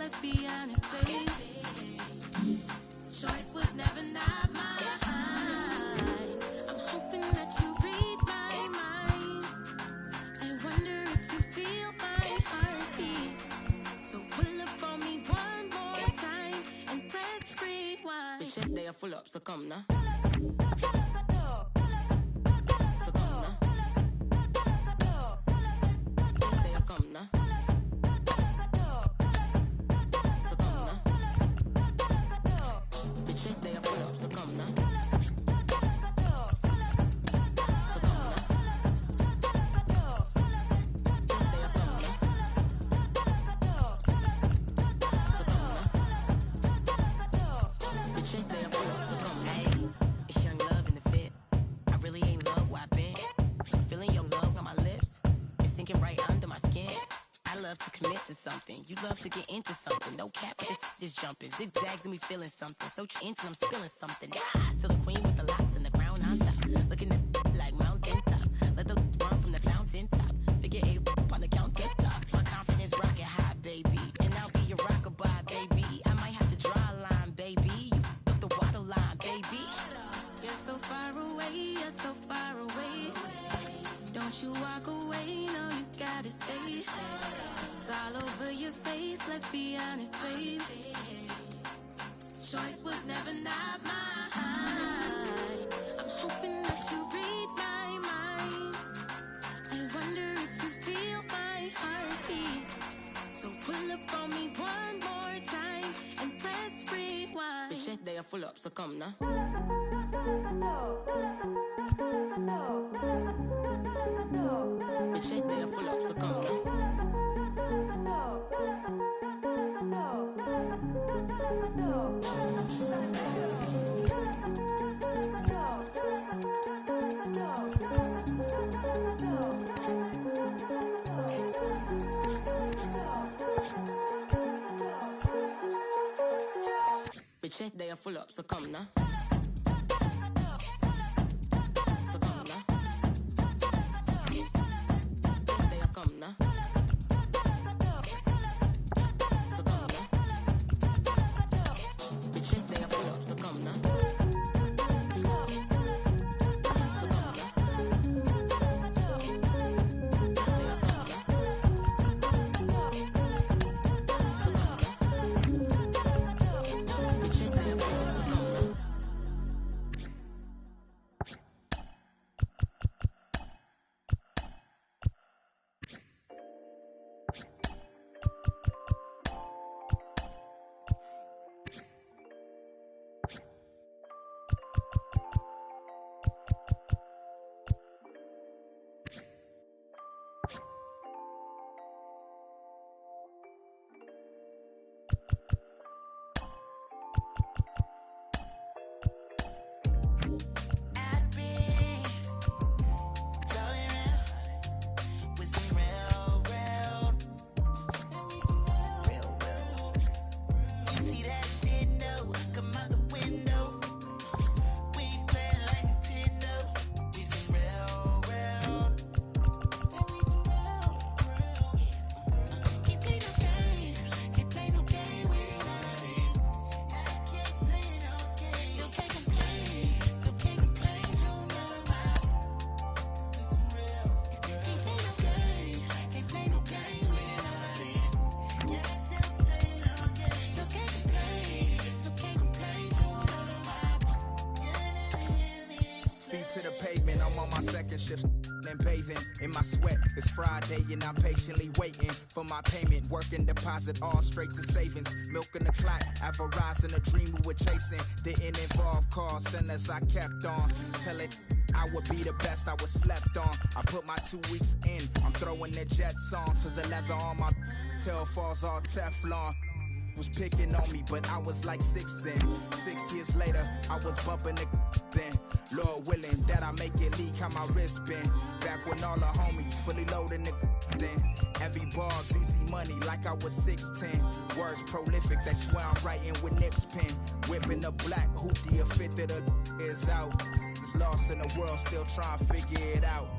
let's be honest, babe. Choice was never not mine. I'm hoping that you read my mind. I wonder if you feel my heartbeat. So pull up on me one more time and press rewind. Bitch, they are full up, so come now. You love to get into something, no cap, but this jumping. Zigzags and me feeling something, so into I'm spilling something. Still the queen with the locks and the crown on top. Looking at like mountain top. Let the run from the fountain top. Figure 8 on the countertop. My confidence rocket high, baby. And I'll be your rockabye, baby. I might have to draw a line, baby. You up the water line, baby. You're so far away, you're so far away. Don't you walk away, no, you gotta stay. It's all over your face, let's be honest, babe. Choice was never not mine. I'm hoping that you read my mind. I wonder if you feel my heartbeat. So pull up on me one more time and press rewind. Bitches, they are full up, so come now. Bitches, they are full up, so come now. Bitches, they are full up, so come now. So come now. They are come now. So come now. Bitches, they are full up, so come now. To the pavement, I'm on my second shift and bathing in my sweat. It's Friday and I'm patiently waiting for my payment. Working deposit all straight to savings. Milking the clock, advertising a dream we were chasing. Didn't involve call centers, I kept on. Tell it I would be the best I was slept on. I put my 2 weeks in. I'm throwing the jets on to the leather on my tail falls all Teflon. Was picking on me, but I was like 6 then. 6 years later, I was bumping the then. Lord willing that I make it leak how my wrist been. Back when all the homies fully loading the then. Every ball's easy money like I was 6'10". Words prolific, that's why I'm writing with Nick's pen. Whipping the black hoopty, a fit that the is out. It's lost in the world, still trying to figure it out.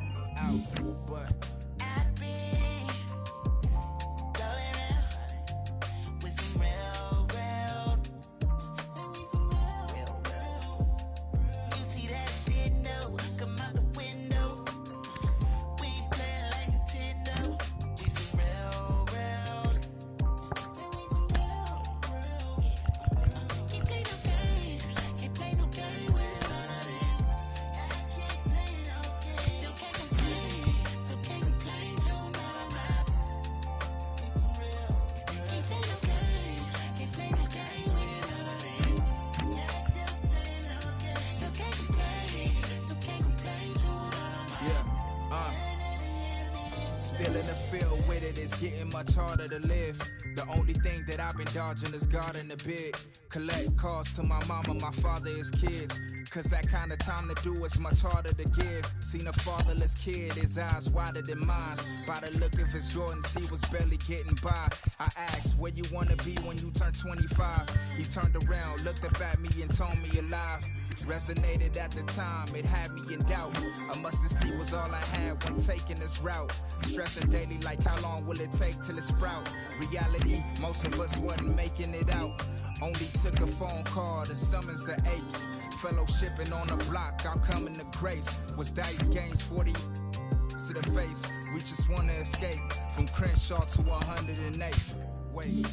But I've been going around with some it is getting much harder to live. The only thing that I've been dodging is God in the bid. Collect calls to my mama, my father, his kids. Cause that kind of time to do is much harder to give. Seen a fatherless kid, his eyes wider than mine. By the look of his Jordans, he was barely getting by. I asked, where you wanna be when you turn 25? He turned around, looked up at me and told me alive. Resonated at the time, it had me in doubt. A mustard seed was all I had when taking this route. Stressing daily like how long will it take till it sprout? Reality, most of us wasn't making it out. Only took a phone call to summons the apes. Fellowshipping on the block, outcoming the grace. Was dice games 40 to the face. We just wanna escape from Crenshaw to 108th. Wait.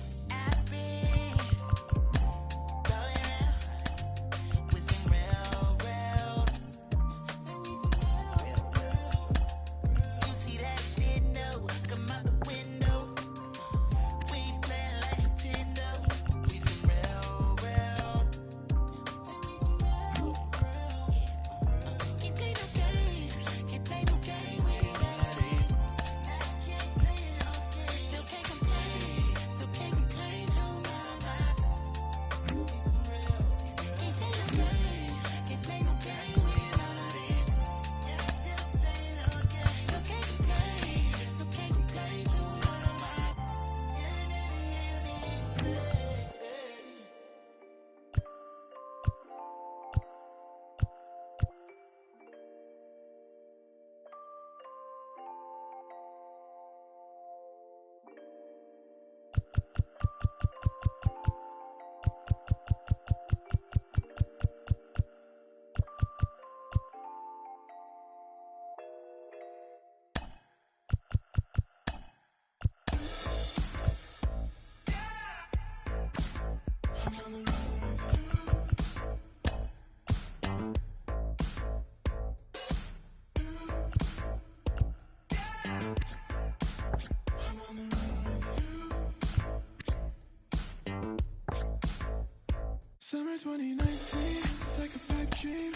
Summer 2019, it's like a pipe dream.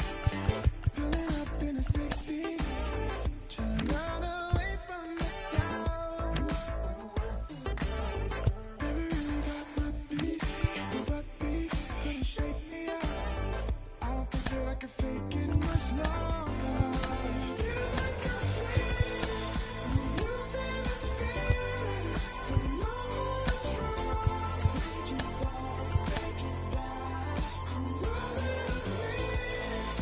Pulling up in a 6-speed, trying to run away from the sound. Never really got my peace, but peace couldn't shake me out. I don't think that I can fake it much longer. Feels like a dream. You say the feeling, don't know what's wrong. Take it back, take it back. I'm losing the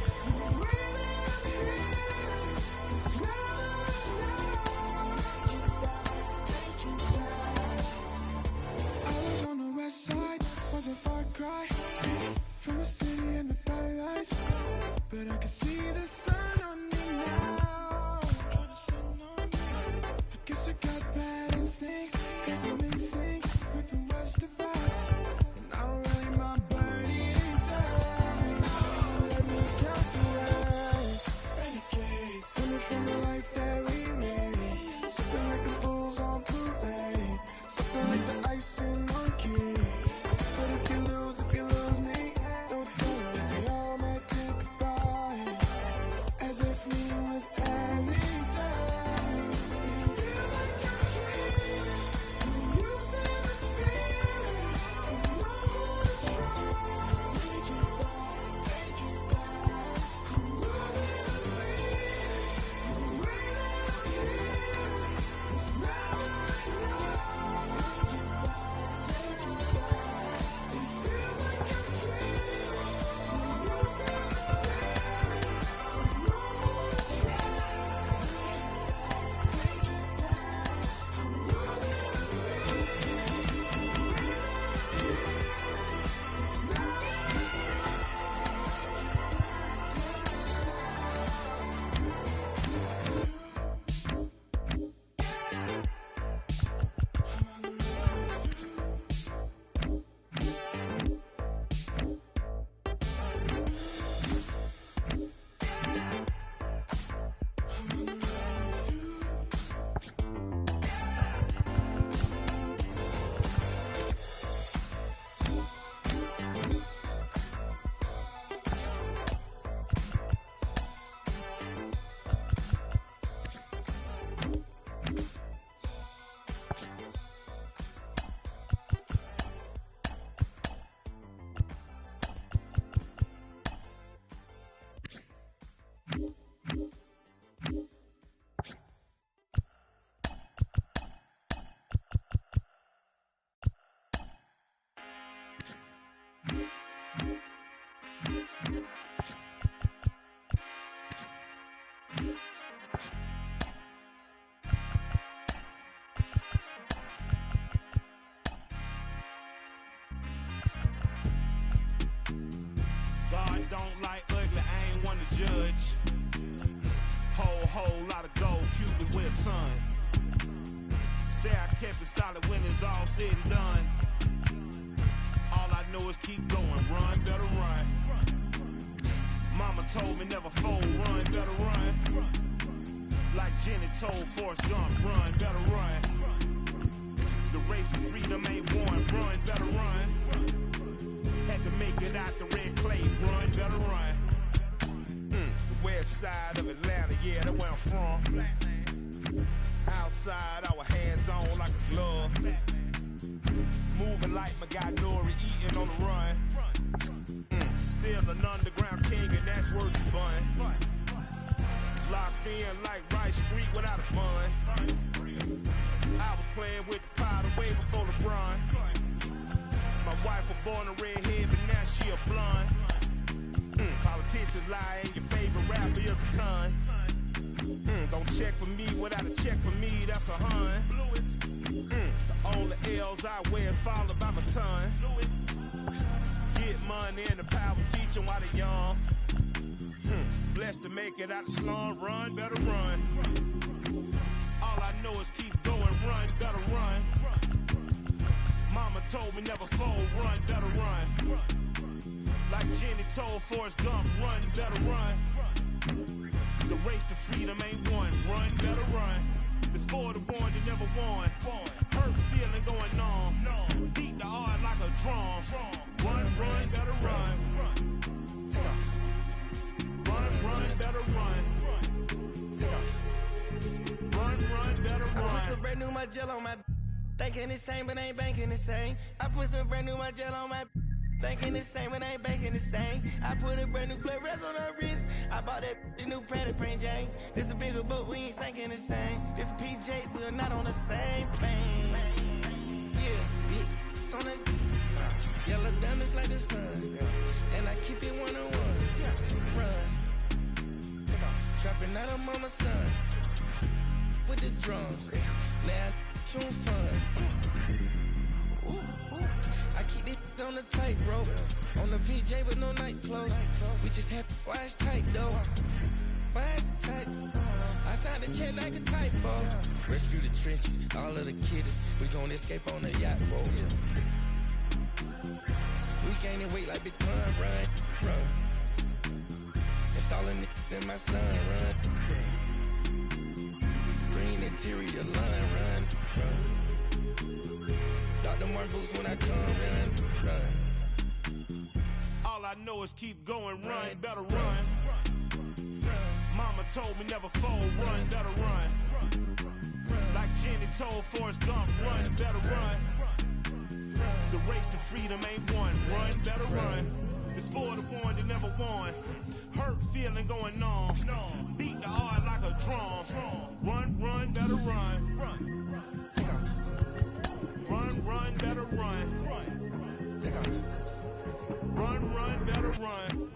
don't like ugly, I ain't one to judge. Whole lot of gold, Cubans with a ton. Say I kept it solid when it's all said and done. All I know is keep going, run, better run. Mama told me never fold, run, better run. Like Jenny told Forrest Gump, run, better run. The race for freedom ain't won, run, better run. Had to make it out the red clay, run, better run. The west side of Atlanta, yeah, that's where I'm from. Outside, our hands on like a glove. Moving like my guy Nori, eating on the run. Still an underground king, and that's worth the bun. Locked in like Rice Street without a bun. I was playing with the powder way before LeBron. My wife was born a redhead, but now she a blonde. Politicians lie, and your favorite rapper is a con. Don't check for me without a check for me, that's a hun. The only L's I wear is followed by my ton. Get money and the power teach them while they young. Blessed to make it out the slum, run, better run. All I know is keep going, run, better run. Mama told me never fold, run, better run. Like Jenny told Forrest Gump, run, better run. The race to freedom ain't won, run, better run. This for the one that never won. Hurt feeling going on. Beat the heart like a drum. Run, better run. Run, better run. Run, better run. I put some brand new my gel on my thinking the same, but ain't banking the same. I put some brand new my gel on my thinking the same, but ain't banking the same. I put a brand new flare-rest on her wrist. I bought that the new Pratt print Jane. This a bigger boat, we ain't sinking the same. This a PJ, we're not on the same plane. Yeah, big on the yellow diamonds like the sun. And I keep it one-on-one. Run. Trapping out of mama's son. With the drums. Now tune fun. I keep it on the tightrope. On the PJ with no night clothes. We just have why it's tight though. Why it's tight? I signed the check like a typo. Rescue the trenches, all of the kiddies. We gon' escape on the yacht roll. We gaining weight like Big Pun, run. Installing it in my son, run. Green interior line, run. Dr. Martin boots when I come, run. All I know is keep going, run, better run. Mama told me never fold, run, better run. Like Jenny told Forrest Gump, run, better run. The race to freedom ain't won, run, better run. It's for the one that never won. Hurt feeling going on. Beat the heart like a drum. Run, better run. Run, better run. Run, better run.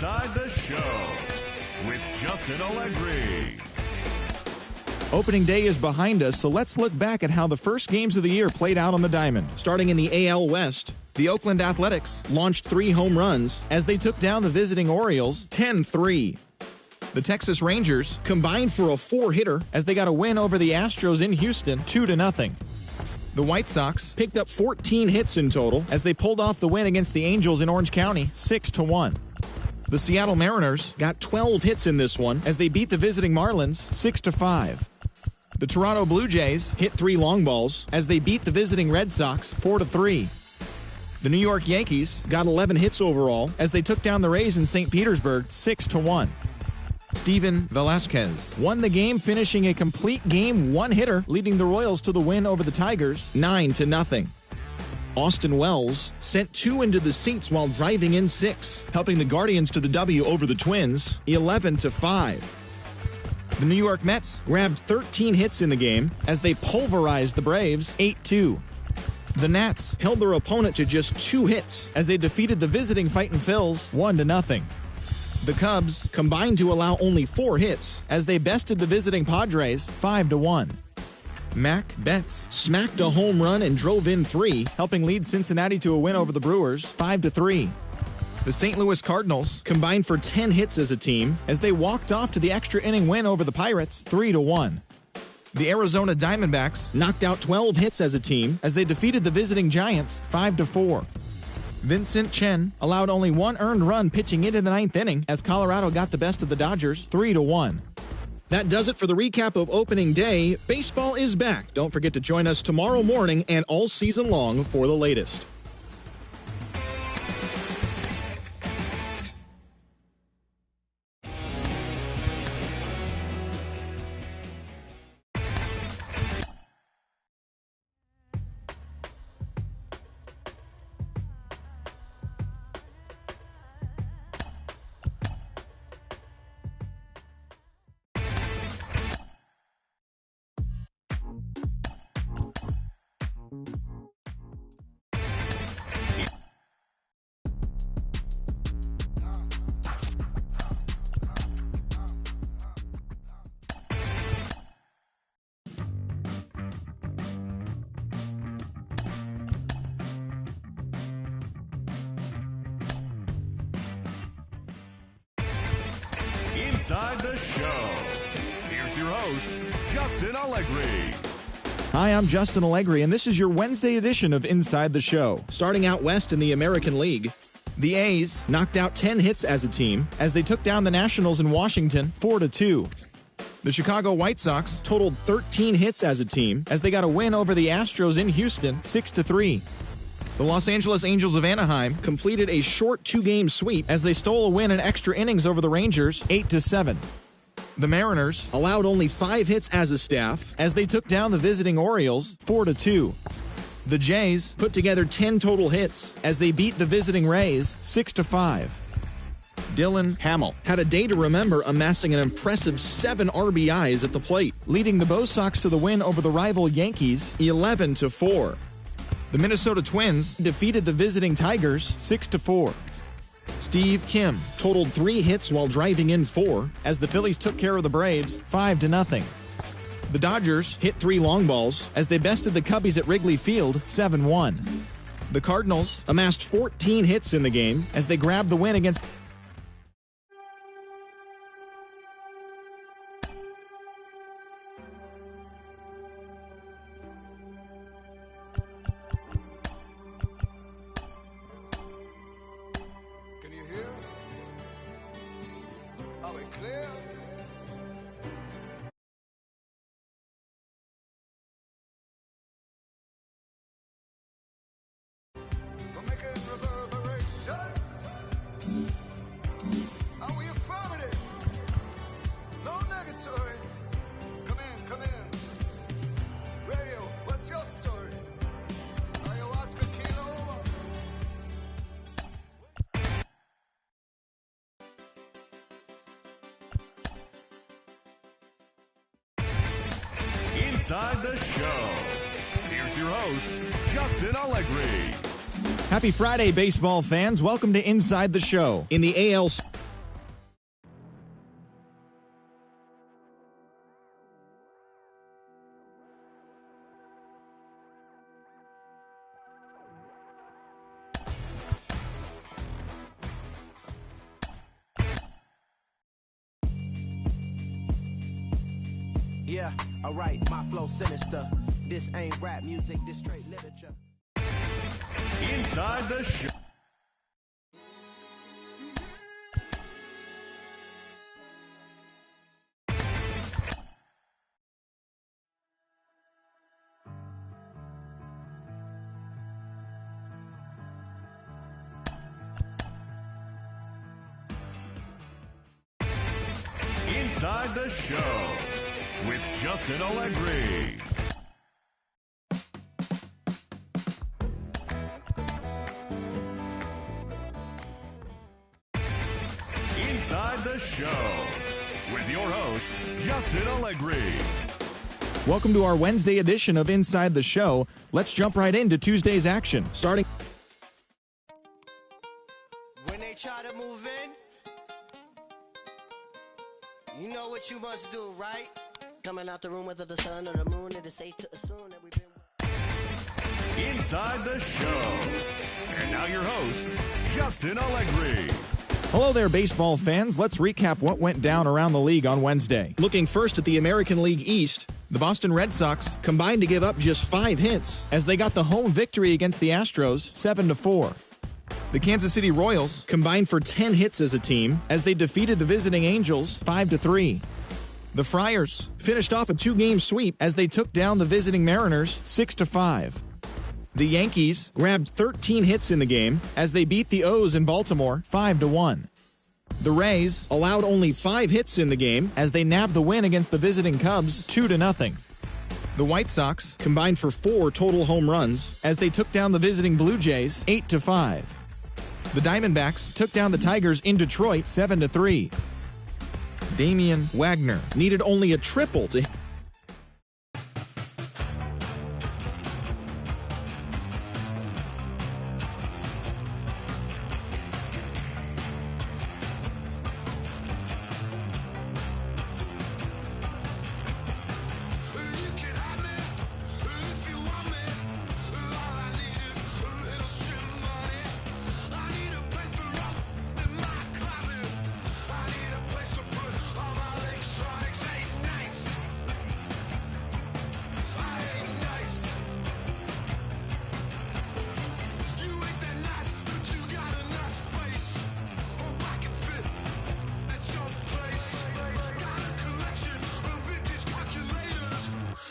Inside the Show with Justin Allegri. Opening day is behind us, so let's look back at how the first games of the year played out on the diamond. Starting in the AL West, the Oakland Athletics launched 3 home runs as they took down the visiting Orioles 10-3. The Texas Rangers combined for a 4-hitter as they got a win over the Astros in Houston 2-0. The White Sox picked up 14 hits in total as they pulled off the win against the Angels in Orange County 6-1. The Seattle Mariners got 12 hits in this one as they beat the visiting Marlins 6-5. The Toronto Blue Jays hit 3 long balls as they beat the visiting Red Sox 4-3. The New York Yankees got 11 hits overall as they took down the Rays in St. Petersburg 6-1. Steven Velasquez won the game, finishing a complete game 1-hitter, leading the Royals to the win over the Tigers 9-0. Austin Wells sent 2 into the seats while driving in 6, helping the Guardians to the W over the Twins 11-5. The New York Mets grabbed 13 hits in the game as they pulverized the Braves 8-2. The Nats held their opponent to just 2 hits as they defeated the visiting Fightin' Phils 1-0. The Cubs combined to allow only 4 hits as they bested the visiting Padres 5-1. Mac Betts smacked a home run and drove in 3, helping lead Cincinnati to a win over the Brewers 5-3. The St. Louis Cardinals combined for 10 hits as a team as they walked off to the extra inning win over the Pirates 3-1. The Arizona Diamondbacks knocked out 12 hits as a team as they defeated the visiting Giants 5-4. Vincent Chen allowed only 1 earned run pitching into the 9th inning as Colorado got the best of the Dodgers 3-1. That does it for the recap of opening day. Baseball is back. Don't forget to join us tomorrow morning and all season long for the latest. Inside the Show. Here's your host, Justin Allegri. Hi, I'm Justin Allegri, and this is your Wednesday edition of Inside the Show. Starting out west in the American League, the A's knocked out 10 hits as a team as they took down the Nationals in Washington 4-2. The Chicago White Sox totaled 13 hits as a team as they got a win over the Astros in Houston 6-3. The Los Angeles Angels of Anaheim completed a short 2-game sweep as they stole a win in extra innings over the Rangers 8-7. The Mariners allowed only 5 hits as a staff as they took down the visiting Orioles 4-2. The Jays put together 10 total hits as they beat the visiting Rays 6-5. Dylan Hamill had a day to remember, amassing an impressive 7 RBIs at the plate, leading the Bo Sox to the win over the rival Yankees 11-4. The Minnesota Twins defeated the visiting Tigers 6-4. Steve Kim totaled 3 hits while driving in 4 as the Phillies took care of the Braves 5-0. The Dodgers hit 3 long balls as they bested the Cubbies at Wrigley Field 7-1. The Cardinals amassed 14 hits in the game as they grabbed the win against Inside the Show. Here's your host, Justin Allegri. Happy Friday, baseball fans. Welcome to Inside the Show. In the AL Yeah, alright, my flow sinister. This ain't rap music, this straight literature. Inside the Show. Inside the Show with Justin Allegri. Inside the Show with your host, Justin Allegri. Welcome to our Wednesday edition of Inside the Show. Let's jump right into Tuesday's action. Starting When they try to move in, you know what you must do, right? Coming out the room, whether the sun or the moon, it is safe to assume that we've been... Inside the Show. And now your host, Justin Allegri. Hello there, baseball fans. Let's recap what went down around the league on Wednesday. Looking first at the American League East, the Boston Red Sox combined to give up just 5 hits as they got the home victory against the Astros 7-4. The Kansas City Royals combined for 10 hits as a team as they defeated the visiting Angels 5-3. The Friars finished off a 2-game sweep as they took down the visiting Mariners 6-5. The Yankees grabbed 13 hits in the game as they beat the O's in Baltimore 5-1. The Rays allowed only 5 hits in the game as they nabbed the win against the visiting Cubs 2-0. The White Sox combined for 4 total home runs as they took down the visiting Blue Jays 8-5. The Diamondbacks took down the Tigers in Detroit 7-3. Damian Wagner needed only a triple to You can have me if you want me. All I need is a little strip money. I need a place for rope in my closet. I need a place to put all my electronics. Ain't nice. I ain't nice. You ain't that nice, but you got a nice face. Hope I can fit at your place. Got a collection of vintage calculators.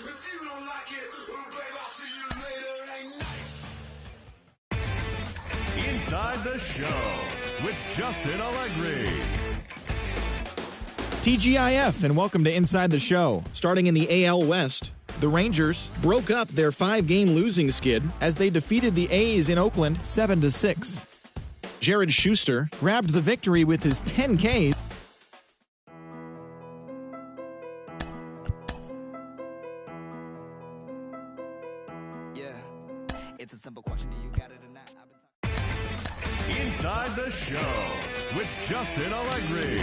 If you don't like it, babe, I'll see you later. Ain't nice. Inside the Show with Justin Allegri. TGIF, and welcome to Inside the Show. Starting in the AL West, the Rangers broke up their 5-game losing skid as they defeated the A's in Oakland 7-6. Jared Schuster grabbed the victory with his 10 Ks. Yeah, it's a simple question. Do you got it or not? I've been Inside the Show with Justin Allegri.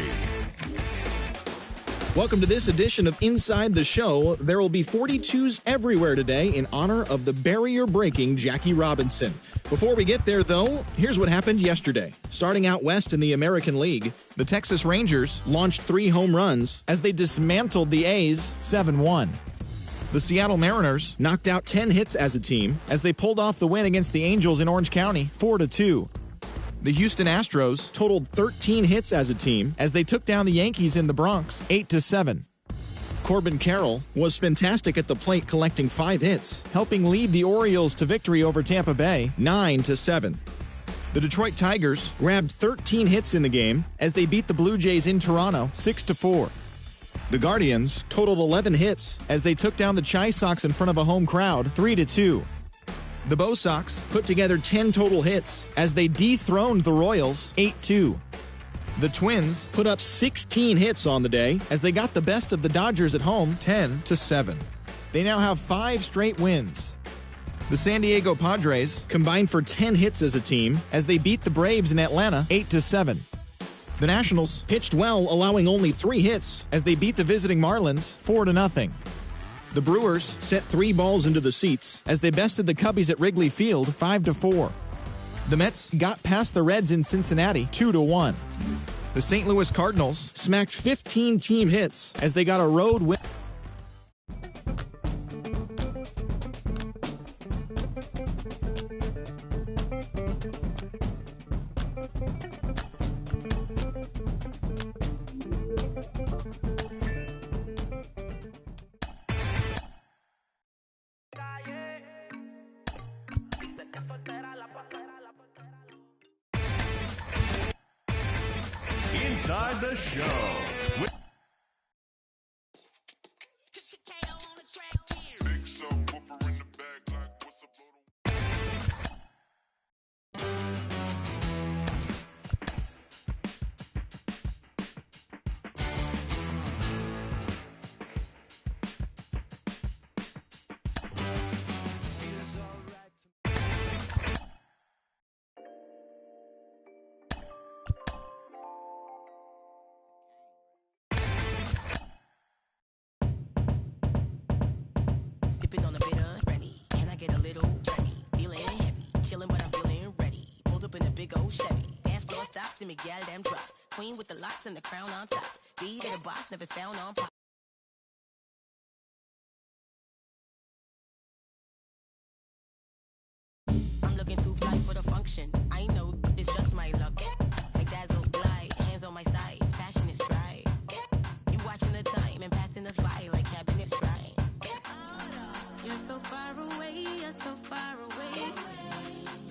Welcome to this edition of Inside the Show. There will be 42s everywhere today in honor of the barrier-breaking Jackie Robinson. Before we get there, though, here's what happened yesterday. Starting out west in the American League, the Texas Rangers launched 3 home runs as they dismantled the A's 7-1. The Seattle Mariners knocked out 10 hits as a team as they pulled off the win against the Angels in Orange County 4-2. The Houston Astros totaled 13 hits as a team as they took down the Yankees in the Bronx 8-7. Corbin Carroll was fantastic at the plate, collecting 5 hits, helping lead the Orioles to victory over Tampa Bay 9-7. The Detroit Tigers grabbed 13 hits in the game as they beat the Blue Jays in Toronto 6-4. The Guardians totaled 11 hits as they took down the Chi Sox in front of a home crowd 3-2. The Bo Sox put together 10 total hits as they dethroned the Royals 8-2. The Twins put up 16 hits on the day as they got the best of the Dodgers at home 10-7. They now have 5 straight wins. The San Diego Padres combined for 10 hits as a team as they beat the Braves in Atlanta 8-7. The Nationals pitched well, allowing only 3 hits as they beat the visiting Marlins 4-0. The Brewers set 3 balls into the seats as they bested the Cubbies at Wrigley Field 5-4. The Mets got past the Reds in Cincinnati 2-1. The St. Louis Cardinals smacked 15 team hits as they got a road win. inside the show. Sipping on a bit of Rennie. Can I get a little Rennie? Feeling heavy. Chilling, but I'm feeling ready. Pulled up in a big old Chevy. Dance floor stops and me gal damn drops. Queen with the locks and the crown on top. Beat of the boss, never sound on pop. I'm looking too fly for the function. I know it's just my luck. Like dazzle glide, hands on my sides, passionate strides. You watching the time and passing us by like cabinet stride. You're so far away, you're so far away.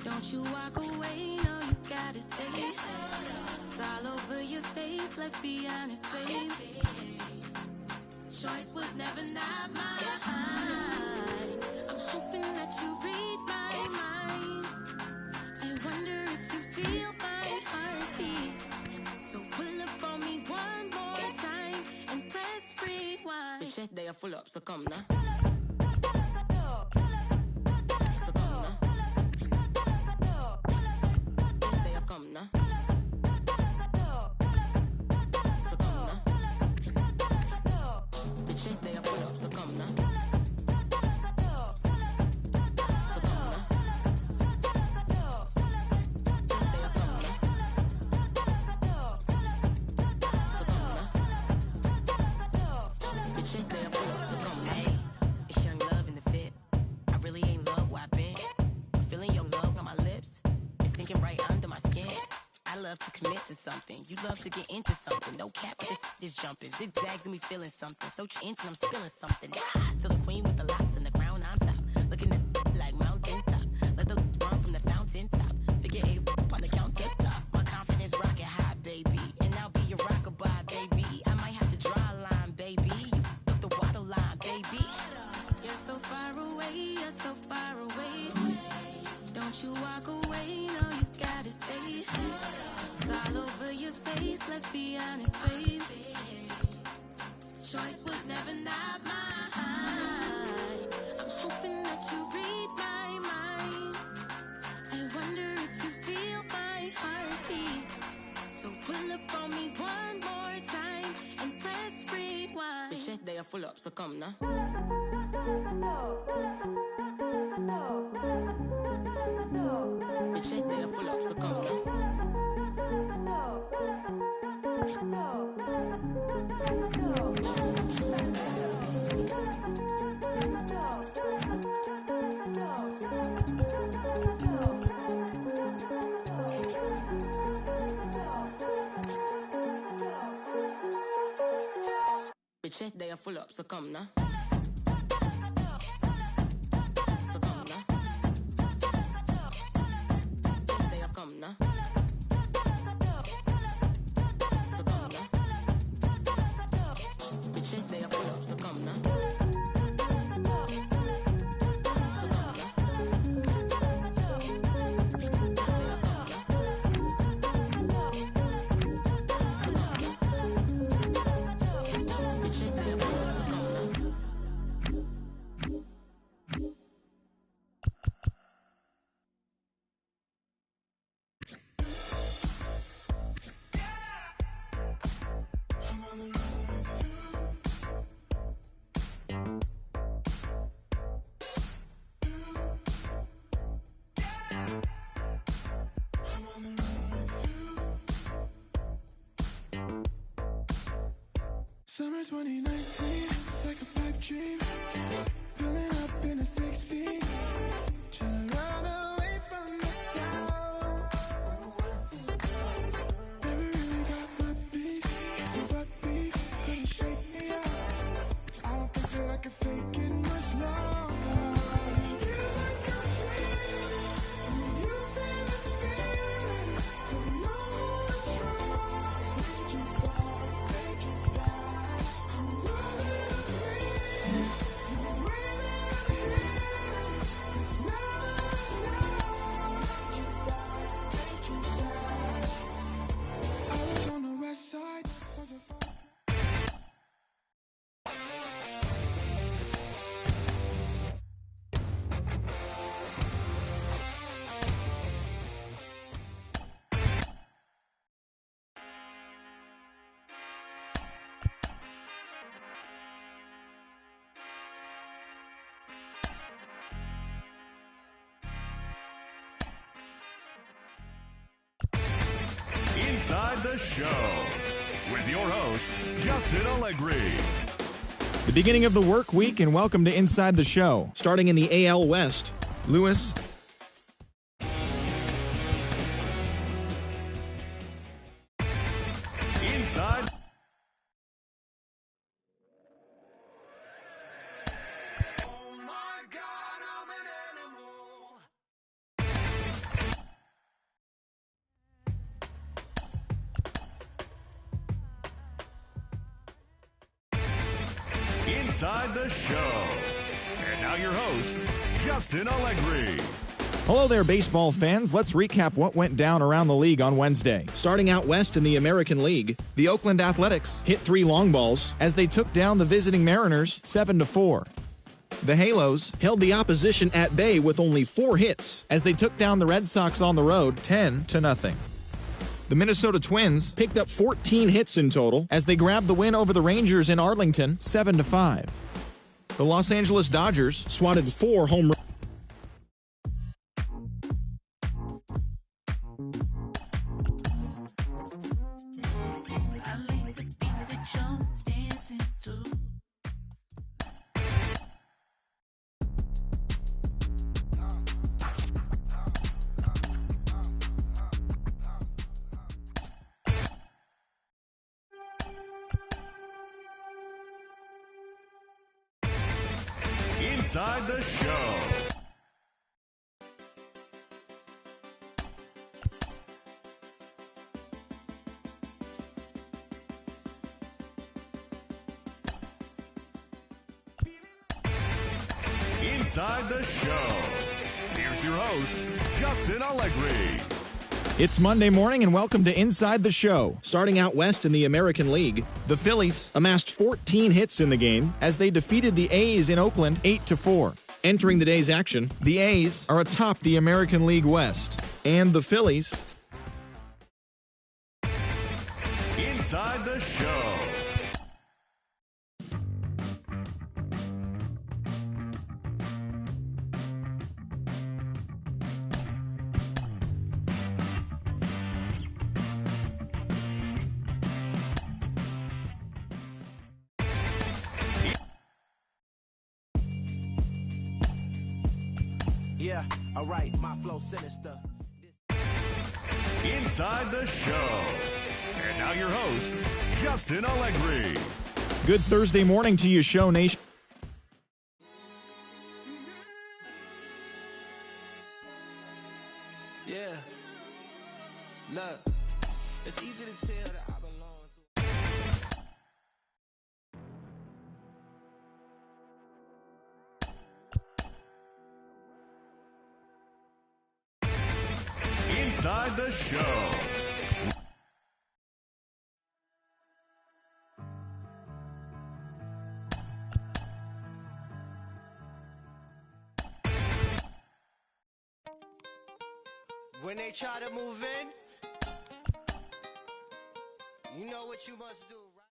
Don't you walk away, no, you gotta stay. It's all over your face, let's be honest, babe. Choice was never not mine. I'm hoping that you read my mind. I wonder if you feel my heartbeat. So pull up on me one more time and press rewind. The chest they are full up, so come now. Come now. So come now. The chest they are full up, so come now. So come now. They are come now. So come now. The chest they are full up, so come now. Hey, it's young love in the fit. I really ain't love where I've been. I'm feeling your love on my lips. It's sinking right under my skin. I love to commit to something. You love to get into something. No cap, but this jumping. Zigzags and me feeling something. So into I'm spilling something. Still a queen with the locks and the crown on top. Looking at like mountain top. Let the run from the fountain top. Figure eight on the countertop. My confidence rocket high, baby. And I'll be your rockabye, baby. I might have to draw a line, baby. You up the water line, baby. You're so far away, you're so far away. Don't you walk away, no, you gotta stay. It's all over your face, let's be honest, babe. Choice was never not mine. I'm hoping that you read my mind. I wonder if you feel my heartbeat. So pull up on me one more time and press rewind. The chest they are full up, so come now. The chest they are full up, so come now. The chest they are full up, so come now. So come now. They have come now. So come now. The chest they are full up, so come now. So come now. Summer 2019, it's like a pipe dream. Pulling up in a 6-speed, trying to run away from the sound. Never really got my peace, but beef couldn't shake me out. I don't think that I can fake it much longer. Feels like I'm dreaming. You say this feeling, don't know who to trust. You Inside the Show with your host, Justin Allegri. The beginning of the work week, and welcome to Inside the Show. Starting in the AL West, Lewis. Inside. Oh my God, I'm an animal. Inside the Show. And now your host, Justin Allegri. Hello there, baseball fans. Let's recap what went down around the league on Wednesday. Starting out west in the American League, the Oakland Athletics hit 3 long balls as they took down the visiting Mariners 7-4. The Halos held the opposition at bay with only 4 hits as they took down the Red Sox on the road 10-0. The Minnesota Twins picked up 14 hits in total as they grabbed the win over the Rangers in Arlington 7-5. The Los Angeles Dodgers swatted 4 home runs. Inside the Show. Inside the Show. Here's your host, Justin Allegri. It's Monday morning, and welcome to Inside the Show. Starting out west in the American League, the Phillies amassed 14 hits in the game as they defeated the A's in Oakland 8-4. Entering the day's action, the A's are atop the American League West, and the Phillies. Inside the Show. Yeah, alright, my flow sinister. Inside the Show. And now your host, Justin Allegri. Good Thursday morning to you, Show Nation. Yeah. Look, it's easy to tell that I belong to. Inside the Show. When they try to move in, you know what you must do, right?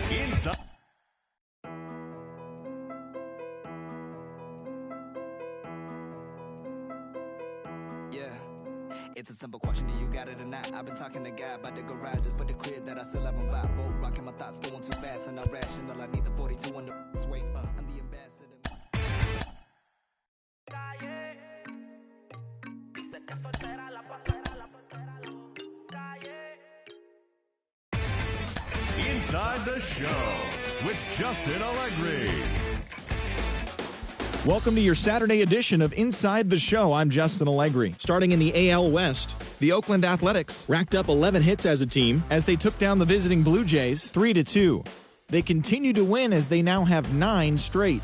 Inside. Yeah. It's a simple question, do you got it or not? I've been talking to God about the garages for the crib that I still haven't bought. Boat rocking, my thoughts going too fast and not rational. I need the 42 on the wait. I'm the ambassador. Inside the Show with Justin Allegri. Welcome to your Saturday edition of Inside the Show. I'm Justin Allegri. Starting in the AL West, the Oakland Athletics racked up 11 hits as a team as they took down the visiting Blue Jays 3-2. They continue to win as they now have 9 straight.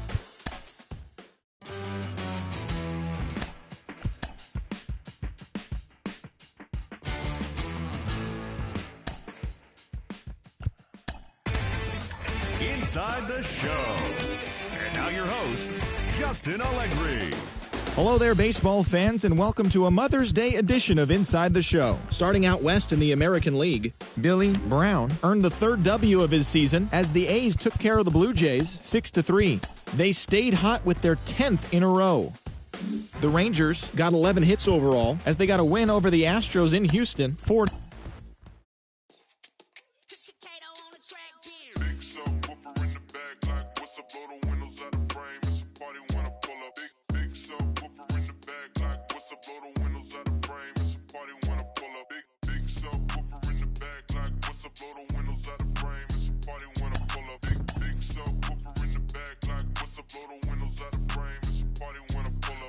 your host, Justin Allegri. Hello there, baseball fans, and welcome to a Mother's Day edition of Inside the Show. Starting out west in the American League, Billy Brown earned the third W of his season as the A's took care of the Blue Jays 6-3. They stayed hot with their 10th in a row. The Rangers got 11 hits overall as they got a win over the Astros in Houston 4.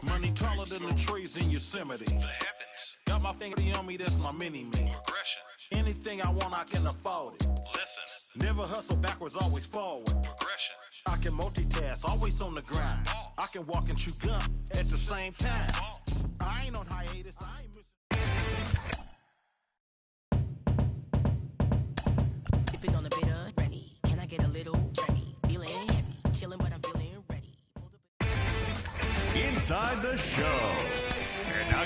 Money taller than the trees in Yosemite. The heavens. Got my finger on me, that's my mini-me. Progression. Anything I want, I can afford it. Listen. Never hustle backwards, always forward. Progression. I can multitask, always on the grind. I can walk and chew gum at the same time. I ain't on hiatus, I ain't missing. Sipping on a bit of ready. Can I get a little ready? Feeling heavy. Chilling, but I'm feeling ready. Inside the Show. And now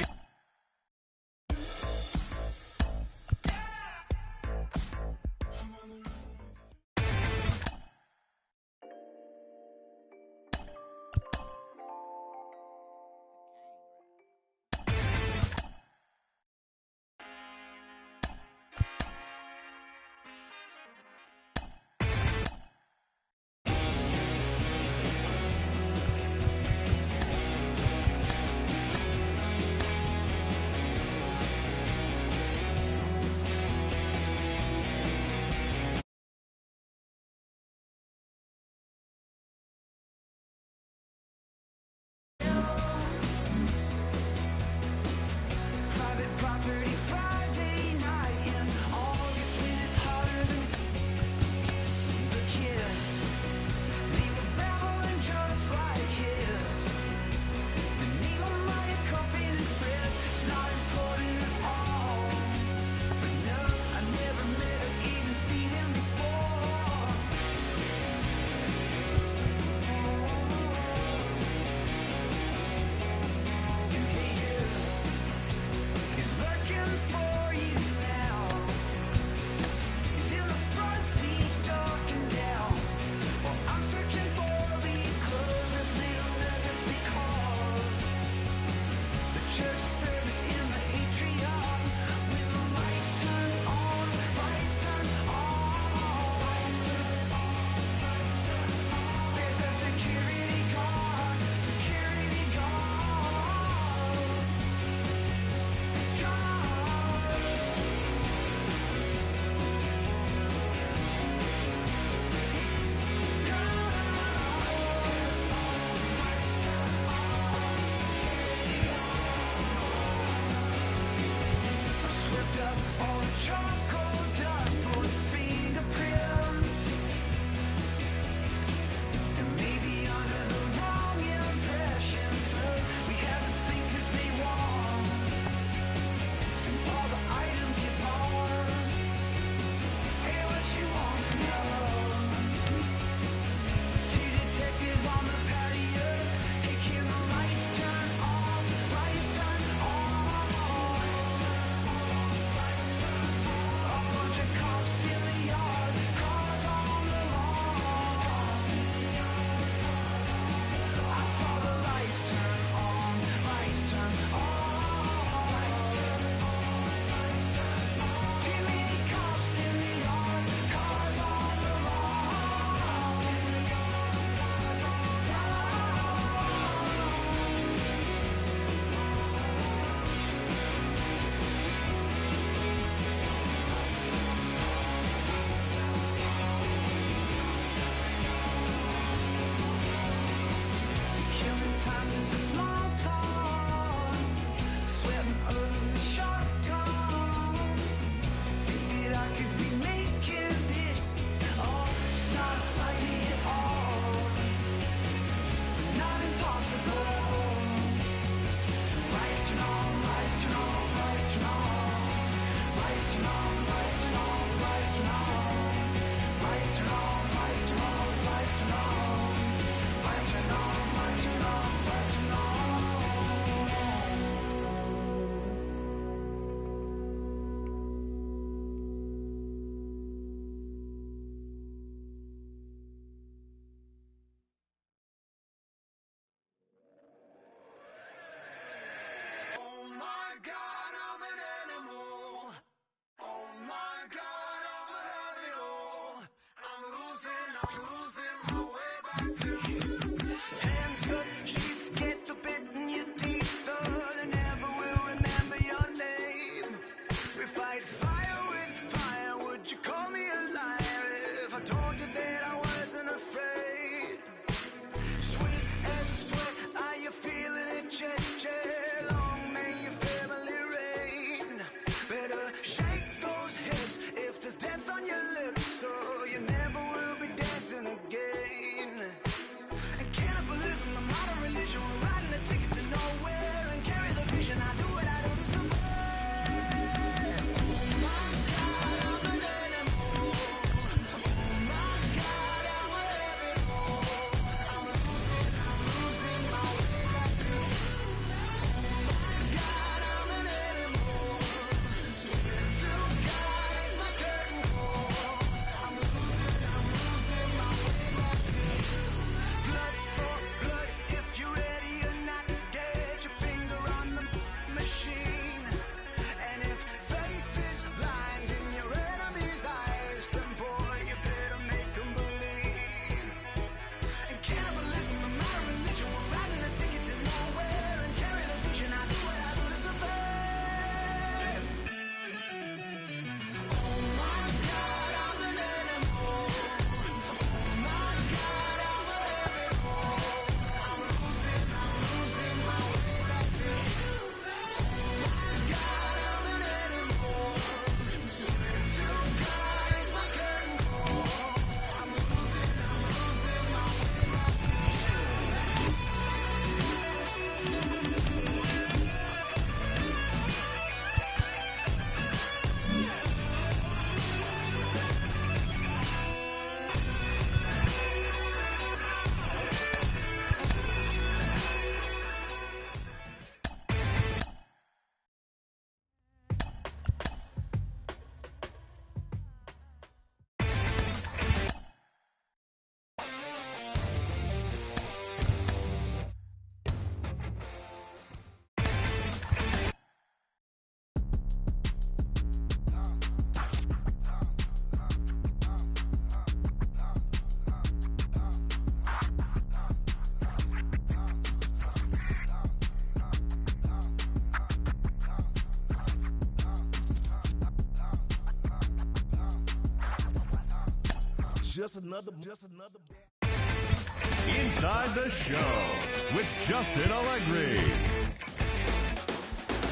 Inside the Show with Justin Allegri.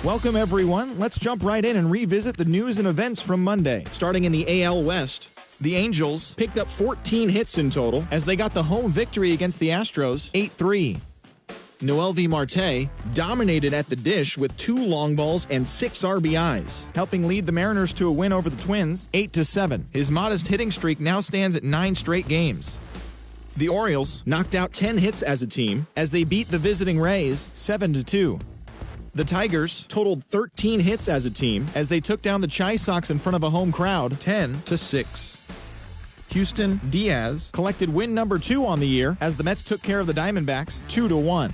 Welcome, everyone. Let's jump right in and revisit the news and events from Monday. Starting in the AL West, the Angels picked up 14 hits in total as they got the home victory against the Astros 8-3. Noelvi Marte dominated at the dish with 2 long balls and 6 RBIs, helping lead the Mariners to a win over the Twins 8-7. His modest hitting streak now stands at 9 straight games. The Orioles knocked out 10 hits as a team as they beat the visiting Rays 7-2. The Tigers totaled 13 hits as a team as they took down the Chi Sox in front of a home crowd 10-6. Houston Diaz collected win number 2 on the year as the Mets took care of the Diamondbacks 2-1.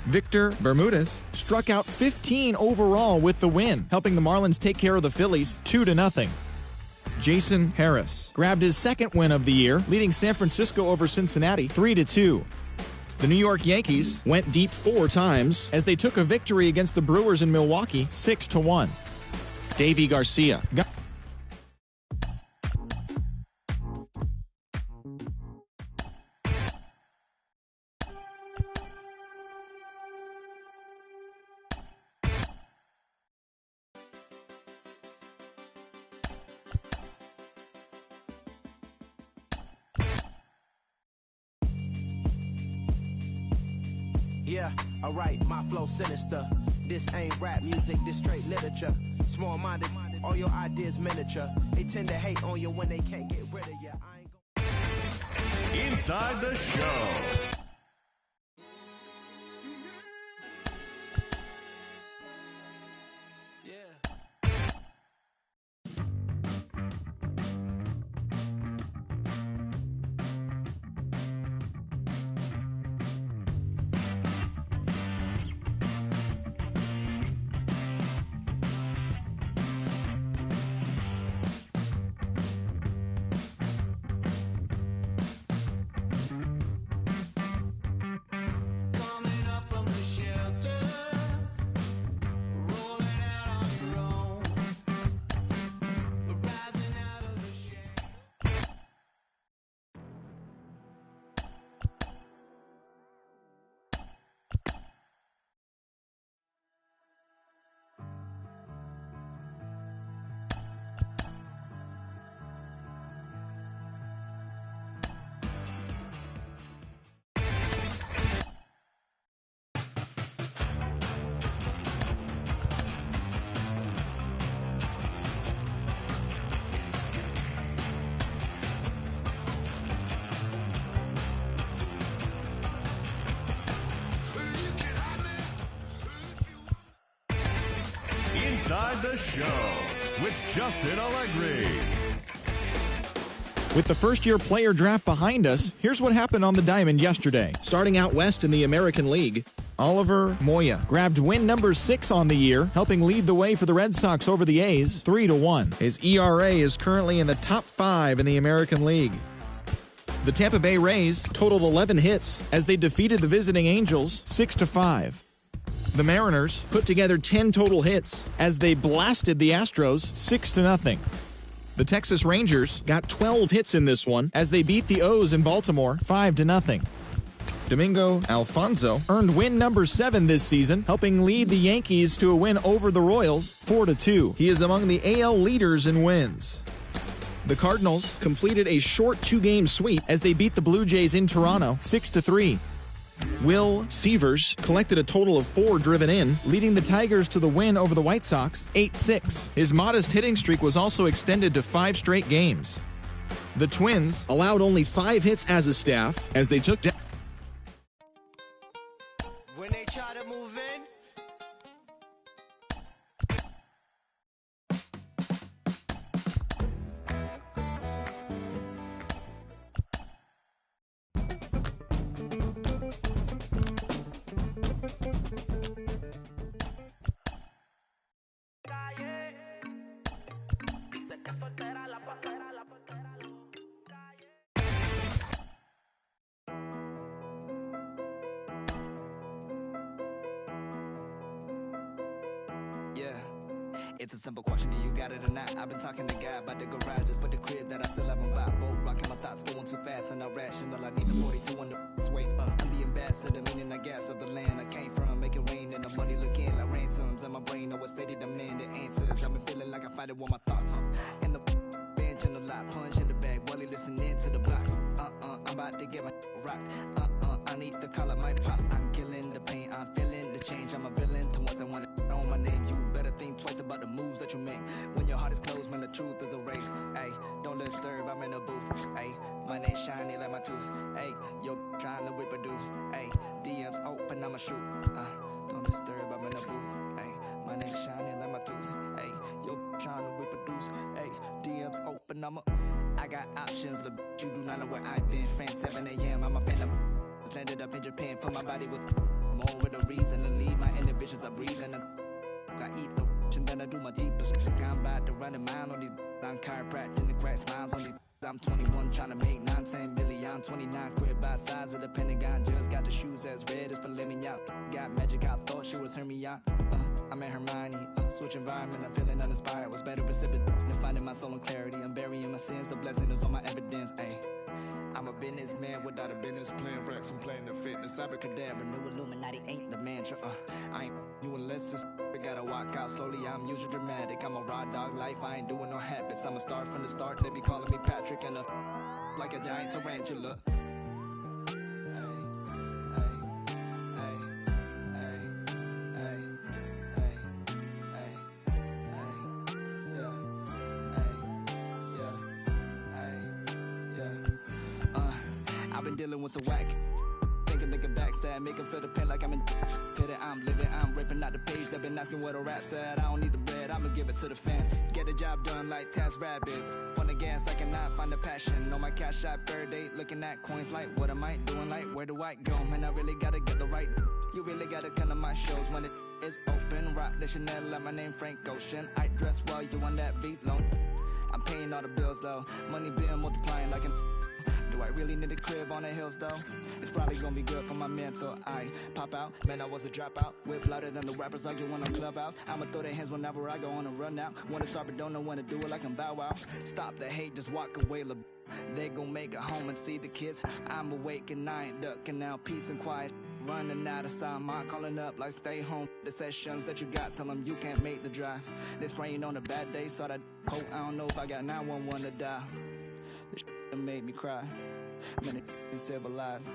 Victor Bermudez struck out 15 overall with the win, helping the Marlins take care of the Phillies 2-0. Jason Harris grabbed his second win of the year, leading San Francisco over Cincinnati 3-2. The New York Yankees went deep 4 times as they took a victory against the Brewers in Milwaukee 6-1. Davy Garcia got Yeah, alright, my flow sinister. This ain't rap music, this straight literature. Small-minded, all your ideas miniature. They tend to hate on you when they can't get rid of you. Inside the Show. Inside the Show with Justin Allegri. With the first-year player draft behind us, here's what happened on the diamond yesterday. Starting out west in the American League, Oliver Moya grabbed win number 6 on the year, helping lead the way for the Red Sox over the A's 3-1. His ERA is currently in the top 5 in the American League. The Tampa Bay Rays totaled 11 hits as they defeated the visiting Angels 6-5. The Mariners put together 10 total hits as they blasted the Astros 6-0. The Texas Rangers got 12 hits in this one as they beat the O's in Baltimore 5-0. Domingo Alfonso earned win number 7 this season, helping lead the Yankees to a win over the Royals 4-2. He is among the AL leaders in wins. The Cardinals completed a short 2-game sweep as they beat the Blue Jays in Toronto 6-3. Will Seavers collected a total of 4 driven in, leading the Tigers to the win over the White Sox 8-6. His modest hitting streak was also extended to 5 straight games. The Twins allowed only 5 hits as a staff as they took down. When they try to move in, Yeah. It's a simple question, do you got it or not? I've been talking to God about the garages for the crib that I still haven't bought. Boat rocking, my thoughts going too fast and not rational. I need the 42 on the wait. I'm the ambassador, meaning I gas of the land I came from. Make it rain and the money looking like ransoms. And my brain know what state demand the answers. I've been feeling like I fight it with my thoughts. In the bench and the lot, punch in the bag. While he listening to the blocks. I'm about to get my rocked. I need to call up my pops. I'm killing the pain, I'm feeling the change. I'm a villain to once I want to know my name. You better think twice about the moves that you make. When your heart is closed, when the truth is erased. Ayy, don't disturb, I'm in a booth. Ayy, my name shiny like my tooth. Ayy, yo trying to reproduce. Ayy, DMs open, I'ma shoot. Don't disturb, I'm in a booth. Ayy, my name shiny like my tooth. Ayy, yo trying to reproduce. Ayy, DMs open, I got options, look, you do not know where I've been. France 7 a.m., I'm a fan of landed up in Japan for my body with more with a reason to leave. My inhibitions are breathing and I eat the and then I do my deepest. I'm about to run a mile on these. I'm chiropractic the crack smiles on these. I'm 21 trying to make 9-10 million. I'm 29 quit by size of the Pentagon. Just got the shoes as red as filet mignon. Got magic, I thought she was Hermione. I'm in Hermione. Switch environment, I'm feeling uninspired. Was better recipient than finding my soul in clarity. I'm burying my sins. The blessing is on my evidence. Ayy. I'm a businessman without a business plan. Racks and playing the fitness. Abracadabra, new Illuminati ain't the mantra. I ain't you unless it's gotta walk out slowly. I'm usually dramatic. I'm a raw dog life. I ain't doing no habits. I'm a star from the start. They be calling me Patrick and like a giant tarantula. I've been dealing with some whack. Think a nigga backstab, make him feel the pain like I'm in pity. I'm living, I'm ripping out the page. They've been asking where the rap said. I don't need the bread, I'ma give it to the fan. Get the job done like Task Rabbit. On the gas, I cannot find the passion. On my cash shop, third date, looking at coins like what am I doing? Like where do I go? Man, I really gotta get the right. You really gotta come to my shows when it is open. Rock the Chanel like my name Frank Ocean. I dress well, you on that beat low. I'm paying all the bills though. Money being multiplying like an. Do I really need a crib on the hills though? It's probably gonna be good for my mental. I pop out, man, I was a dropout. Whip louder than the rappers argue when I'm Clubhouse. I'ma throw their hands whenever I go on a run out. Wanna start but don't know when to do it like I'm Bow Wow. Stop the hate, just walk away. They gon' make it home and see the kids. I'm awake and I ain't ducking now. Peace and quiet. Running out of time, I'm calling up like stay home. The sessions that you got, tell them you can't make the drive. They spraying on a bad day, saw that coat. I don't know if I got 911 to die. This shit made me cry. Man, it ain't civilized.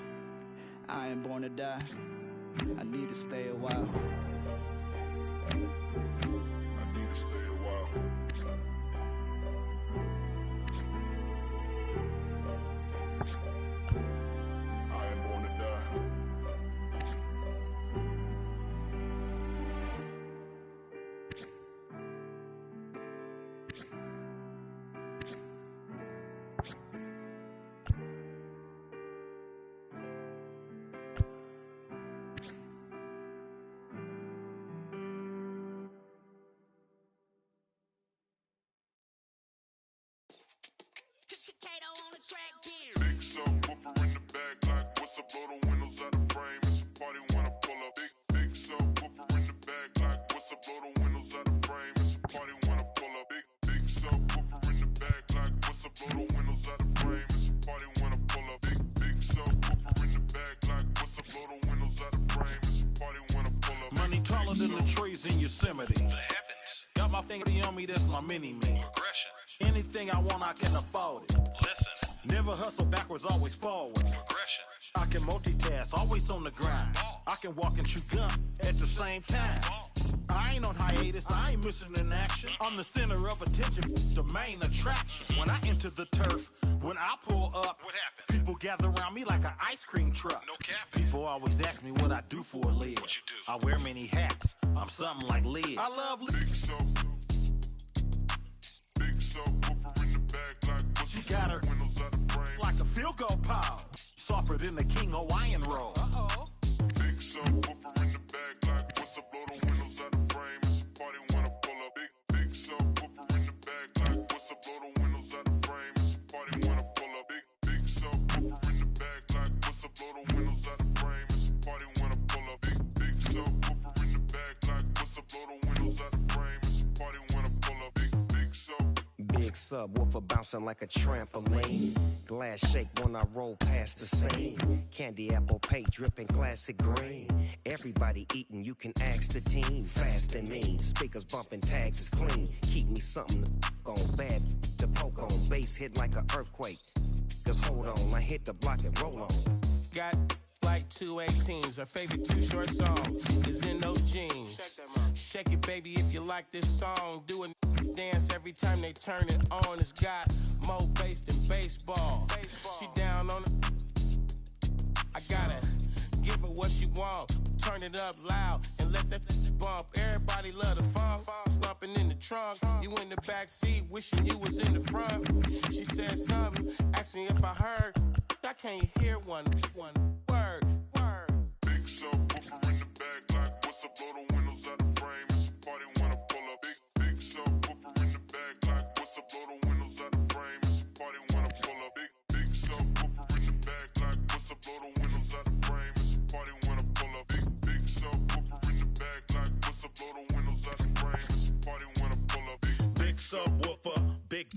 I ain't born to die. I need to stay a while. I need to stay a while. I ain't born to die. Big subwoofer in the back, like what's up? Blow the windows out the frame. It's a party when I pull up. Big subwoofer in the back, like what's up? Blow the windows out the frame. It's a party when I pull up. Big subwoofer in the back, like what's up? Blow the windows out the frame. It's a party when I pull up. Big subwoofer in the back, like what's up? Blow the windows out the frame. It's a party when I pull up. Money taller than the trees in Yosemite. The heavens. Got my finger on me, that's my mini-me. Progression. Anything I want, I can afford it. Listen. Never hustle backwards, always forward. Progression. I can multitask, always on the grind. I can walk and chew gum at the same time. I ain't on hiatus, I ain't missing an action. I'm the center of attention, the main attraction. When I enter the turf, when I pull up, what happens? People gather around me like an ice cream truck. No cap. People always ask me what I do for a live. What you do? I wear many hats, I'm something like Liz. I love Big subwoofer in the back, like what's she got her windows out the frame. Like a field goal pile, softer than the King Hawaiian roll. Big subwoofer in the back, like what's up? Blow the windows out the frame. It's a party when I pull up. Big subwoofer in the back, like what's up? Blow the windows out the frame. It's a party when I pull up. Big subwoofer in the back, like what's up? Blow the windows out the frame. It's a party when I pull up. Big subwoofer in the back, like what's up? Blow the windows out the frame. It's a party. big subwoofer bouncing like a trampoline. Glass shake when I roll past the scene. Candy apple paint dripping classic green. Everybody eating, you can ask the team. Fast and mean, speakers bumping, tags is clean. Keep me something to on, bad to poke on. Bass hit like an earthquake. Cause hold on, I hit the block and roll on. Got like 218s. Her favorite Too Short song is In Those Jeans. Shake it, baby, if you like this song. Do a dance every time they turn it on. It's got more bass than baseball. She down on it. I gotta give her what she want. Turn it up loud and let that bump. Everybody love the funk. Slumping in the trunk. You in the back seat, wishing you was in the front. She said something, asked me if I heard. I can't hear one word. Big subwoofer in the back, like what's up? Blow the windows out the frame. It's a party when I pull up. Big subwoofer in the back, like what's up? Blow the windows out the frame. It's a party when I pull up. Big subwoofer in the back, like what's up? Blow the windows out the frame. It's a party when I pull up. Big subwoofer in the back, like what's up? Blow the windows out the frame. It's a party when I pull up. Big subwoofer, big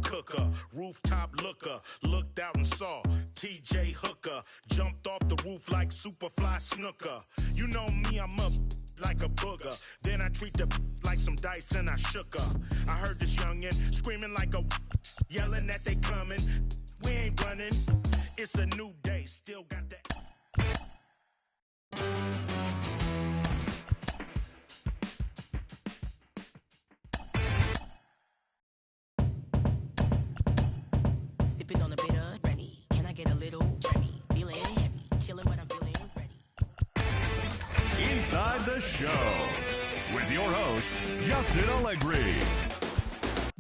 cooker, rooftop looker, looked out and saw TJ Hooker, jumped off the roof like Superfly Snooker. You know me, I'm up like a booger. Then I treat the like some dice and I shook her. I heard this youngin' screaming like a yelling that they coming. We ain't running, it's a new day, still got that. Sipping on a bit of Rennie. Can I get a little Remy? Feeling heavy, chilling, but I'm feeling ready. Inside the show with your host, Justin Allegri.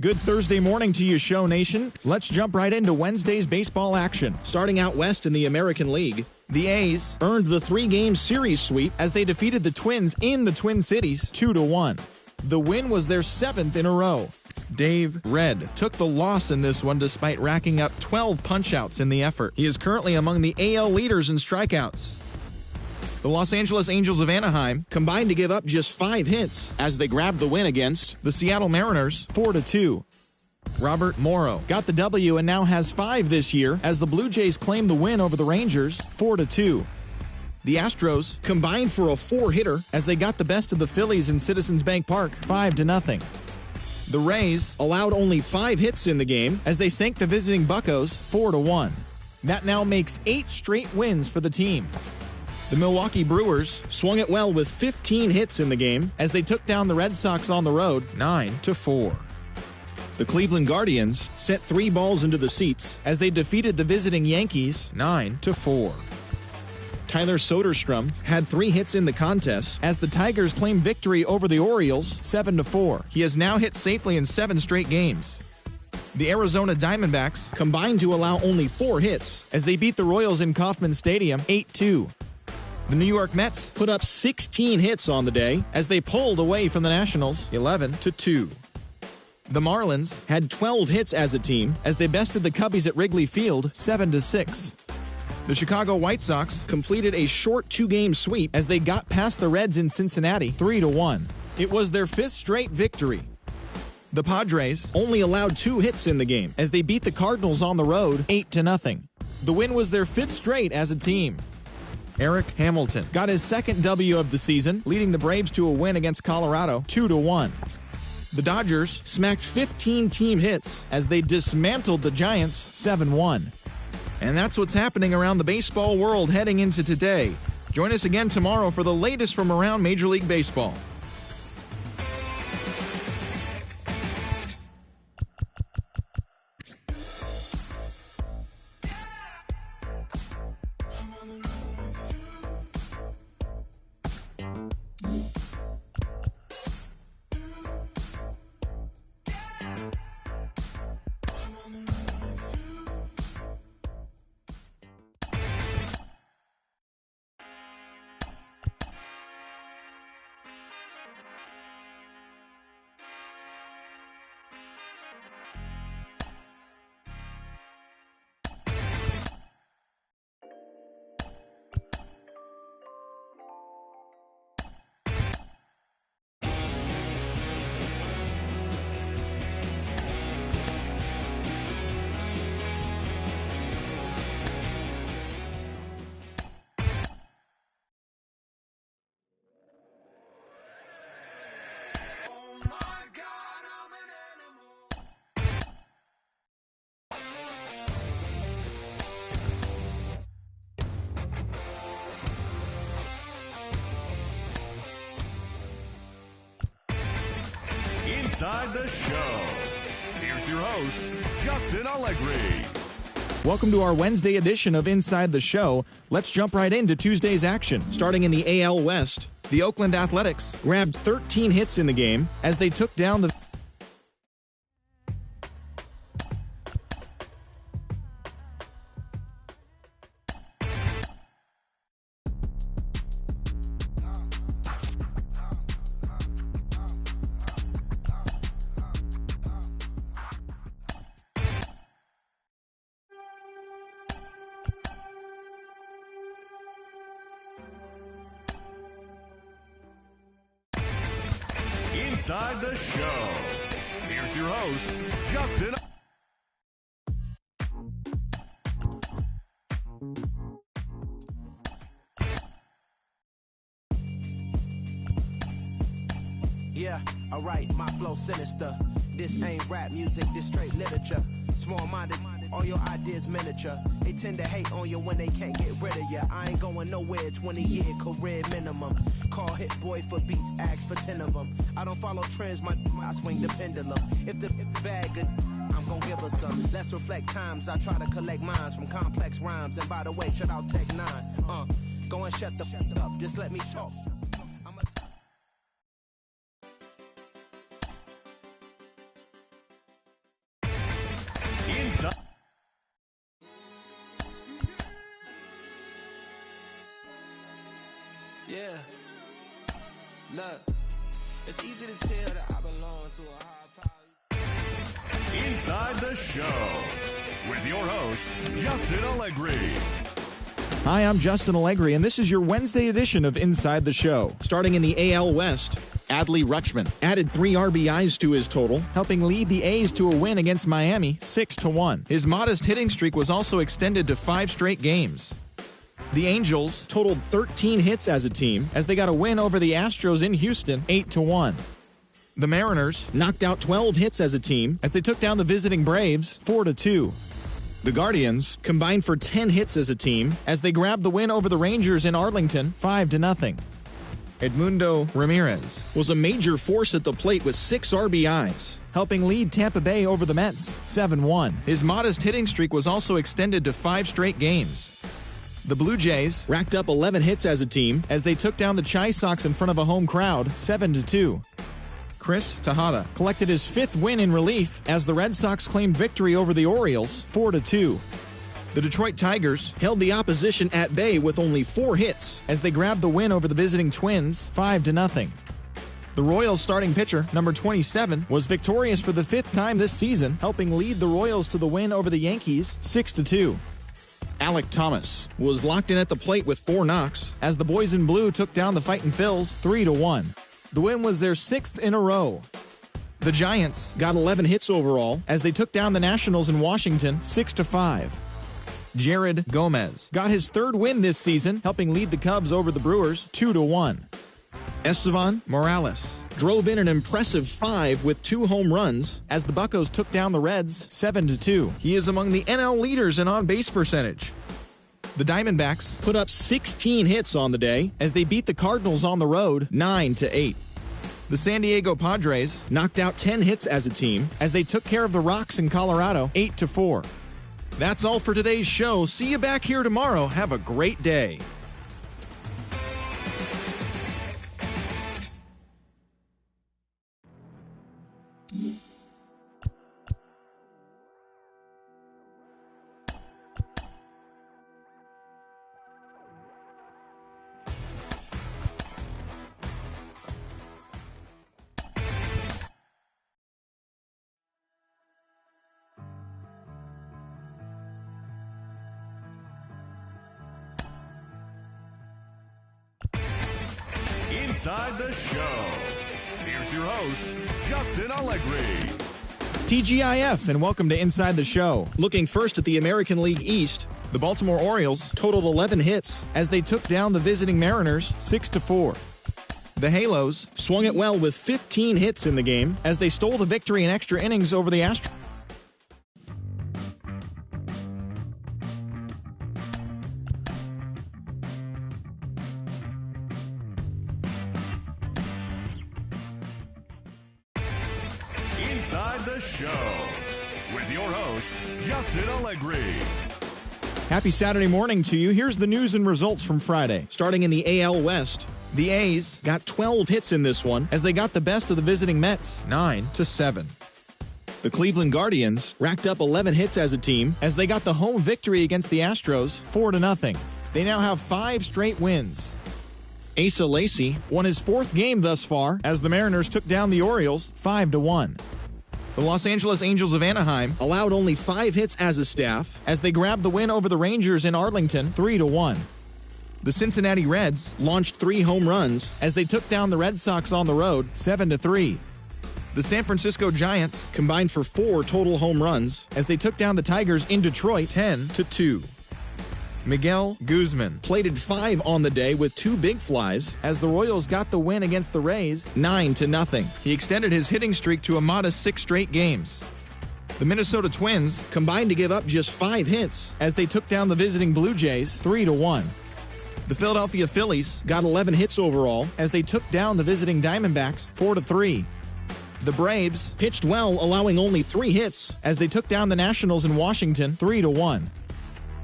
Good Thursday morning to you, Show Nation. Let's jump right into Wednesday's baseball action. Starting out west in the American League, the A's earned the 3-game series sweep as they defeated the Twins in the Twin Cities 2-1. The win was their 7th in a row. Dave Red took the loss in this one despite racking up 12 punch-outs in the effort. He is currently among the AL leaders in strikeouts. The Los Angeles Angels of Anaheim combined to give up just 5 hits as they grabbed the win against the Seattle Mariners 4-2. Robert Morrow got the W and now has 5 this year as the Blue Jays claim the win over the Rangers 4-2. The Astros combined for a 4-hitter as they got the best of the Phillies in Citizens Bank Park 5-0. The Rays allowed only 5 hits in the game as they sank the visiting Buccos 4-1. That now makes 8 straight wins for the team. The Milwaukee Brewers swung it well with 15 hits in the game as they took down the Red Sox on the road 9-4. The Cleveland Guardians sent 3 balls into the seats as they defeated the visiting Yankees 9-4. Tyler Soderstrom had 3 hits in the contest as the Tigers claimed victory over the Orioles 7-4. He has now hit safely in 7 straight games. The Arizona Diamondbacks combined to allow only 4 hits as they beat the Royals in Kauffman Stadium 8-2. The New York Mets put up 16 hits on the day as they pulled away from the Nationals 11-2. The Marlins had 12 hits as a team as they bested the Cubbies at Wrigley Field 7-6. The Chicago White Sox completed a short 2-game sweep as they got past the Reds in Cincinnati 3-1. It was their 5th straight victory. The Padres only allowed 2 hits in the game as they beat the Cardinals on the road 8-0. The win was their 5th straight as a team. Eric Hamilton got his 2nd W of the season, leading the Braves to a win against Colorado 2-1. The Dodgers smacked 15 team hits as they dismantled the Giants 7-1. And that's what's happening around the baseball world heading into today. Join us again tomorrow for the latest from around Major League Baseball. Inside the show. Here's your host, Justin Allegri. Welcome to our Wednesday edition of Inside the Show. Let's jump right into Tuesday's action. Starting in the AL West, the Oakland Athletics grabbed 13 hits in the game as they took down the Inside the show. Here's your host, Justin. Yeah, alright, my flow sinister. This ain't rap music, this straight literature. Small-minded, all your ideas miniature. They tend to hate on you when they can't get rid of you. I ain't going nowhere, 20-year career minimum. Call Hit Boy for beats, ask for 10 of them. I don't follow trends, I swing the pendulum. If the bag good, I'm gon' give her some. Let's reflect times, I try to collect minds from complex rhymes. And by the way, shout out Tech 9. Go and shut the up, just let me talk. Inside. Yeah, look, it's easy to tell that I belong to a high power. Inside the show with your host, Justin Allegri. Hi, I'm Justin Allegri, and this is your Wednesday edition of Inside the Show. Starting in the AL West, Adley Rutschman added 3 RBIs to his total, helping lead the A's to a win against Miami 6-1. His modest hitting streak was also extended to 5 straight games. The Angels totaled 13 hits as a team as they got a win over the Astros in Houston 8-1. The Mariners knocked out 12 hits as a team as they took down the visiting Braves 4-2. The Guardians combined for 10 hits as a team as they grabbed the win over the Rangers in Arlington 5-0. Edmundo Ramirez was a major force at the plate with 6 RBIs, helping lead Tampa Bay over the Mets 7-1. His modest hitting streak was also extended to 5 straight games. The Blue Jays racked up 11 hits as a team as they took down the Chi Sox in front of a home crowd 7-2. Chris Tejada collected his 5th win in relief as the Red Sox claimed victory over the Orioles 4-2. The Detroit Tigers held the opposition at bay with only 4 hits as they grabbed the win over the visiting Twins 5-0. The Royals starting pitcher, number 27, was victorious for the 5th time this season, helping lead the Royals to the win over the Yankees 6-2. Alec Thomas was locked in at the plate with 4 knocks as the Boys in Blue took down the Fightin' Phils 3-1. The win was their 6th in a row. The Giants got 11 hits overall as they took down the Nationals in Washington 6-5. Jared Gomez got his 3rd win this season, helping lead the Cubs over the Brewers 2-1. Esteban Morales drove in an impressive 5 with 2 home runs as the Buccos took down the Reds 7-2. He is among the NL leaders in on-base percentage. The Diamondbacks put up 16 hits on the day as they beat the Cardinals on the road 9-8. The San Diego Padres knocked out 10 hits as a team as they took care of the Rocks in Colorado 8-4. That's all for today's show. See you back here tomorrow. Have a great day. Inside the show. Here's your host, Justin Allegri. TGIF, and welcome to Inside the Show. Looking first at the American League East, the Baltimore Orioles totaled 11 hits as they took down the visiting Mariners 6-4. The Halos swung it well with 15 hits in the game as they stole the victory in extra innings over the Astros. Inside the Show with your host, Justin Allegri. Happy Saturday morning to you. Here's the news and results from Friday. Starting in the AL West, the A's got 12 hits in this one as they got the best of the visiting Mets, 9-7. The Cleveland Guardians racked up 11 hits as a team as they got the home victory against the Astros, 4-0. They now have 5 straight wins. Asa Lacy won his 4th game thus far as the Mariners took down the Orioles 5-1. The Los Angeles Angels of Anaheim allowed only 5 hits as a staff as they grabbed the win over the Rangers in Arlington 3-1. The Cincinnati Reds launched 3 home runs as they took down the Red Sox on the road 7-3. The San Francisco Giants combined for 4 total home runs as they took down the Tigers in Detroit 10-2. Miguel Guzman plated 5 on the day with 2 big flies as the Royals got the win against the Rays 9-0. He extended his hitting streak to a modest 6 straight games. The Minnesota Twins combined to give up just 5 hits as they took down the visiting Blue Jays 3-1. The Philadelphia Phillies got 11 hits overall as they took down the visiting Diamondbacks 4-3. The Braves pitched well, allowing only 3 hits as they took down the Nationals in Washington 3-1.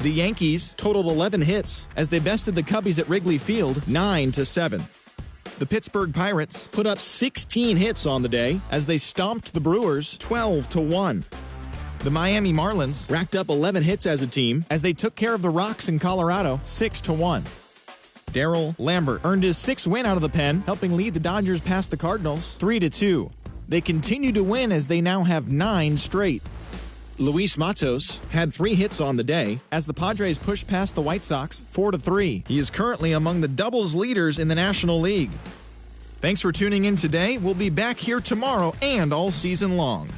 The Yankees totaled 11 hits as they bested the Cubbies at Wrigley Field 9-7. The Pittsburgh Pirates put up 16 hits on the day as they stomped the Brewers 12-1. The Miami Marlins racked up 11 hits as a team as they took care of the Rocks in Colorado 6-1. Darryl Lambert earned his 6th win out of the pen, helping lead the Dodgers past the Cardinals 3-2. They continue to win as they now have 9 straight. Luis Matos had 3 hits on the day as the Padres pushed past the White Sox 4-3. He is currently among the doubles leaders in the National League. Thanks for tuning in today. We'll be back here tomorrow and all season long.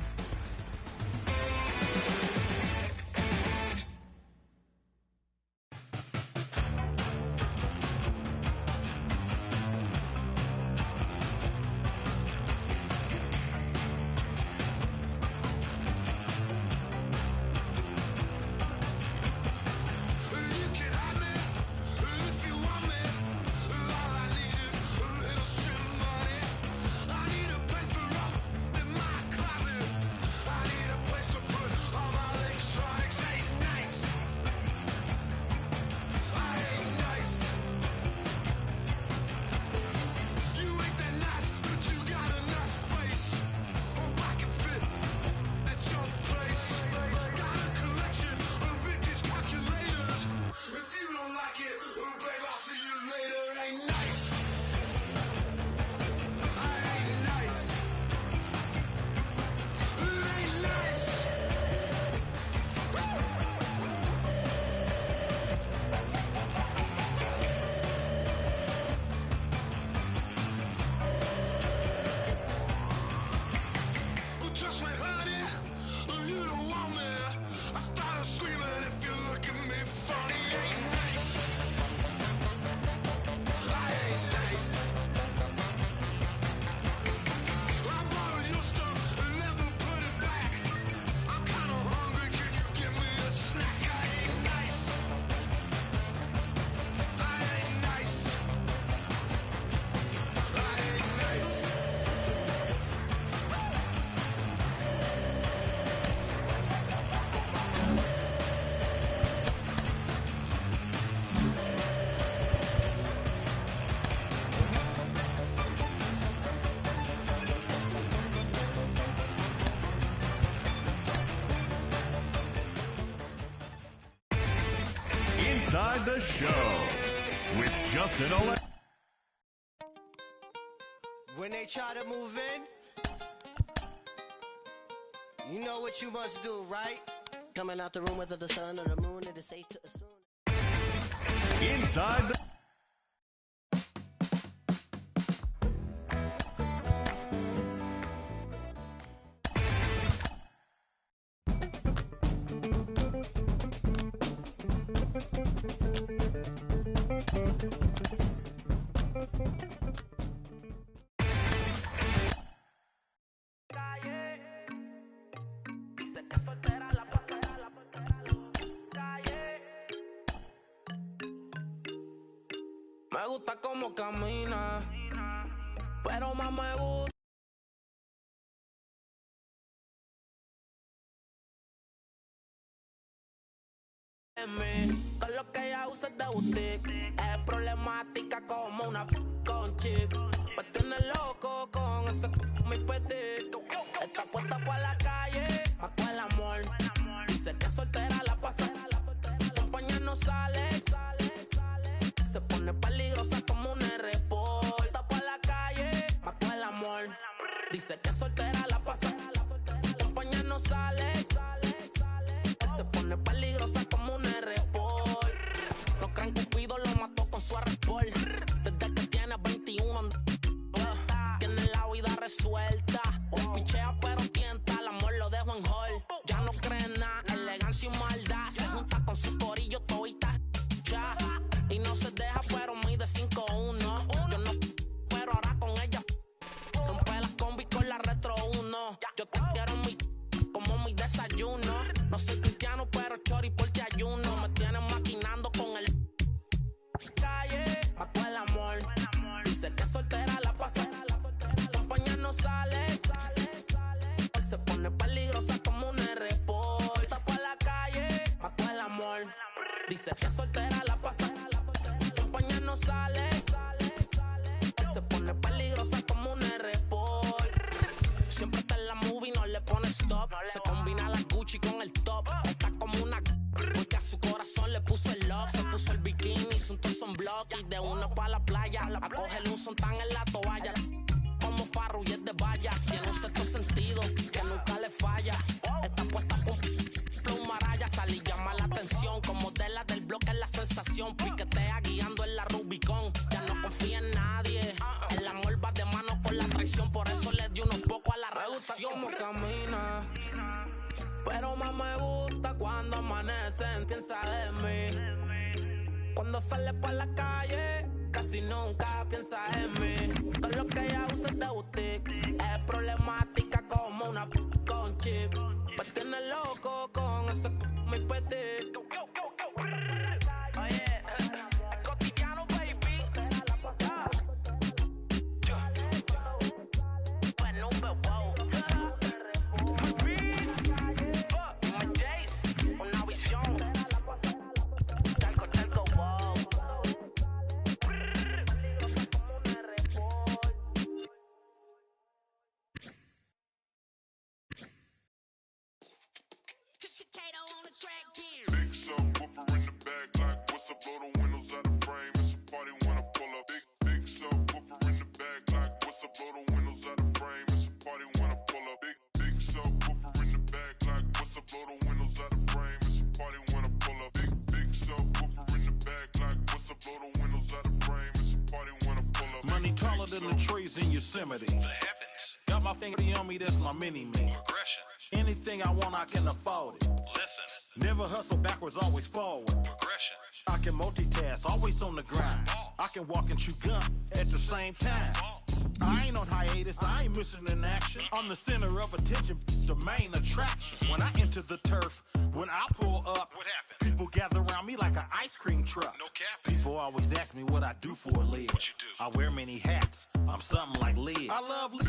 Inside the Show with Justin Allegri. When they try to move in, you know what you must do, right? Coming out the room whether the sun or the moon, it is safe to assume. Inside the Me gusta como camina, pero más me gusta de boutique. Es problemática como una con chip. Me tiene loco con ese mi petit. Está puesta pa' la calle, mató el amor. Dice que soltera la pasa, compañía no sale. Se pone peligrosa como un R-Port. Está pa' la calle, mató el amor. Dice que soltera la pasa, compañía no sale. Se pone peligrosa como un R-Port. No crean que Cupido lo mató con su R-Port. Desde que tiene 21 tiene la vida resuelta. Pichea pero tienta, el amor lo dejo en hall. Ya no cree nada, elegancia y maldad. Se junta con su corillo todita ya. Y no se deja pero mide 5'1". Yo no, pero ahora con ella rompe las combi con la Retro 1. Yo te quiero mi como mi desayuno. No soy cristiano pero chori por ti ayuno. Me tienen maquinando con el calle, mató el amor. Dice que soltera la pasa, compañía no sale. Se pone peligrosa como un R-Port. Está por la calle, mató el amor. Dice que soltera la pasa, compañía no sale. Se pone peligrosa como un R-Port. Siempre está en la movie, no le pone stop. Se combina la Gucci con el top. Está como una porque a su corazón le puso el lock. Se puso el bikini, hizo un torso en block. Y de una pa' la playa a cogerle un sontán en la toalla. Como Farru y es de valla. Tiene un sexto sentido que nunca le falla. Está puesta con plumaraya. Sale y llama la atención. Como de la del bloque es la sensación. Piquetea guiando en la Rubicon. Ya no confía en nadie. El amor va de mano con la traición. Por eso le dio unos pocos a la relación. Como camina, pero más me gusta cuando amanecen. Piensa en mí. Cuando sale por la calle, casi nunca piensa en mí. Todo lo que ella usa es de boutique. Es problemática como una con chip. Me tiene loco con ese mi petit. Oye, es cotidiano, baby. Bueno, wow. Dime Jace, una visión. Talco, wow. Big subwoofer in the back, like what's up? Blow the windows out the frame. It's a party when I pull up. Big subwoofer in the back, like what's up? Blow the windows out the frame. It's a party when I pull up. Big subwoofer in the back, like what's up? Blow the windows out the frame. It's a party when I pull up. Big subwoofer in the back, like what's up? Blow the windows out the frame. It's a party when I pull up. Money taller than the trees in Yosemite. The heavens. Got my finger on me, that's my mini-me. Progression. Anything I want, I can afford it. Listen. Never hustle backwards, always forward. Progression. I can multitask, always on the grind. I can walk and chew gum at the same time. I ain't on hiatus, I ain't missing an action. I'm the center of attention, the main attraction. When I enter the turf, when I pull up, what happens? People gather around me like an ice cream truck. No cap. People always ask me what I do for a living. What you do? I wear many hats, I'm something like Liz. I love Liz.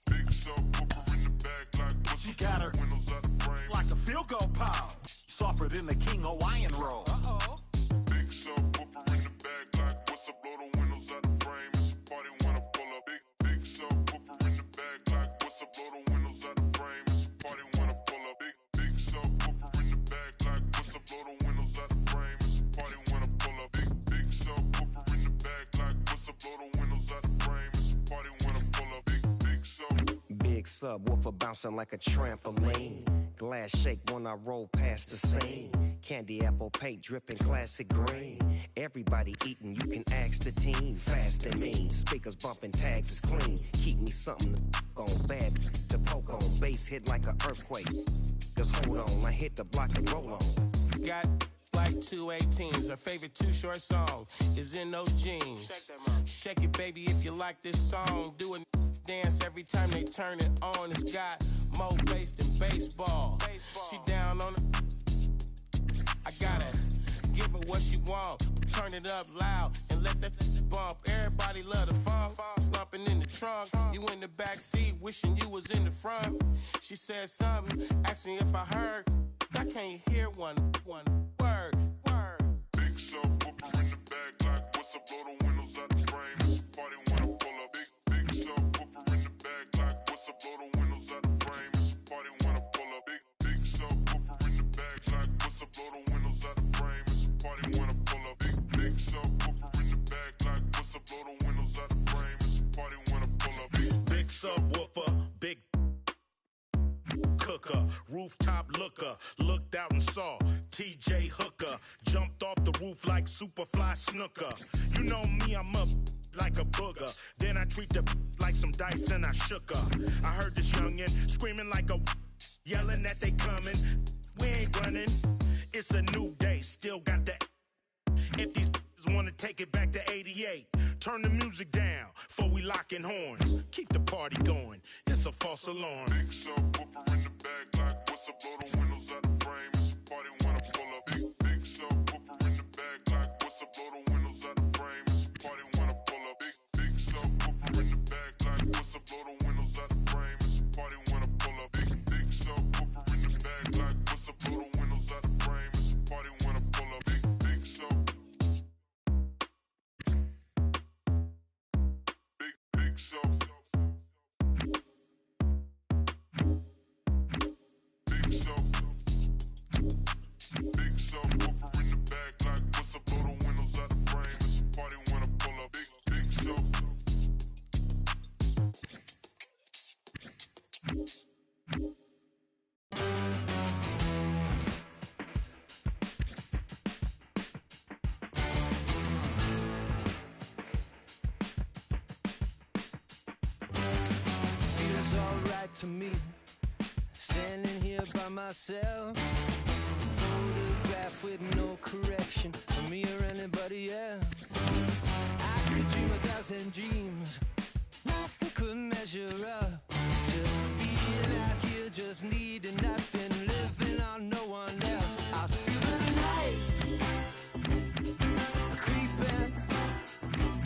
Big subwoofer in the back, like what's She up? got her Windows out the frame. like a field goal pile. Softer than the King Hawaiian roll. Big subwoofer in the back, like what's up? Blow the windows out the frame. It's a party when I pull up. Big subwoofer in the back, like what's up? Blow the windows out the frame. It's a party when I pull up. Big subwoofer in the back, like what's up? Blow the windows out the frame. It's a party when I pull up. Big subwoofer in the back, like what's up? Blow the windows out the frame. It's a party when I pull up. Big sub. Big subwoofer bouncing like a trampoline. Glass shake when I roll past the scene. Candy apple paint dripping classic green. Everybody eating, you can ask the team. Fast and mean, speakers bumping, tags is clean. Keep me something to on, bad to poke on. Bass hit like an earthquake. Cause hold on, I hit the block and roll on. Got like 218s. Her favorite Too Short song is In Those Jeans. Shake it, baby, if you like this song. Do a dance every time they turn it on. It's got more bass than baseball. She down on it. I gotta give her what she want. Turn it up loud and let that bump. Everybody love the funk. Slumping in the trunk. You in the back seat, wishing you was in the front. She said something, asked me if I heard. I can't hear one word. rooftop looker. Looked out and saw TJ Hooker. Jumped off the roof like Superfly Snooker. You know me, I'm up like a booger. Then I treat the like some dice and I shook her. I heard this youngin' screaming like a yelling that they coming. We ain't running. It's a new day, still got that. If these wanna take it back to 88, turn the music down before we lockin' horns. Keep the party going, it's a false alarm. Big subwoofer in the back, like what's up, blow the windows out the frame. It's a party when I pull up. Big subwoofer in the back, like what's up, blow the windows out the frame. It's a party when I pull up. Big subwoofer in the back, like what's up, blow the windows out the frame. It's a party when I pull up. Big subwoofer in the back, like what's up, blow the windows out the frame. It's a party when I pull up. Big sub. Big sub. Big subwoofer in the back, like what's up, blow the windows out the frame. It's a party when I pull up. Big sub. Feels alright to me, standing here by myself. Photograph with no correction for me or anybody else. I could dream 1,000 dreams, nothing could measure up to being out here just needing nothing, living on no one else. I feel the night creeping,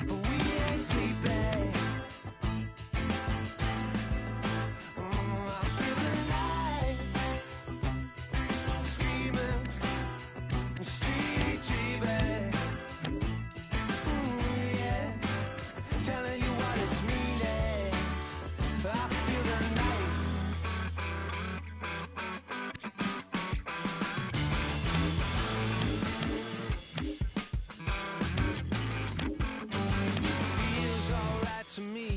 but we ain't sleeping. I feel the night screaming, street dreaming. Yes, telling you what it's meaning. I feel the night. Feels alright to me,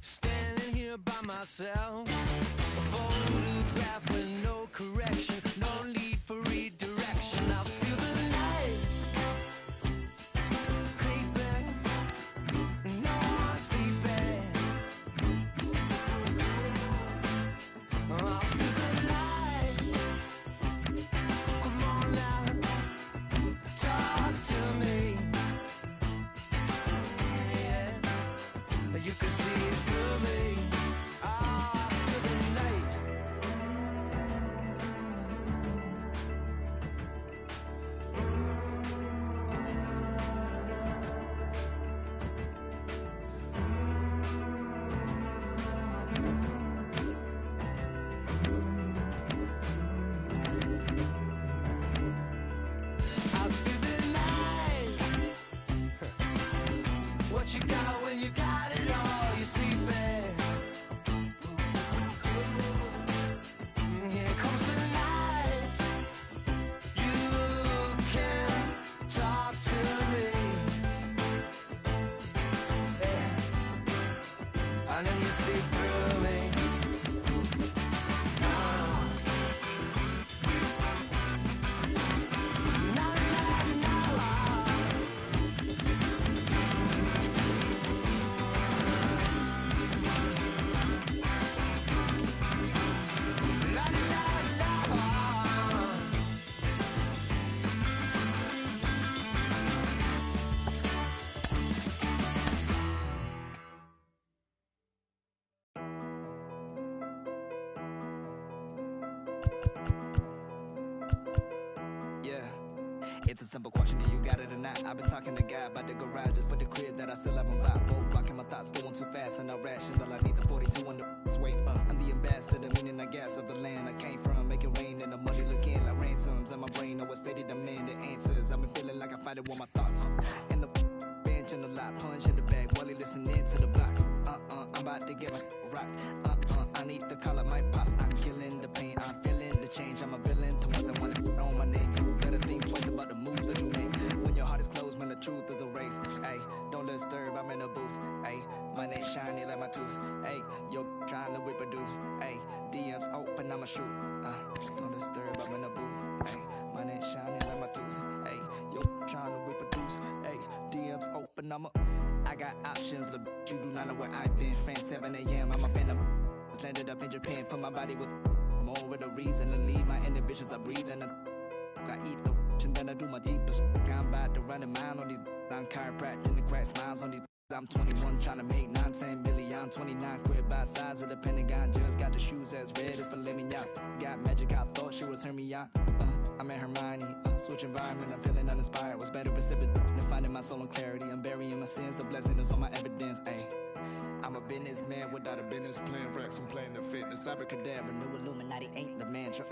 standing here by myself. A photograph with no correction, no need for redirection. I feel the night creeping, no more sleeping. I feel the light. Come on now, talk to me. Yeah, you can see it through me. I feel the night. I feel the night. What you got when you got it all? You're sleeping. Here comes the night. You can talk to me. Yeah. I know you see through me. Yeah. It's a simple question, do you got it or not? I've been talking to God about the garages for the crib that I still haven't bought. Both rocking my thoughts going too fast and irrational. I need the 42 on the wait. I'm the ambassador, meaning I gas of the land I came from. Make it rain and the money looking like ransoms. And my brain know what steady demanding answers. I've been feeling like I fight it with my thoughts. In the bench in the lot, punch in the bag, while he listening to the blocks. I'm about to get my rock. I need to call up my pops. I'm killing the pain, I'm feeling the change. I'm a villain to once and one on my name. You better think twice about the moves that you make. When your heart is closed, when the truth is erased. Ayy, don't disturb, I'm in a booth. Ayy, my name shiny like my tooth. Ayy, yo trying to reproduce. Ayy, DMs open, I'ma shoot. and I got options, look, you do not know where I've been. France 7 a.m. I'm up in the landed up in Japan for my body with more with a reason to leave. My inhibitions are breathing. I eat the and then I do my deepest. I'm about to run a mile on these. I'm chiropractic and crack smiles on these. I'm 21 trying to make 9-10 billion. I'm 29 quit by size of the Pentagon. Just got the shoes as red as filet mignon. Got magic, I thought she was Hermione. I'm in Hermione. Switch environment, I'm feeling uninspired. What's better recipient than finding my soul and clarity? I'm burying my sins, the blessing is on my evidence. Ayy. I'm a businessman without a business plan. Racks, I'm playing the fitness. Abracadabra, new Illuminati ain't the mantra.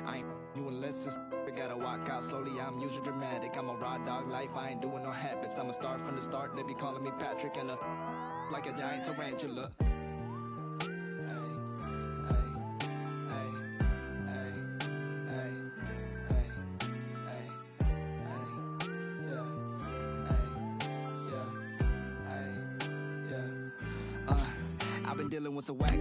I ain't you unless it's gotta walk out slowly. I'm usually dramatic. I'm a raw dog life. I ain't doing no habits. I'm a star from the start. They be calling me Patrick and like a giant tarantula. I've been dealing with some whack.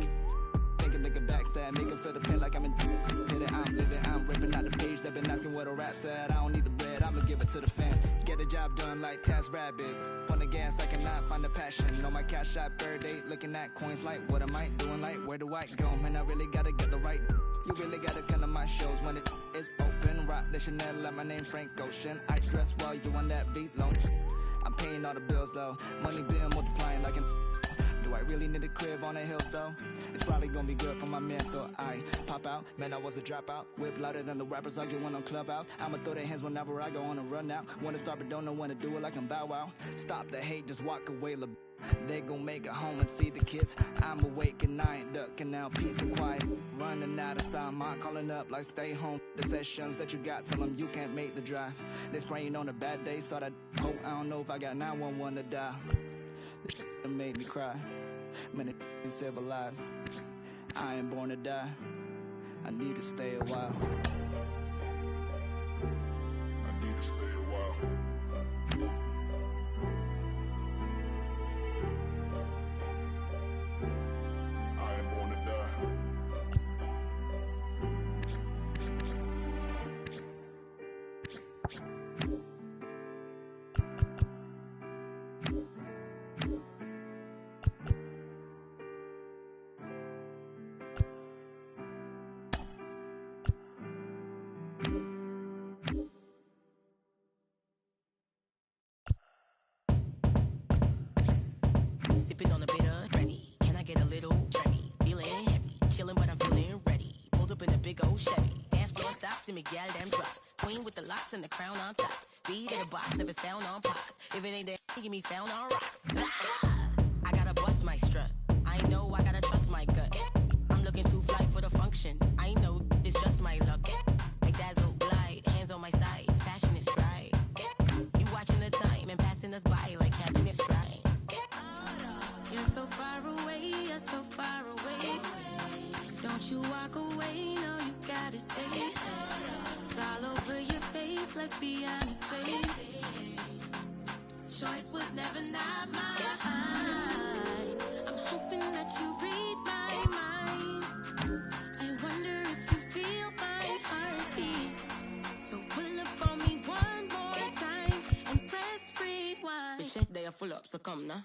Think a nigga backstab, make him feel the pain like I'm in hit it, I'm living, I'm ripping out the page. They've been asking what a rap said. I don't need the bread, I'ma give it to the fam. Get the job done like Task Rabbit. On the gas, I cannot find the passion. On my cash out third date, looking at coins like what am I doing? Like where do I go? Man, I really gotta get the right. You really gotta come to my shows when it is open. Rock the Chanel, like my name Frank Ocean. I dress while you on that beat loan. I'm paying all the bills though. Money bill multiplying like an. Do I really need a crib on the hills though? It's probably gonna be good for my mental. I pop out, man, I was a dropout. Whip louder than the rappers arguing on Clubhouse. I'ma throw their hands whenever I go on a run out. Wanna start but don't know when to do it like I'm Bow Wow. Stop the hate, just walk away. They gon' make it home and see the kids. I'm awake and I ain't ducking now. Peace and quiet, running out of time. I'm calling up like stay home. The sessions that you got, tell them you can't make the drive. They spraying on a bad day, saw that hope. I don't know if I got 911 to die. This shit made me cry. Man, it ain't civilized. I ain't born to die. I need to stay a while. I need to stay a while. I ain't born to die. Sipping on a bitter, ready. Can I get a little trendy? Feeling heavy, chilling, but I'm feeling ready. Pulled up in a big old Chevy. Dance floor stops and Miguel them drop. Queen with the locks and the crown on top. Beat in the box, never sound on pops. If it ain't that, give me found on rocks. Ah! I gotta bust my strut. I know I gotta trust my gut. I'm looking too fly for the function. I know it's just my luck. I dazzle, glide, hands on my sides, passionate strides. You watching the time and passing us by like happiness stride. You're so far away, you're so far away. Don't you walk away, no, you gotta stay. It's all over your face, let's be honest, babe. Choice was never not mine. I'm hoping that you read my mind. I wonder if you feel my heartbeat. So pull up on me one more time and press rewind. Bitches, they are full up, so come now.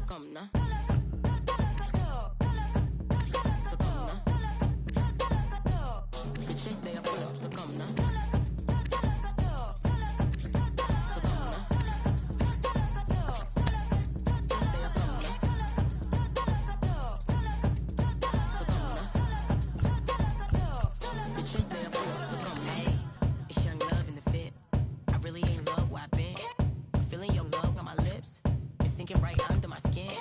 Come now. So come now. Bitches, they are full up, so come now. So come now. They are come now. So come now. Bitches, they are full up, so come now. Hey, it's young love in the fit. I really ain't love where I've been. Feeling your love on my lips. It's sinking right under my skin.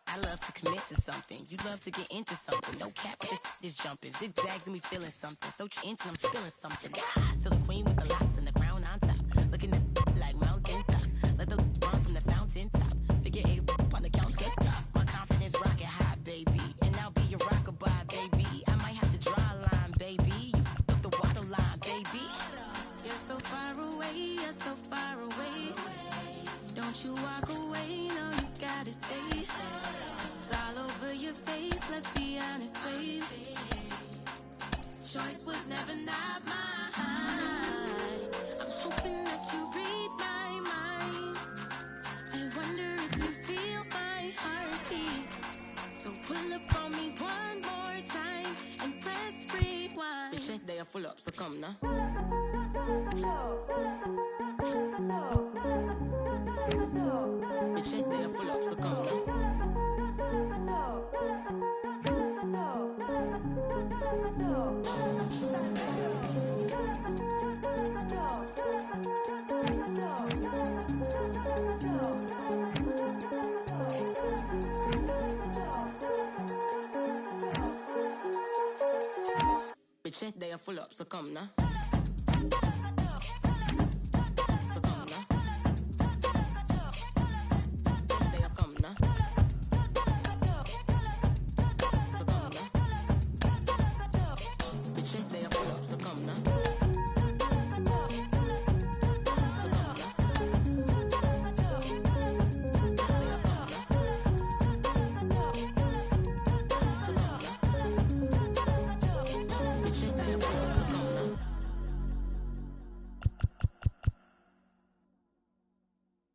I love to commit to something. You love to get into something. No cap, but this jumping. Zigzags and me feeling something. So inch and I'm spilling something. Ah, still the queen with the locks and the crown on top. Looking at like mountain top. Let the run from the fountain top. Figure 8 on the countertop. My confidence rocket high, baby. And I'll be your rockabye, baby. I might have to draw a line, baby. You up the water line, baby. You're so far away, you're so far away. Don't you walk away, no, you gotta stay. It's all over your face, let's be honest, babe. Choice was never never not mine. I'm hoping that you read my mind. I wonder if you feel my heartbeat. So pull up on me one more time and press rewind. The chest they are full up, so come now. The chest they are full up, so come now. The chest they are full up, so come now. So come now. They are come now. So come now. The chest they are full up, so come now. So come now. They are come now. So come now. The chest they are full up, so come now.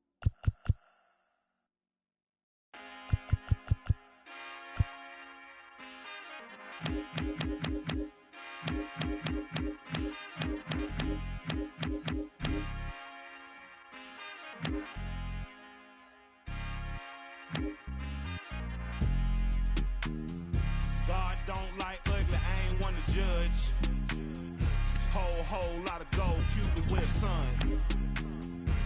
God don't like ugly, I ain't one to judge. Whole lot of gold, Cupid with son.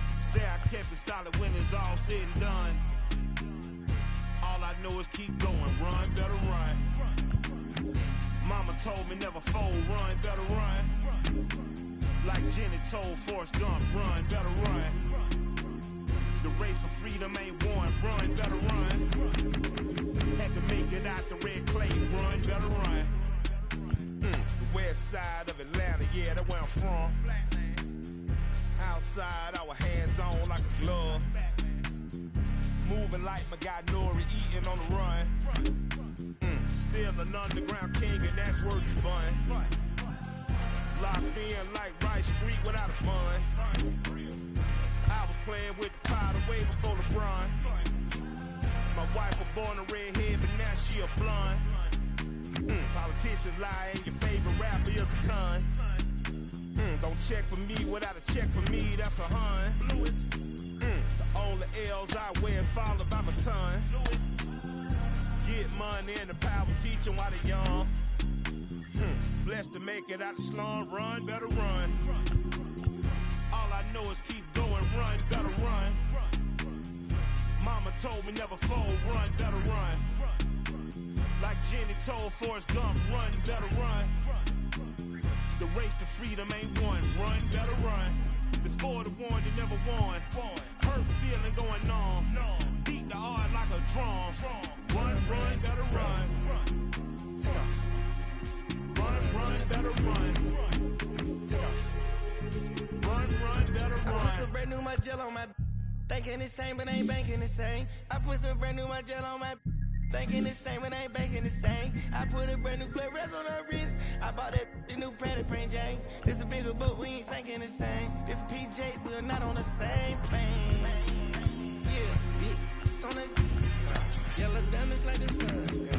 Say I kept it solid when it's all said and done. All I know is keep going, run, better run. Mama told me never fold, run, better run. Like Jenny told Forrest Gump, run, better run. The race for freedom ain't won, run, better run. Had to make it out the red clay, run, better run. The west side of Atlanta, yeah, that's where I'm from. Outside, our hands on like a glove. Moving like my guy Nori, eating on the run. Still an underground king, and that's where you bun. Locked in like Rice Street without a bun. I was playing with the powder way before LeBron. My wife was born a redhead, but now she a blonde. Politicians lie, and your favorite rapper is a con. Don't check for me without a check for me, that's a hun. The only L's I wear is followed by my ton. Get money and the power teach them while they young. Blessed to make it out the slum, run, better run. All I know is keep going, run, better run. Mama told me never fold, run, better run. Like Jenny told Forrest Gump, run, better run. The race to freedom ain't won, run, better run. This for the one that never won. Hurt feeling going on. Beat the heart like a drum. Run, better run. Run, better run. Run, better run. I put some brand new my gel on my thinking the same, but ain't banking the same. I put some brand new my gel on my thinking the same, but ain't banking the same. I put a brand new fluorescent on her wrist. I bought that the new Pratt Print Jane. This a bigger boat, we ain't sinking the same. This a PJ, we're not on the same plane. Yeah, big on that yellow diamonds like the sun.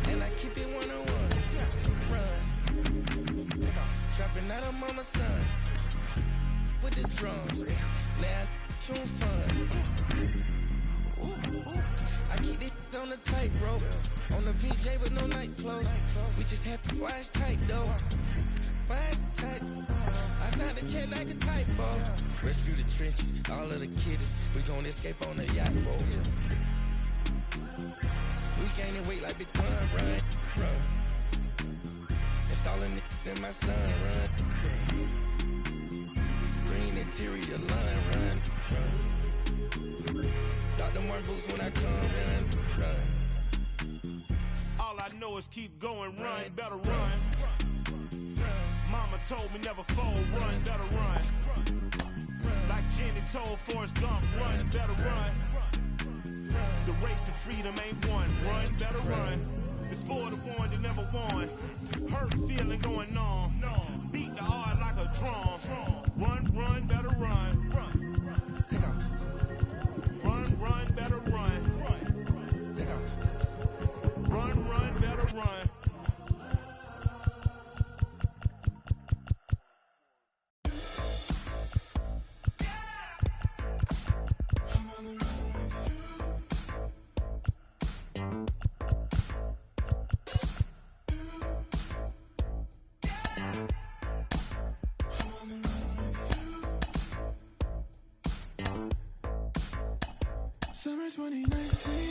And I keep it one-on-one. Run. Trapping out of mama's son. With the drums. Now tune fun. I keep this on the tightrope. On the PJ with no night clothes. We just happy why it's tight though. Why it's tight? I signed the check like a typo. Rescue the trenches, all of the kiddies. We gon' escape on the yacht boat. We gaining weight like Big Pun, run. Installing it in my son, run. Green interior line, run. Dr. Martin boots when I come, run. All I know is keep going, run, better run. Mama told me never fold, run, better run. Like Jenny told Forrest Gump, run, better run. The race to freedom ain't won, run, better run. It's for the one that never won. Hurt feeling going on. 2019,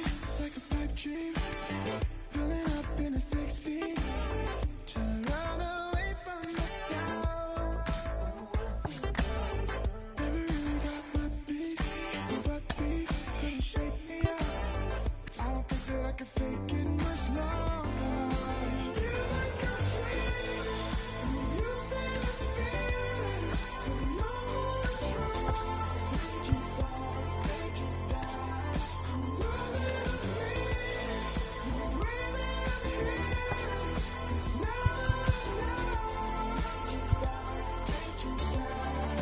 it's like a pipe dream. Pulling up in a 6-speed, trying to run away from myself. Never really got my peace, but peace couldn't shake me out. I don't think that I can fake it much longer. It feels like a dream. You say the feeling, don't know who to trust. Take it back. I'm losing the beat. The way that I'm here, it's never enough. Take it back.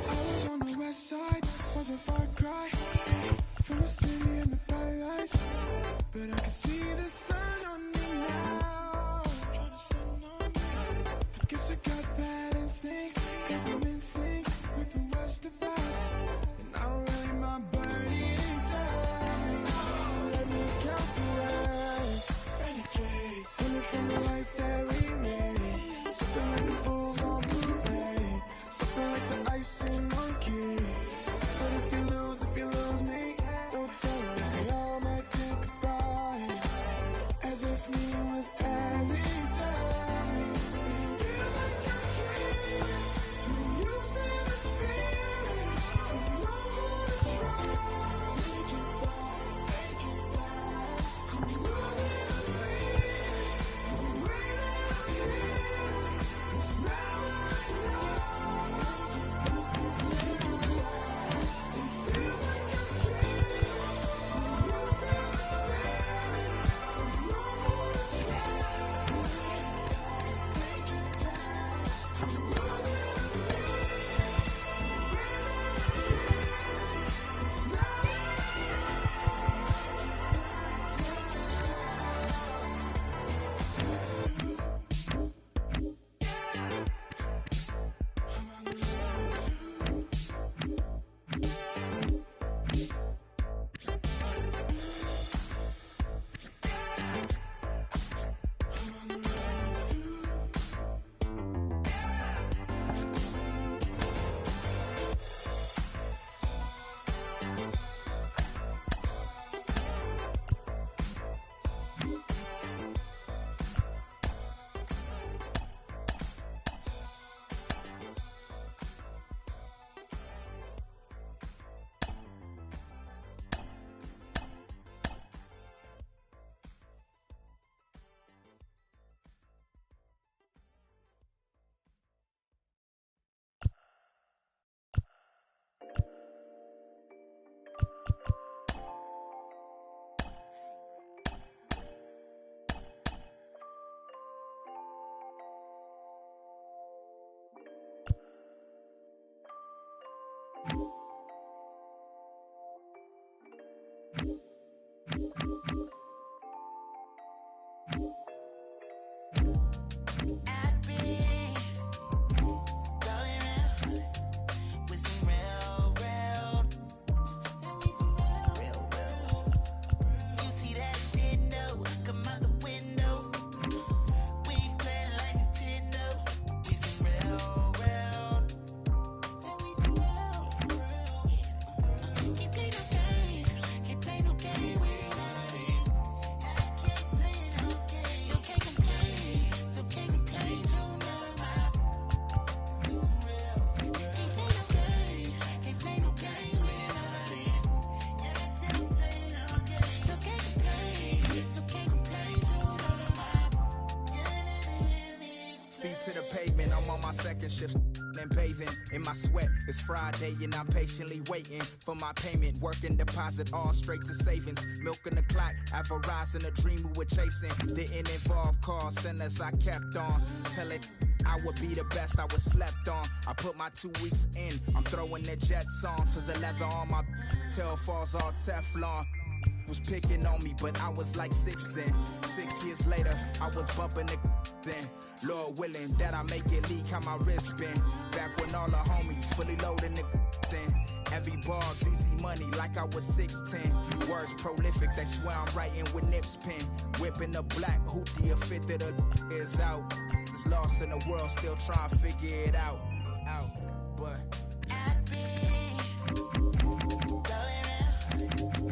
I was on the west side, was a far cry from the city and the bright lights, but I can see the sun on me now. I guess I got bad instincts, 'cause I'm in sync with the rest of us, and I don't really mind burning anything. Let me count the ways, renegades, coming from the life that we made. Something like the fools on parade, something like the icing on cake. But if you lose me, don't tell me. They all might think about it as if me was everything. It feels like a dream. You say the feeling, don't know who to trust. Take it back. I'm losing the beat. The way that I'm here, it's never enough. It feels like a dream. You say the feeling, don't know who to trust. Take it back. I'm losing the beat. The way that I'm here, it's never I've been going around with some real. You see that extendo, come out the window. We ain't playing like Nintendo. We some real. Can't play no games. Can't play no games with none of these. Can't play no games. Still can't complain. Still can't complain to none of my. We some real. Can't play no games. Can't play no games with none of these. Can't play no games. Still can't complain. Still can't complain to none of my. Feet to the pavement, I'm on my second shift and bathing in my sweat. It's Friday and I'm patiently waiting for my payment. Working deposit all straight to savings. Milking the clock, advertising a dream we were chasing. Didn't involve call centers, I kept on telling I would be the best I was slept on. I put my 2 weeks in, I'm throwing the jets on to the leather on my tail falls all Teflon. Was picking on me, but I was like 6 then. 6 years later, I was bumping the then. Lord willing that I make it leak how my wrist been. Back when all the homies fully loading the then. Every ball's easy money like I was 6'10". Words prolific, they swear I'm writing with Nip's pen. Whipping the black hoopty, a fit that the is out. Is lost in the world, still trying to figure it out. But I've been going around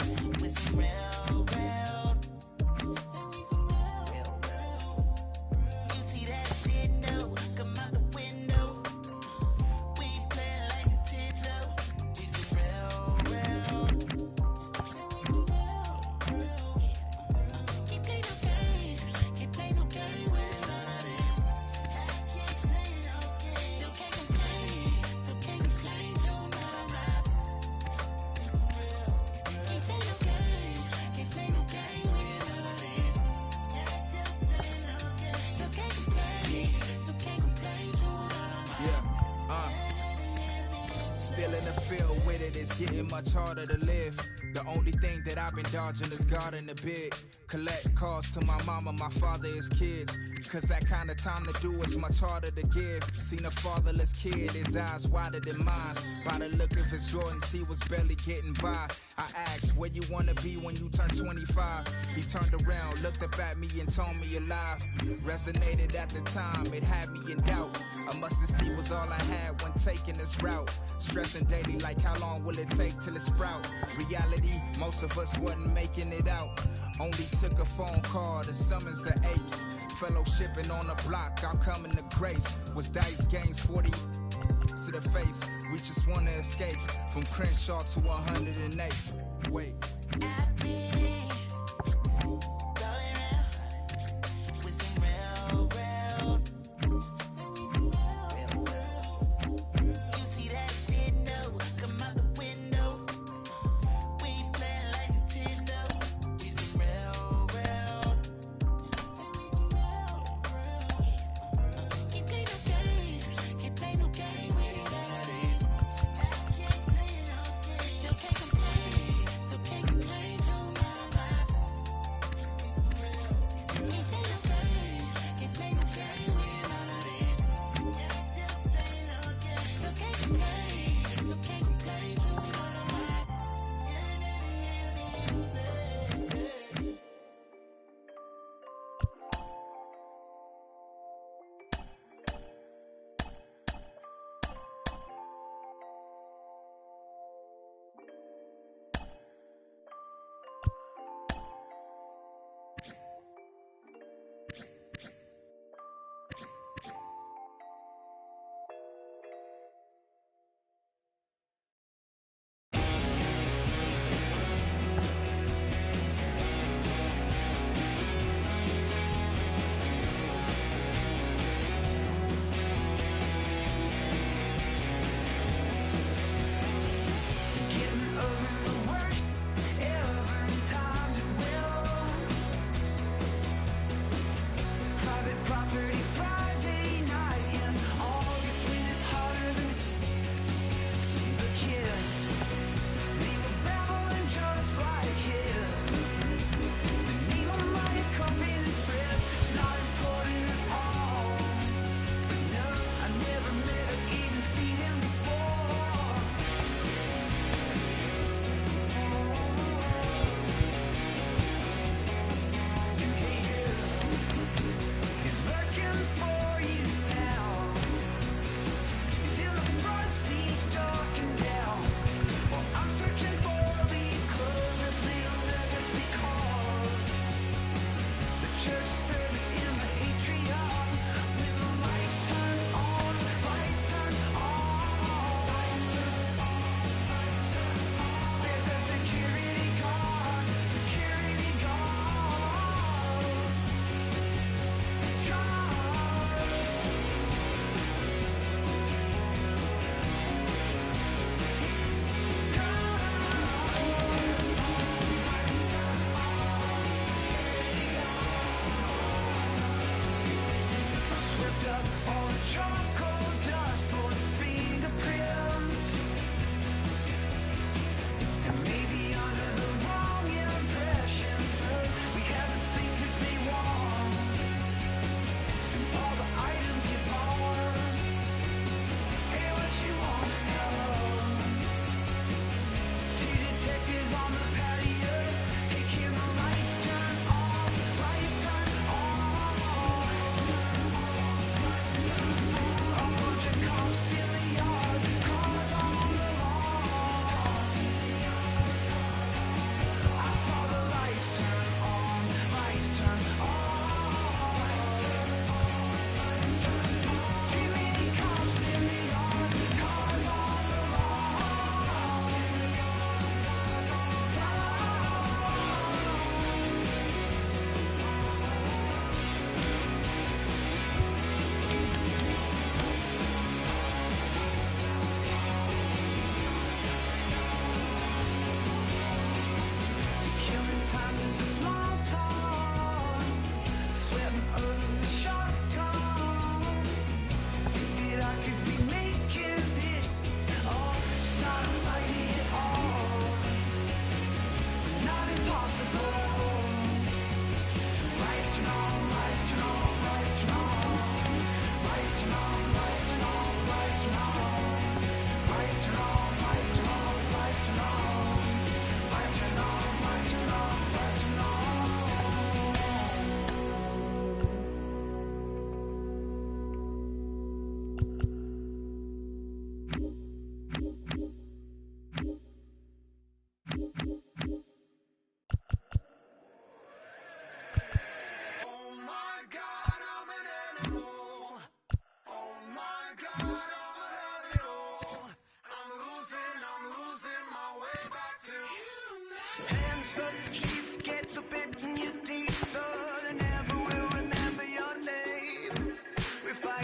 in the field with it, it's getting much harder to live. The only thing that I've been dodging is God in the big. Collect calls to my mama, my father, his kids. Cause that kind of time to do is much harder to give. Seen a fatherless kid, his eyes wider than mine. By the look of his Jordans, he was barely getting by. I asked, where you wanna be when you turn 25? He turned around, looked up at me and told me alive. Resonated at the time, it had me in doubt. A mustard seed was all I had when taking this route. Stressing daily like how long will it take till it sprout? Reality, most of us wasn't making it out. Only took a phone call to summons the apes. Fellowshipping on the block, outcoming the grace. Was dice games 40 to the face. We just wanna escape from Crenshaw to 108th. Wait.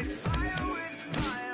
Fire with fire.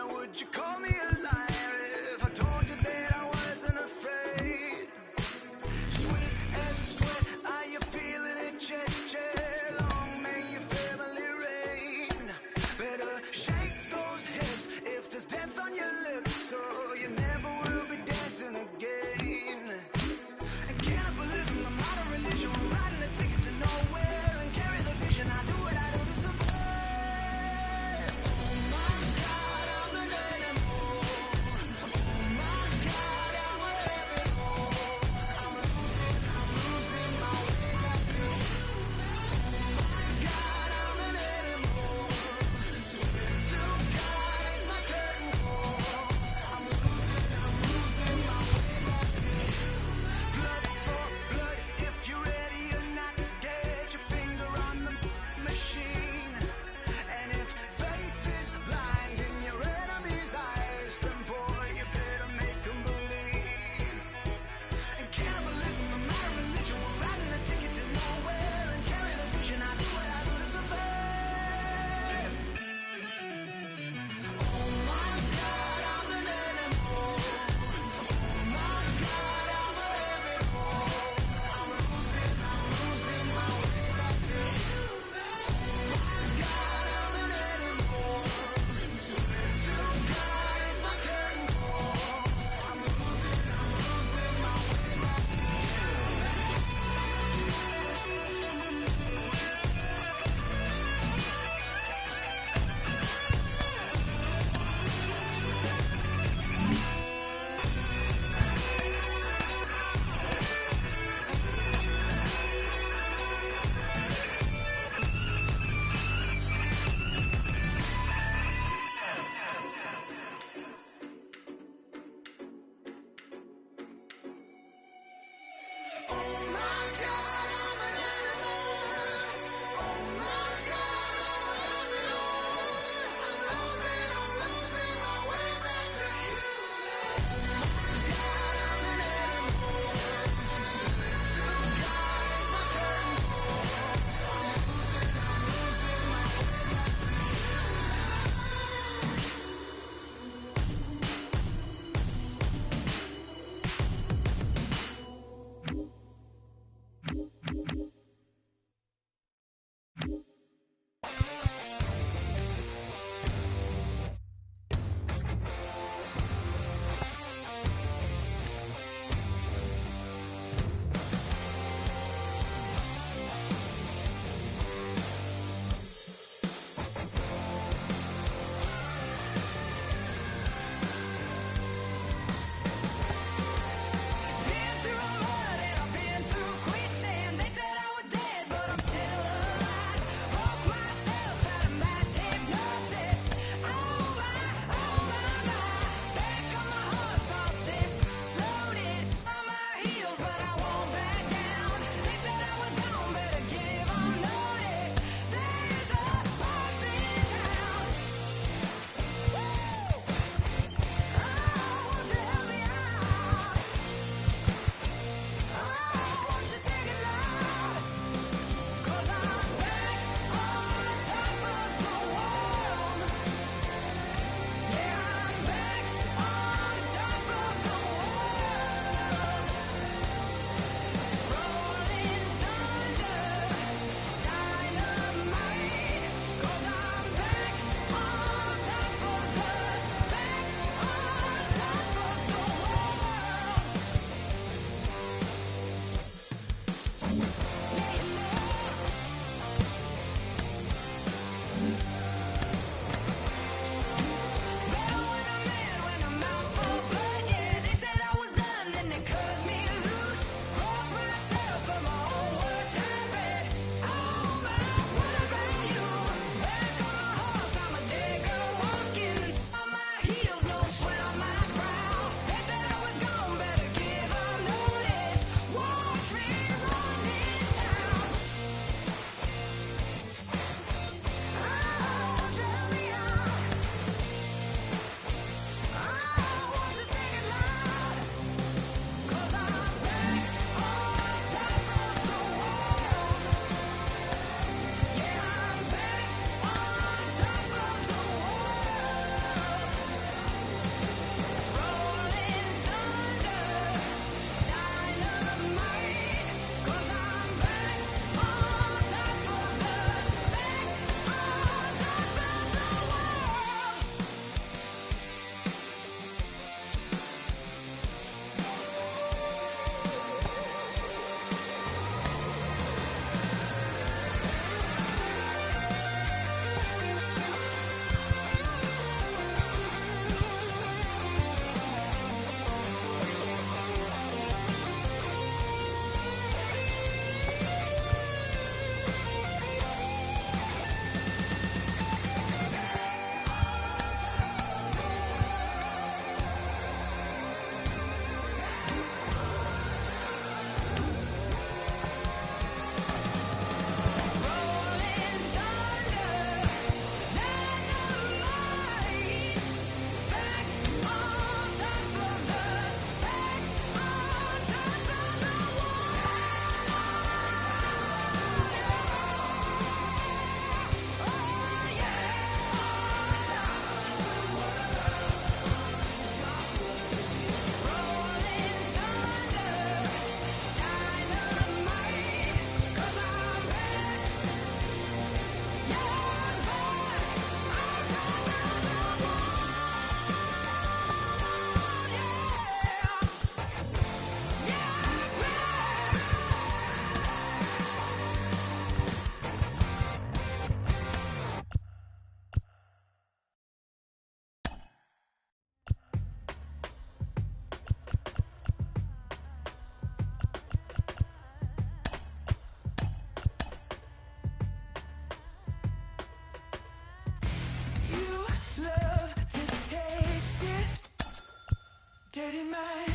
dirty mind.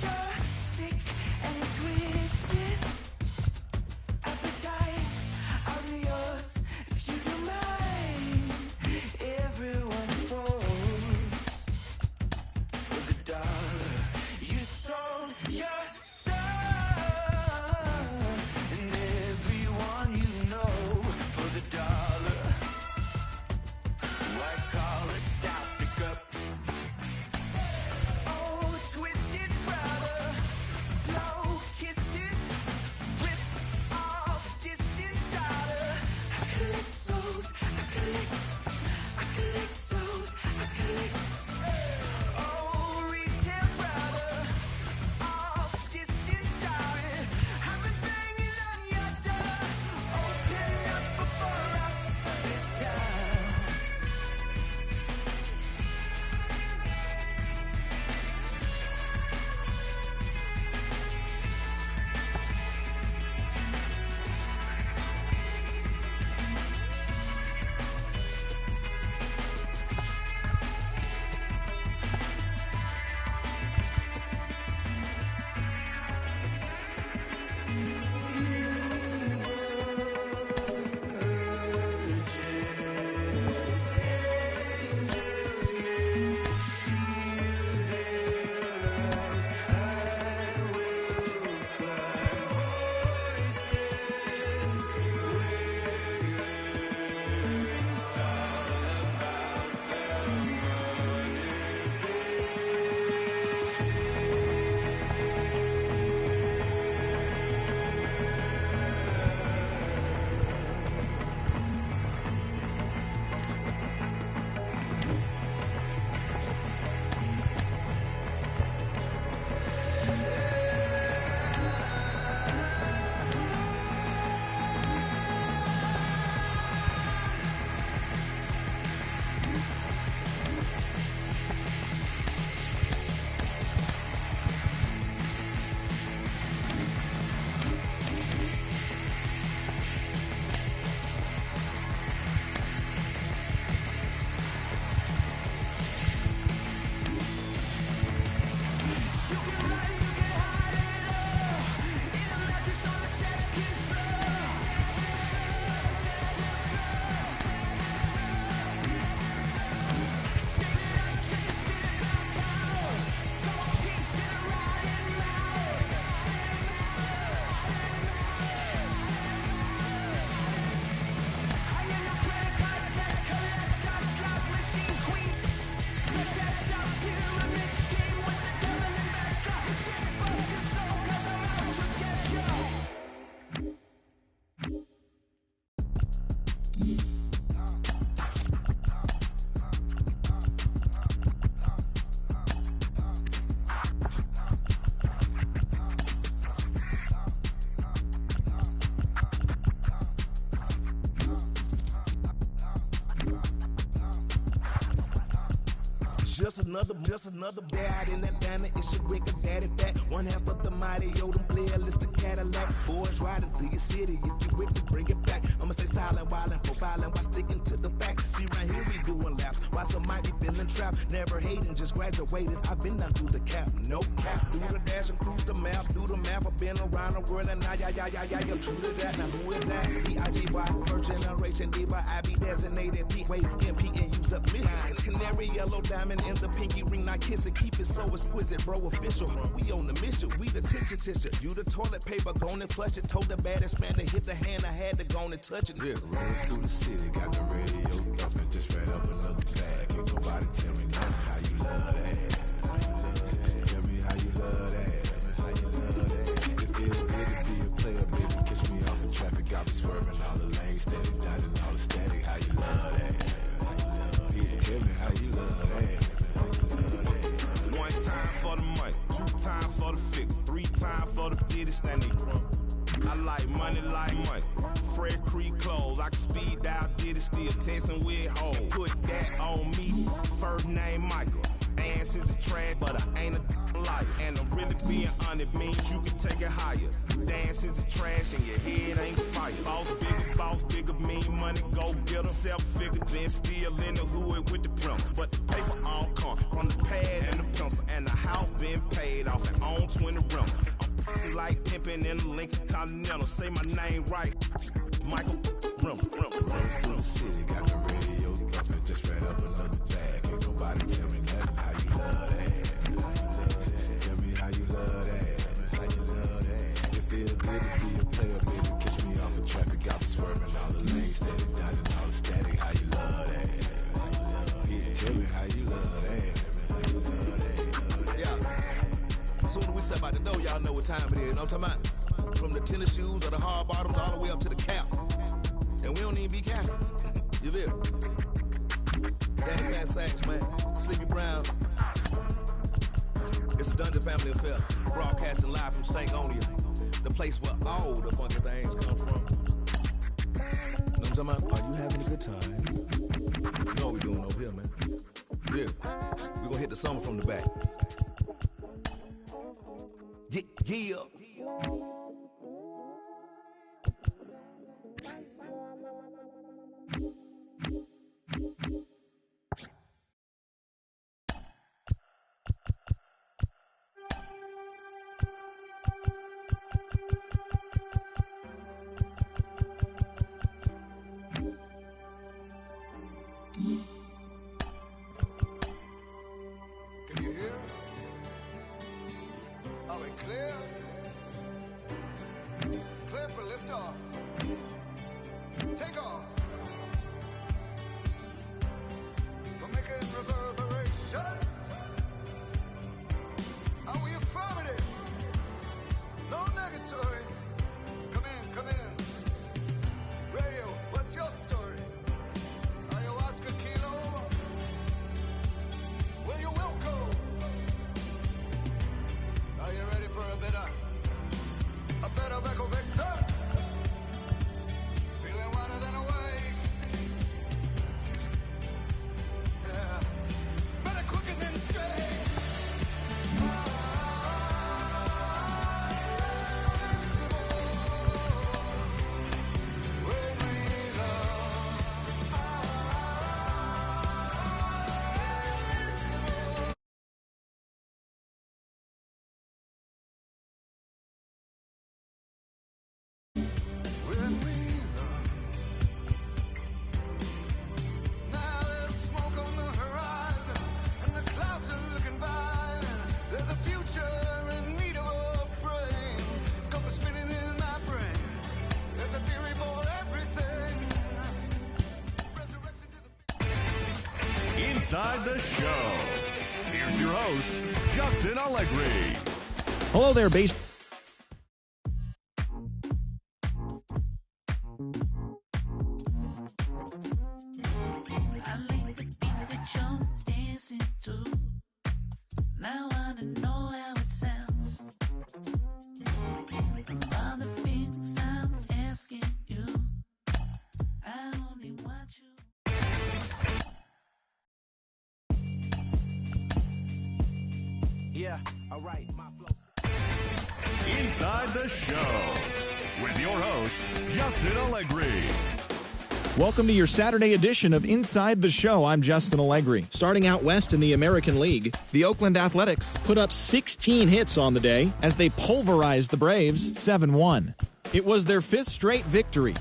You're sick and twisted. Appetite, I'll be yours if you don't mind. Everyone falls for the dollar. You sold your soul, and everyone you know for the dollar. White collar style, stick up. Oh, twisted brother, blow kisses, rip off distant daughter. I collect souls, I collect souls, I collect. Oh, retail brother, off distant daughter. I've been banging on your door. Open up before this time. Just another dad in Atlanta. It's your wicked daddy back. One half of the mighty Odom playlist to Cadillac. Boys riding through your city. If you with me, bring it back. I'ma stay styling, wildin', profiling while sticking to the facts. See right here we doing laps. Why some might be feeling trapped. Never hating, just graduated. I've been down through the cap, no cap. Do the dash and cruise the map. Do the map. I've been around the world and I'm true to that. Now who is that? P-I-G-Y, first generation diva. I be designated P-Wade, MP and use up me. Canary yellow diamond in the pinky ring. Not kiss it, keep it so exquisite, bro. Official. We on the mission. We the tissue. You the toilet paper, gone and flush it. Told the baddest man to hit the hand. I had to go and touch it. Yeah, rolling through the city, got the radio thumping, just read up another bag. Ain't nobody tell me nothing. How you love that? Tell me how you love that. How you love that? It feels good to be a player, baby. Catch me off in traffic, got me swerving all the lanes, steady dodging all the static. How you love that? Yeah, tell me how you love that. One time for the money, two times for the figure, three times for the business that they from. I like money like money. Fred Creek clothes, I can speed dial, did it still texting with hoes. Put that on me, first name Michael. Ass is a trash, but I ain't a liar. And I'm really being honest, means you can take it higher. Dance is a trash and your head ain't fire. Boss bigger, mean money, go get 'em. Self-figure, then still in the hood with the printer. But the paper all come from the pad and the pencil. And the house Continental, say my name right. Michael, rum. City got the radio thumping, just ran up another bag. Ain't nobody tell me nothing. How you love that? Tell me how you love that. How you love that? It feel good to be a player, baby. Catch me off the traffic, got me swerving all the lanes, steady dodging all the static. How you love that? Yeah, tell me how you love that. How you love that? Yeah. As soon as we step out the door, y'all know what time it is. You know what I'm talking about? From the tennis shoes or the hard bottoms all the way up to the cap. And we don't even be capping. You feel? Daddy Fat Sacks, man. Sleepy Brown. It's a Dungeon Family affair. Broadcasting live from Stankonia, the place where all the funky things come from. You know what I'm talking about? Are you having a good time? You know what we doing over here, man. Yeah. We're gonna hit the summer from the back. Yeah. Can you hear? Are we clear? Clear for liftoff. Take off. For making reverberations. Are we affirmative? No negatory. Come in. Radio, what's your story? Ayahuasca kilo? Well, you're welcome. Are you ready for a bit of Echo Victor? Feeling wider than awake. Yeah. Better quicker than straight. Inside the show. Here's your host, Justin Allegri. Hello there, base. I like the beat that you're dancing to. Now I don't know how it sounds. Of all the things I'm asking you, I only want you. Yeah, alright, my flow. Inside the show with your host, Justin Allegri. Welcome to your Saturday edition of Inside the Show. I'm Justin Allegri. Starting out west in the American League, the Oakland Athletics put up 16 hits on the day as they pulverized the Braves 7-1. It was their fifth straight victory.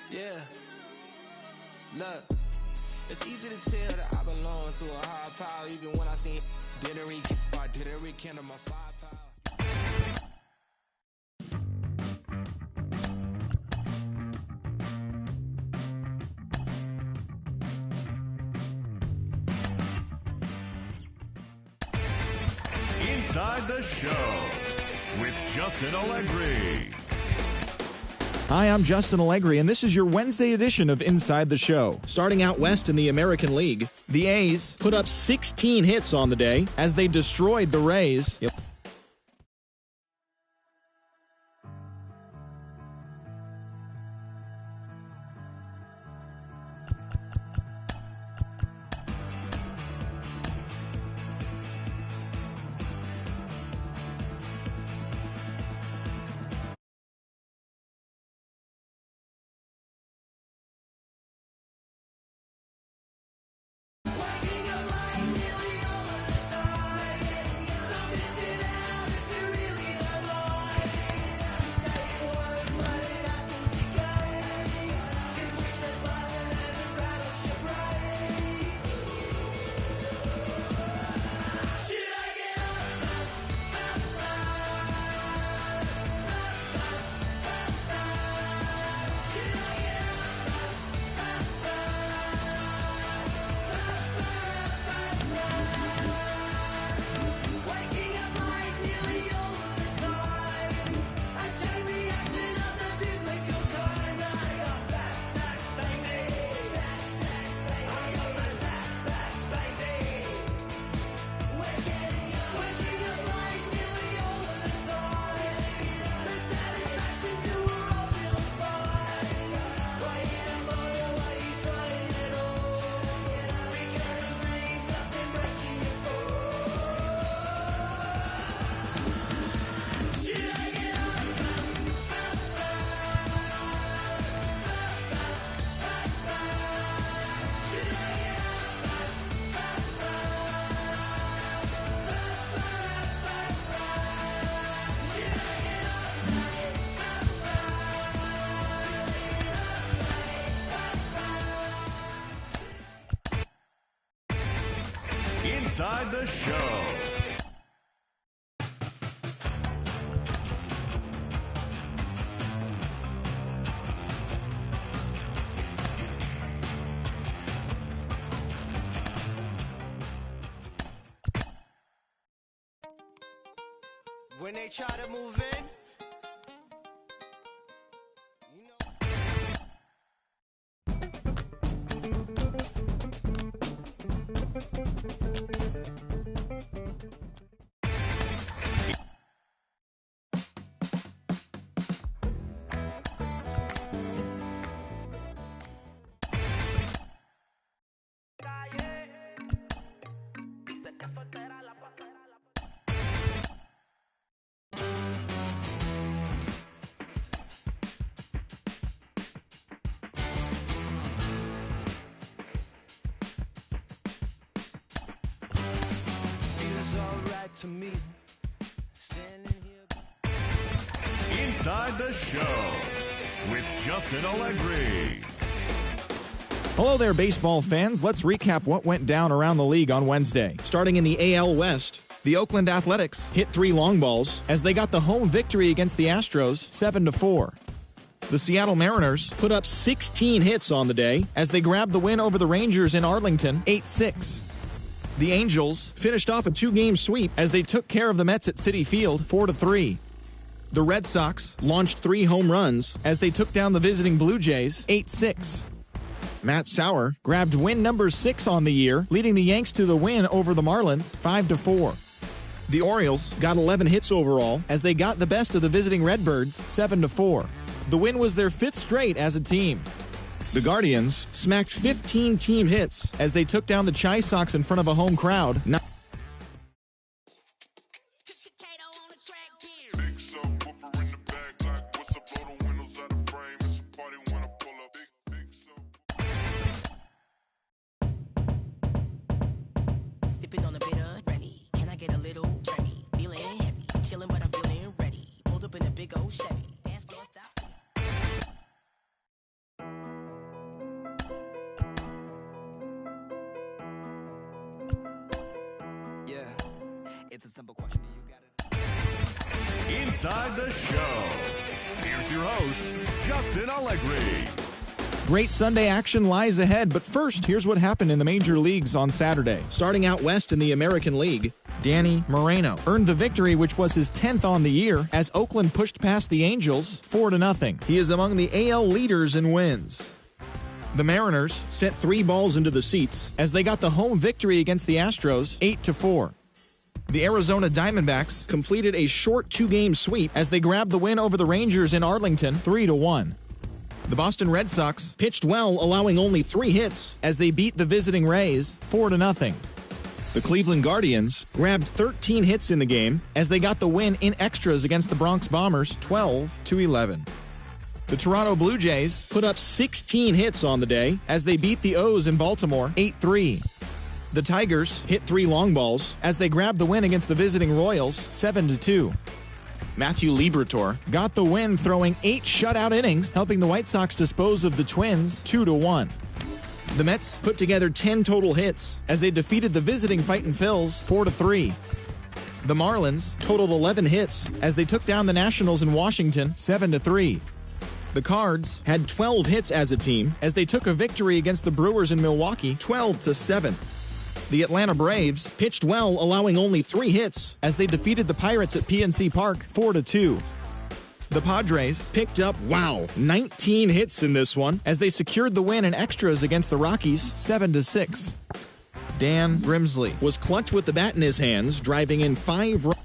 Yeah. Look, it's easy to tell that I belong to a higher power, even when I seen didn't rekindle my firepower. Inside the show with Justin Allegri. Hi, I'm Justin Allegri, and this is your Wednesday edition of Inside the Show. Starting out west in the American League, the A's put up 16 hits on the day as they destroyed the Rays. Yep. Inside the show. When they try to move in, feels alright to me. Standing here. Inside the show with Justin Allegri. Hello there, baseball fans. Let's recap what went down around the league on Wednesday. Starting in the AL West, the Oakland Athletics hit 3 long balls as they got the home victory against the Astros 7-4. The Seattle Mariners put up 16 hits on the day as they grabbed the win over the Rangers in Arlington 8-6. The Angels finished off a 2-game sweep as they took care of the Mets at Citi Field 4-3. The Red Sox launched 3 home runs as they took down the visiting Blue Jays 8-6. Matt Sauer grabbed win number 6 on the year, leading the Yanks to the win over the Marlins 5-4. The Orioles got 11 hits overall as they got the best of the visiting Redbirds 7-4. The win was their 5th straight as a team. The Guardians smacked 15 team hits as they took down the Chi Sox in front of a home crowd. Sipping on a bitter, ready. Can I get a little trendy? Feeling heavy, chilling but I'm feeling ready. Pulled up in a big old Chevy. Dance floor stops. Yeah, it's a simple question. Do you got it? Inside the show. Here's your host, Justin Allegri. Great Sunday action lies ahead, but first, here's what happened in the major leagues on Saturday. Starting out west in the American League, Danny Moreno earned the victory, which was his 10th on the year, as Oakland pushed past the Angels 4-0. He is among the AL leaders in wins. The Mariners sent 3 balls into the seats as they got the home victory against the Astros 8-4. The Arizona Diamondbacks completed a short 2-game sweep as they grabbed the win over the Rangers in Arlington 3-1. The Boston Red Sox pitched well, allowing only 3 hits as they beat the visiting Rays 4-0. The Cleveland Guardians grabbed 13 hits in the game as they got the win in extras against the Bronx Bombers 12-11. The Toronto Blue Jays put up 16 hits on the day as they beat the O's in Baltimore 8-3. The Tigers hit 3 long balls as they grabbed the win against the visiting Royals 7-2. Matthew Liberatore got the win, throwing 8 shutout innings, helping the White Sox dispose of the Twins 2-1. The Mets put together 10 total hits as they defeated the visiting Fightin' Phils 4-3. The Marlins totaled 11 hits as they took down the Nationals in Washington 7-3. The Cards had 12 hits as a team as they took a victory against the Brewers in Milwaukee 12-7. The Atlanta Braves pitched well, allowing only 3 hits as they defeated the Pirates at PNC Park 4-2. The Padres picked up, 19 hits in this one as they secured the win in extras against the Rockies 7-6. Dan Grimsley was clutch with the bat in his hands, driving in 5 runs.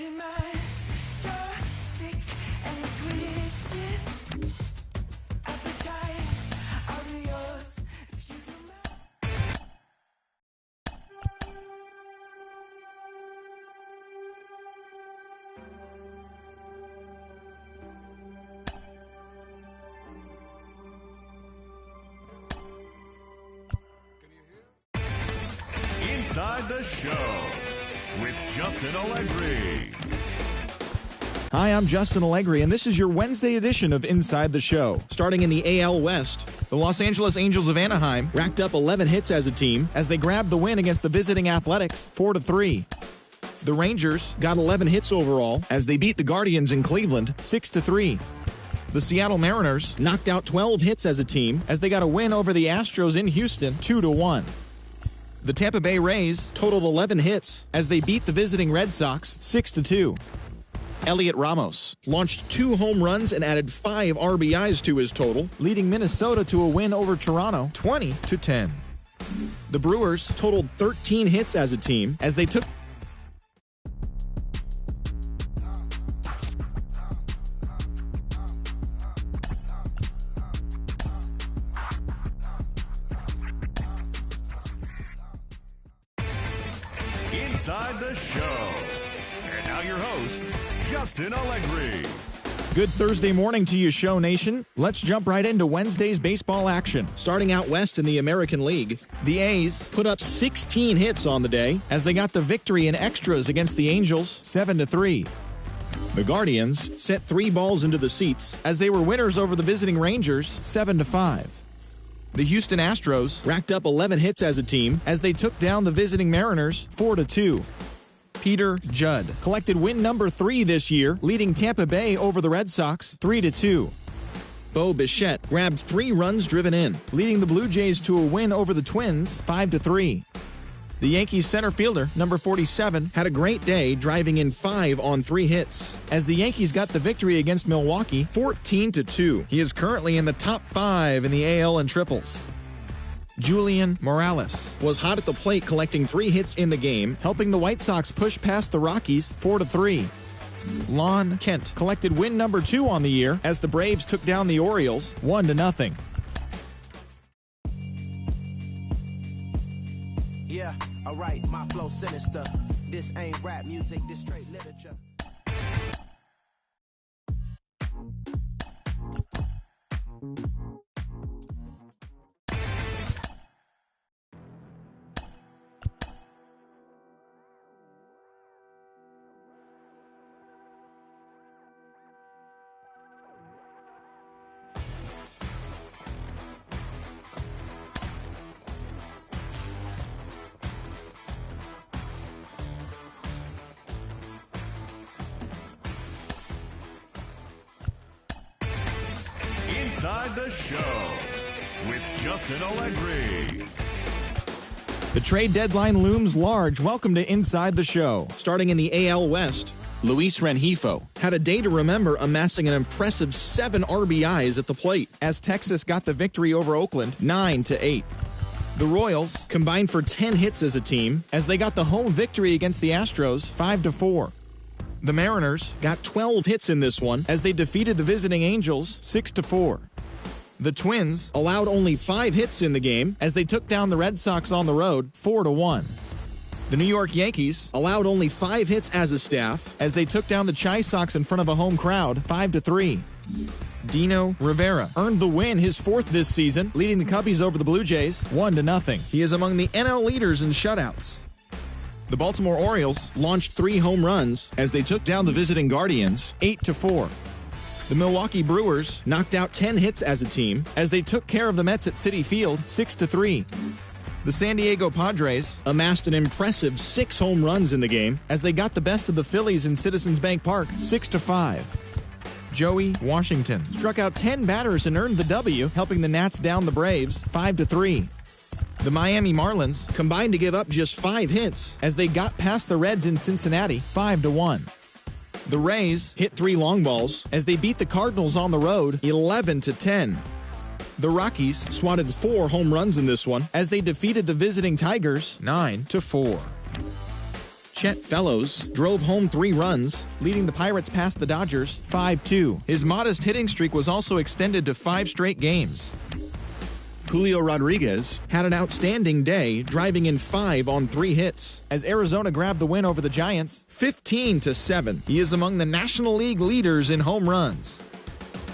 dirty mind. You're sick and twisted. Appetite, I'll be yours if you do mine. Inside the Show with Justin Allegri. Hi, I'm Justin Allegri, and this is your Wednesday edition of Inside the Show. Starting in the AL West, the Los Angeles Angels of Anaheim racked up 11 hits as a team as they grabbed the win against the visiting Athletics 4-3. The Rangers got 11 hits overall as they beat the Guardians in Cleveland 6-3. The Seattle Mariners knocked out 12 hits as a team as they got a win over the Astros in Houston 2-1. The Tampa Bay Rays totaled 11 hits as they beat the visiting Red Sox 6-2. Elliot Ramos launched 2 home runs and added 5 RBIs to his total, leading Minnesota to a win over Toronto 20-10. The Brewers totaled 13 hits as a team as they took Inside the Show. And now your host, Justin Allegri. Good Thursday morning to you, Show Nation. Let's jump right into Wednesday's baseball action. Starting out west in the American League, the A's put up 16 hits on the day as they got the victory in extras against the Angels 7-3. The Guardians sent 3 balls into the seats as they were winners over the visiting Rangers 7-5. The Houston Astros racked up 11 hits as a team as they took down the visiting Mariners 4-2. Peter Judd collected win number 3 this year, leading Tampa Bay over the Red Sox 3-2. Bo Bichette grabbed 3 runs driven in, leading the Blue Jays to a win over the Twins 5-3. The Yankees center fielder, number 47, had a great day, driving in 5 on 3 hits, as the Yankees got the victory against Milwaukee 14-2. He is currently in the top 5 in the AL in triples. Julian Morales was hot at the plate, collecting 3 hits in the game, helping the White Sox push past the Rockies 4-3. Lon Kent collected win number 2 on the year as the Braves took down the Orioles 1-0. Yeah, alright, my flow sinister. This ain't rap music, this straight literature. Inside the Show with Justin Allegri. The trade deadline looms large. Welcome to Inside the Show. Starting in the AL West, Luis Rengifo had a day to remember, amassing an impressive 7 RBIs at the plate as Texas got the victory over Oakland 9-8. The Royals combined for 10 hits as a team as they got the home victory against the Astros 5-4. The Mariners got 12 hits in this one as they defeated the visiting Angels 6-4. The Twins allowed only 5 hits in the game as they took down the Red Sox on the road 4-1. The New York Yankees allowed only 5 hits as a staff as they took down the Chi Sox in front of a home crowd 5-3. Dino Rivera earned the win, his 4th this season, leading the Cubbies over the Blue Jays 1-0. He is among the NL leaders in shutouts. The Baltimore Orioles launched 3 home runs as they took down the visiting Guardians 8-4. The Milwaukee Brewers knocked out 10 hits as a team as they took care of the Mets at Citi Field 6-3. The San Diego Padres amassed an impressive 6 home runs in the game as they got the best of the Phillies in Citizens Bank Park 6-5. Joey Washington struck out 10 batters and earned the W, helping the Nats down the Braves 5-3. The Miami Marlins combined to give up just 5 hits as they got past the Reds in Cincinnati 5-1. The Rays hit 3 long balls as they beat the Cardinals on the road 11-10. The Rockies swatted 4 home runs in this one as they defeated the visiting Tigers 9-4. Chet Fellows, drove home 3 runs, leading the Pirates past the Dodgers 5-2. His modest hitting streak was also extended to 5 straight games. Julio Rodriguez had an outstanding day, driving in 5 on 3 hits, as Arizona grabbed the win over the Giants 15-7. He is among the National League leaders in home runs.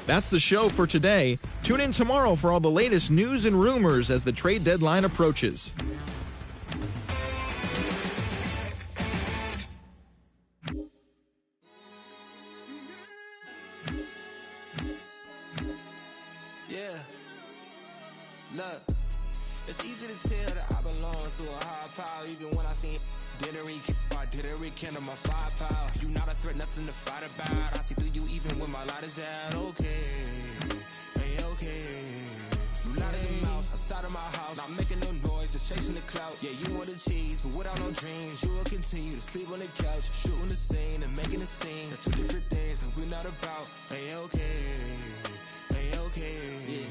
That's the show for today. Tune in tomorrow for all the latest news and rumors as the trade deadline approaches. Look, it's easy to tell that I belong to a higher power. Even when I seen didn't rekindle my firepower. You not a threat, nothing to fight about. I see through you even when my light is out. Okay, hey, okay. You light as a mouse outside of my house, not making no noise, just chasing the clout. Yeah, you want the cheese, but without no dreams, you will continue to sleep on the couch, shooting the scene and making a scene. That's 2 different things that we're not about. Hey, okay, hey, okay. Yeah.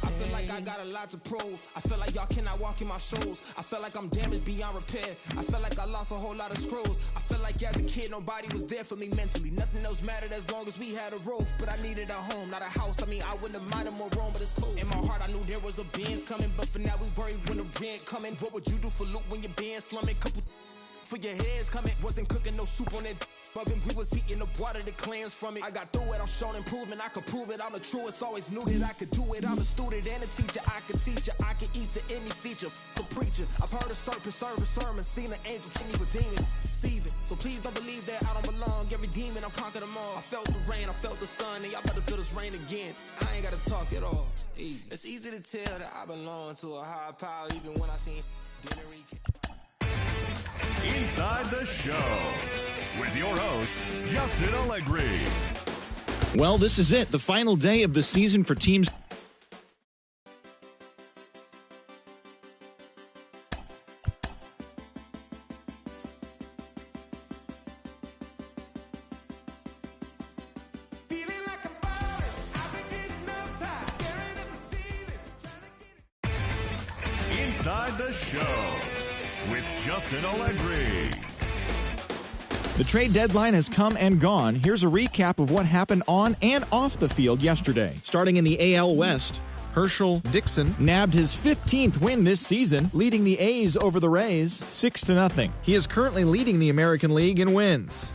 I feel like I got a lot to prove. I feel like y'all cannot walk in my shoes. I feel like I'm damaged beyond repair. I feel like I lost a whole lot of screws. I feel like as a kid nobody was there for me mentally. Nothing else mattered as long as we had a roof. But I needed a home, not a house. I mean, I wouldn't have minded more room, but it's cool. In my heart I knew there was a Benz coming, but for now we worried when the rent coming. What would you do for loot when your Benz slumming? Couple for your heads coming. Wasn't cooking no soup on that oven. We was eating the water that cleanse from it. I got through it, I'm showing improvement. I could prove it, I'm the truest. Always knew that I could do it. I'm a student and a teacher. I could teach you, I can eat to any feature. A preacher, I've heard a serpent serve a sermon. Seen an angel, any demons deceiving. So please don't believe that I don't belong. Every demon, I've conquered them all. I felt the rain, I felt the sun, and y'all better feel this rain again. I ain't gotta talk at all. Easy. It's easy to tell that I belong to a higher power, even when I seen dinner. Inside the Show with your host, Justin Allegri. Well, this is it, the final day of the season for teams. Inside the Show with Justin Allegri. The trade deadline has come and gone. Here's a recap of what happened on and off the field yesterday. Starting in the AL West, Herschel Dixon nabbed his 15th win this season, leading the A's over the Rays 6-0. He is currently leading the American League in wins.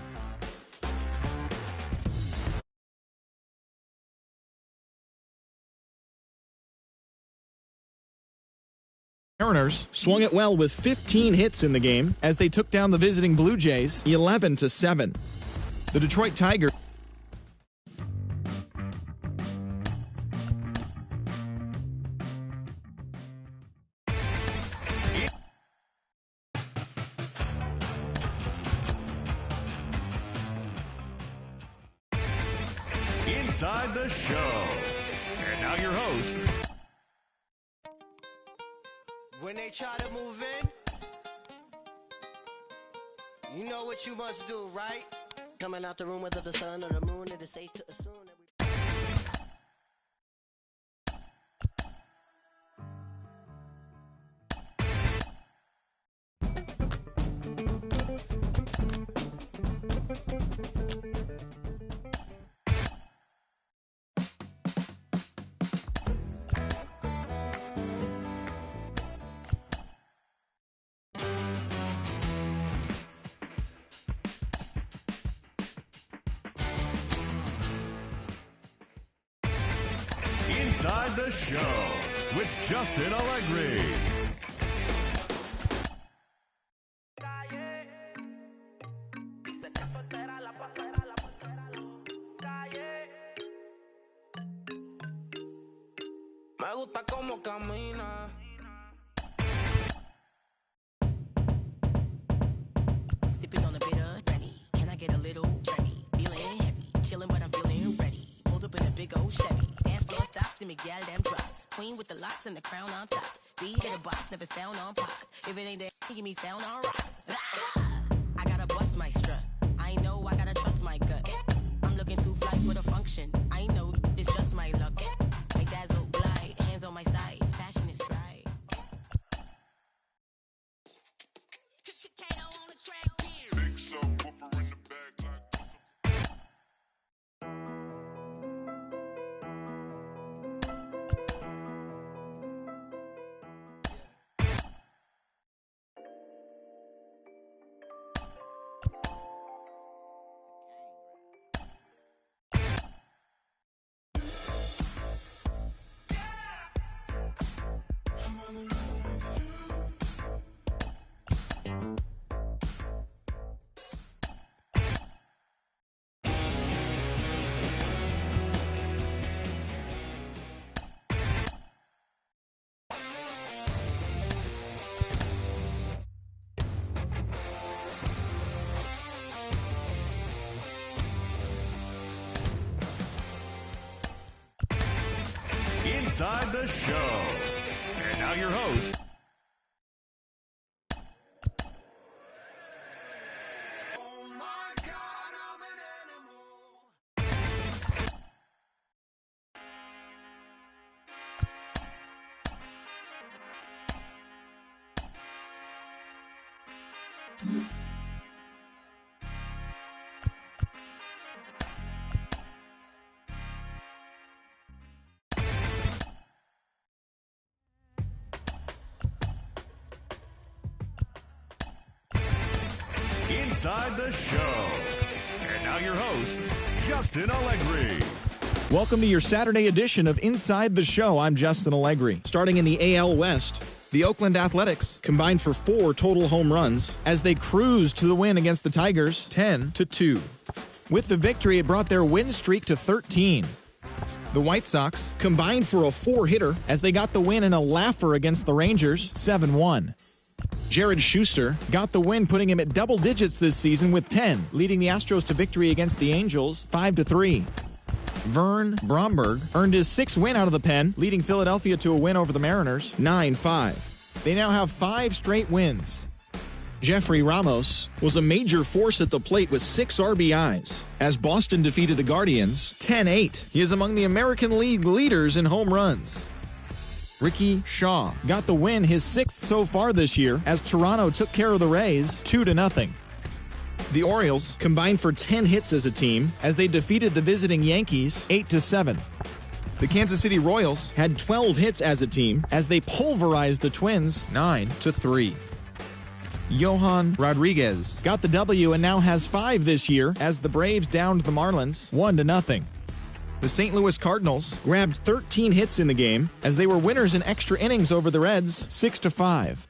Mariners swung it well with 15 hits in the game as they took down the visiting Blue Jays 11-7. The Detroit Tigers Inside the Show. And now your host, When they try to move in, you know what you must do, right? Coming out the room whether the sun or the moon, it is safe to assume that we... Inside the Show with Justin Allegri. Me gusta como camina. Sipping on a bit of Rennie. Can I get a little Jenny? Feeling heavy, chilling but I'm feeling ready. Pulled up in a big old Chevy. Dance floor stops and me gal damn drops. Queen with the locks and the crown on top. Beat in a box, never sound on pops. If it ain't there, give me sound on rocks. I gotta bust my strut. I know I gotta trust my gut. I'm looking too fly for the function. I know it's just my luck. My dazzle glide, hands on my sides, passionate strides. Big Inside the Show. And now your host, Inside the Show. And now your host, Justin Allegri. Welcome to your Saturday edition of Inside the Show. I'm Justin Allegri. Starting in the AL West, the Oakland Athletics combined for 4 total home runs as they cruised to the win against the Tigers 10-2. With the victory, it brought their win streak to 13. The White Sox combined for a 4-hitter as they got the win in a laugher against the Rangers 7-1. Jared Schuster got the win, putting him at double digits this season with 10, leading the Astros to victory against the Angels 5-3. Vern Bromberg earned his 6th win out of the pen, leading Philadelphia to a win over the Mariners 9-5. They now have 5 straight wins. Jeffrey Ramos was a major force at the plate with 6 RBIs as Boston defeated the Guardians 10-8. He is among the American League leaders in home runs. Ricky Shaw got the win, his 6th so far this year, as Toronto took care of the Rays 2-0. The Orioles combined for 10 hits as a team as they defeated the visiting Yankees 8-7. The Kansas City Royals had 12 hits as a team as they pulverized the Twins 9-3. Johan Rodriguez got the W and now has 5 this year as the Braves downed the Marlins 1-0. The St. Louis Cardinals grabbed 13 hits in the game as they were winners in extra innings over the Reds 6-5.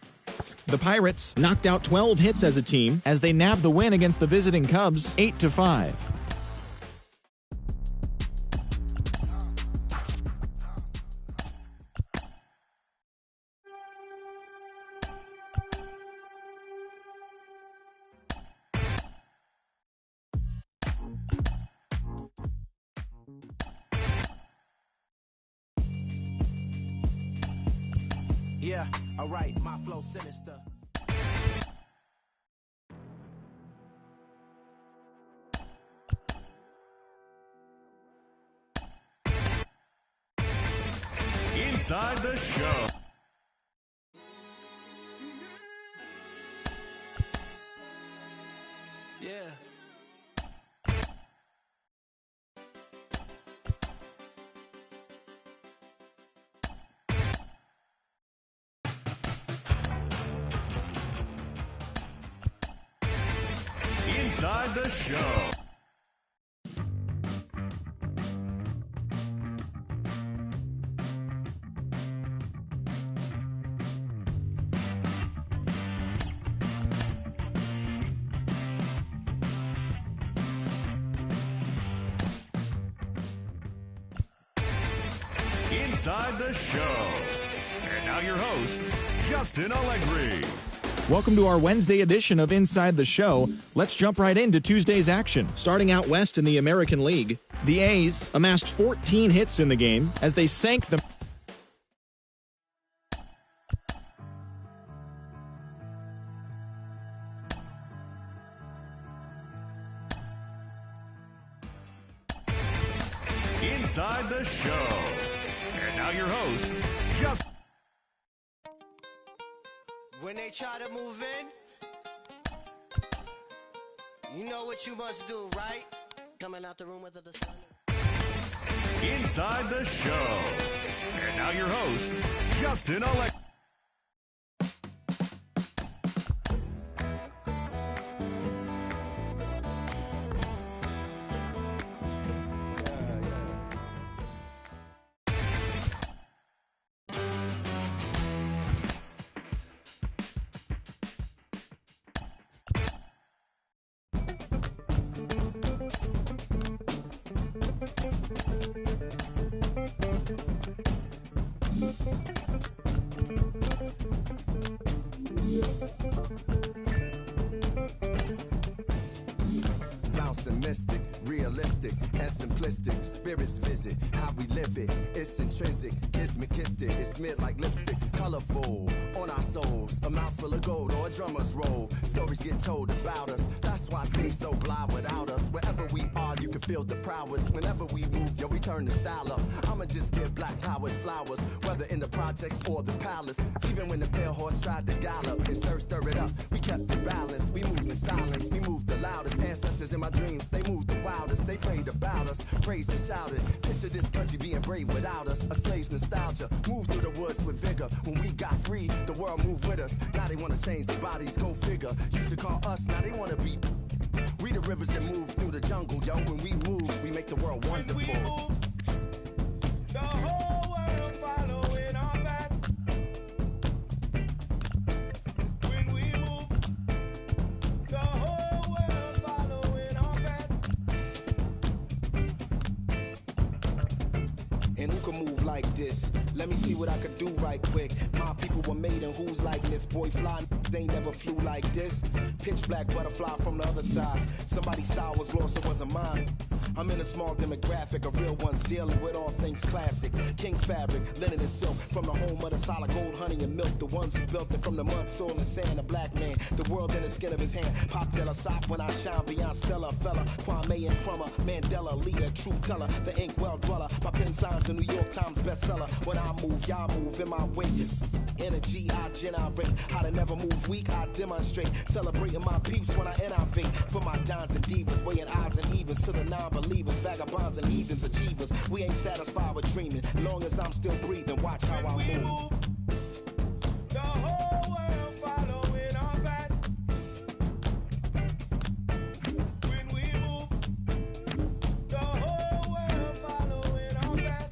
The Pirates knocked out 12 hits as a team as they nabbed the win against the visiting Cubs 8-5. Yeah, alright, my flow sinister. Inside the Show. Yeah. Inside the Show. Inside the Show. And now your host, Justin Allegri. Welcome to our Wednesday edition of Inside the Show. Let's jump right into Tuesday's action. Starting out west in the American League, the A's amassed 14 hits in the game as they sank the Inside the Show. And now your host, Justin. When they try to move in, you know what you must do, right? Coming out the room with the sun. Inside the Show. And now your host, Justin Allegri. optimistic, realistic, and simplistic. Spirits visit how we live it. It's intrinsic, kismet kissed it. It's smeared like lipstick, colorful on our souls. A mouthful of gold or a drummer's roll. Stories get told about us. That's why things so blah without us. Wherever we are, you can feel the prowess. Whenever we move, yo, we turn the style up. I'ma just give black powers flowers, whether in the projects or the palace. Even when the pale horse tried to gallop and stir it up, we kept the balance. We moved in silence, we moved the loudest. Ancestors in my dreams, they moved the wildest. They prayed about us, praised and shouted. Picture this country being brave without us. A slave's nostalgia, moved through the woods with vigor. When we got free, the world moved with us. Now they wanna change their bodies, go figure. Used to call us, now they wanna be. We the rivers that move through the jungle, yo. When we move, we make the world wonderful. The whole world following our path. When we move, the whole world following our path. And who can move like this? Let me see what I could do right quick. My people were made in whose likeness? Boy, fly, they never flew like this. Pitch black butterfly from the other side. Somebody's style was lost, it wasn't mine. I'm in a small demographic of real ones dealing with all things classic. King's fabric, linen and silk, from the home of the solid gold, honey and milk. The ones who built it from the mud, soil and sand. A black man, the world in the skin of his hand. Pop de la Sop when I shine beyond Stella. Fella, Kwame and Crummer, Mandela, leader, truth teller, the ink well dweller. My pen signs a New York Times bestseller. When I move, y'all move in my way. Energy, I generate. How to never move weak, I demonstrate. Celebrating my peeps when I innovate. For my dons and divas, weighing odds and evens to the non-believers, vagabonds and heathens, achievers. We ain't satisfied with dreaming. Long as I'm still breathing, watch how I move. The whole world following our path. When we move, the whole world following our path.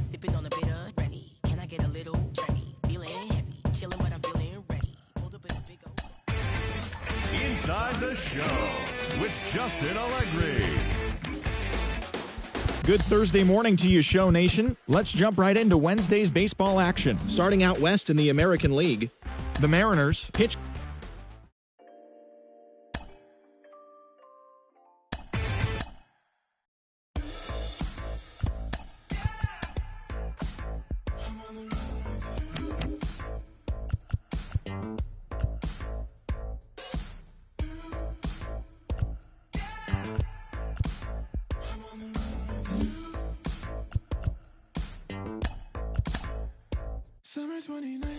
Sipping on a bit of Rennie. Can I get a little Remy? Feeling heavy, chilling but I'm feeling ready. Pulled up in a big old... Inside the Show with Justin Allegri. Good Thursday morning to you, Show Nation. Let's jump right into Wednesday's baseball action. Starting out west in the American League, the Mariners pitch. Summer 2019.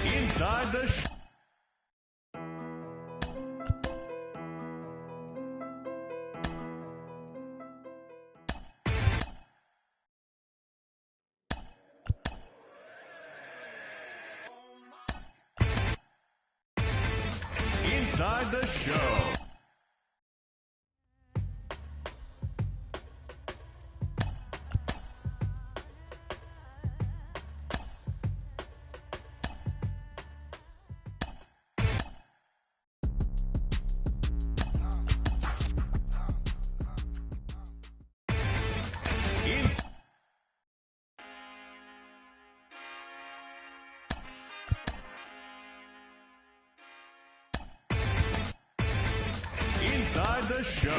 Inside the Show. Inside the Show. Inside the show.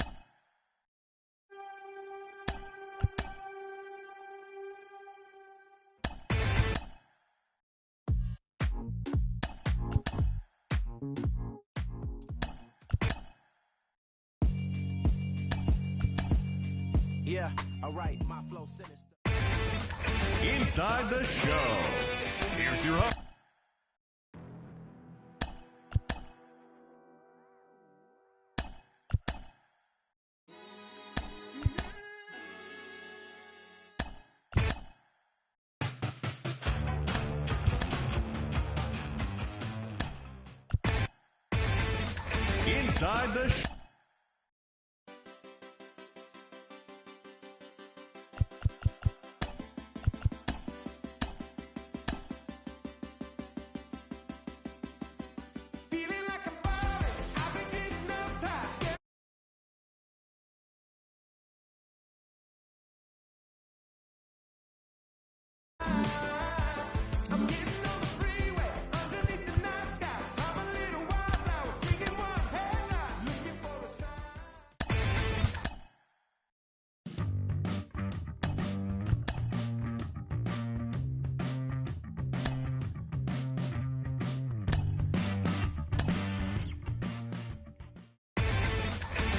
Yeah, alright, my flow sinister. Inside the show. Here's your host. Inside the show.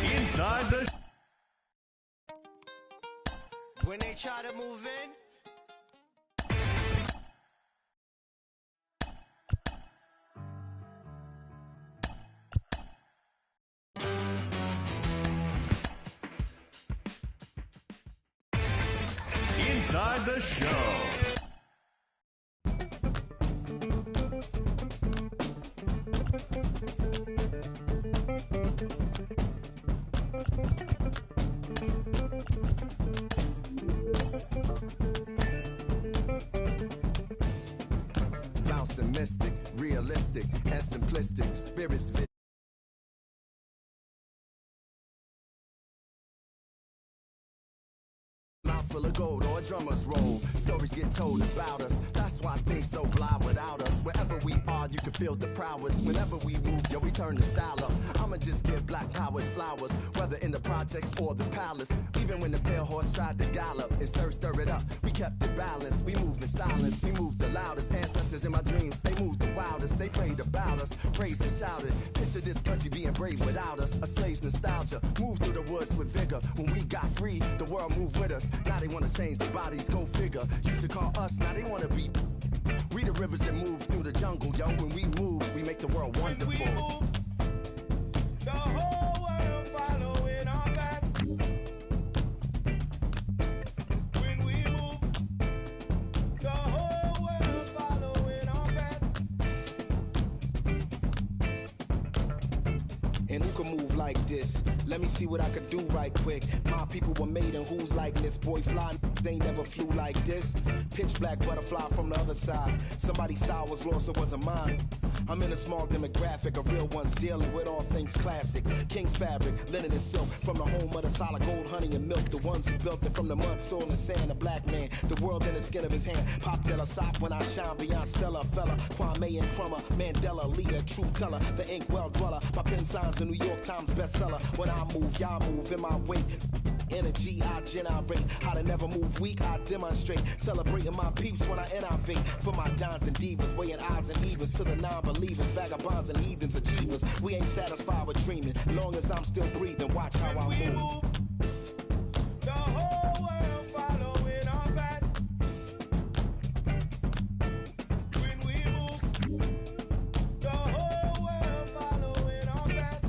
Inside the When they try to move in, Inside the show. Bouncing mystic, realistic, and simplistic. Spirits fit. Mouth full of gold or a drummer's roll. Stories get told about us. That's why things so blah without us. Wherever we are, you can feel the prowess. Whenever we move, yo, we turn the style up. I'ma just give black powers flowers, whether in the projects or the palace. Even when the pale horse tried to gallop and stir it up, we kept it balanced. We moved in silence, we moved the loudest. Ancestors in my dreams, they moved the wildest. They prayed about us, praised and shouted. Picture this country being brave without us. A slave's nostalgia, moved through the woods with vigor. When we got free, the world moved with us. Now they wanna change their bodies, go figure. Used to call us, now they wanna be. We the rivers that move through the jungle, yo. When we move, we make the world wonderful. When we move, the whole world following our path. When we move, the whole world following our path. And who can move like this? Let me see what I could do right quick. My people were made in whose likeness? Boy, fly, they never flew like this. Pitch black butterfly from the other side. Somebody's style was lost, it wasn't mine. I'm in a small demographic of real ones dealing with all things classic. King's fabric, linen and silk. From the home of the solid gold, honey and milk. The ones who built it from the mud, soil and sand. A black man, the world in the skin of his hand. Pop Della Sop when I shine beyond Stella. Fella, Kwame and Crummer. Mandela, leader, truth teller. The ink well dweller. My pen signs a New York Times bestseller. When I move, y'all move in my wake. Energy, I generate. How to never move weak, I demonstrate. Celebrating my peeps when I innovate. For my dons and divas, weighing odds and evens. To the non-believers, vagabonds and heathens, achievers. We ain't satisfied with dreaming. Long as I'm still breathing, watch how I move. The whole world following our path. When we move, the whole world following our path.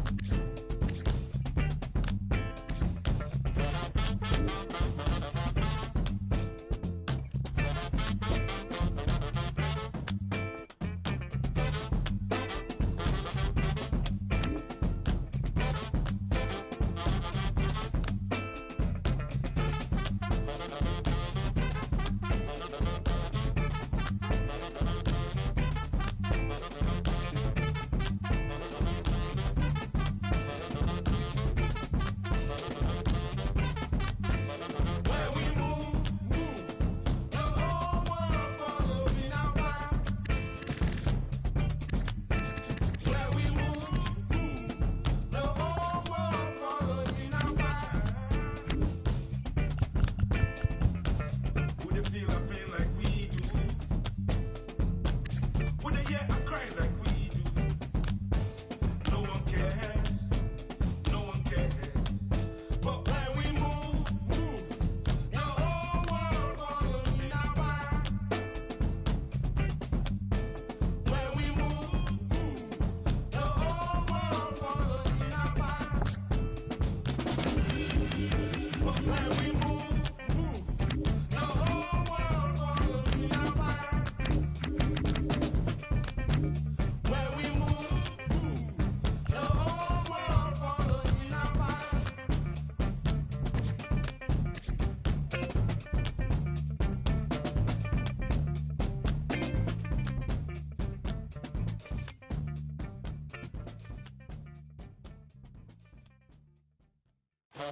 I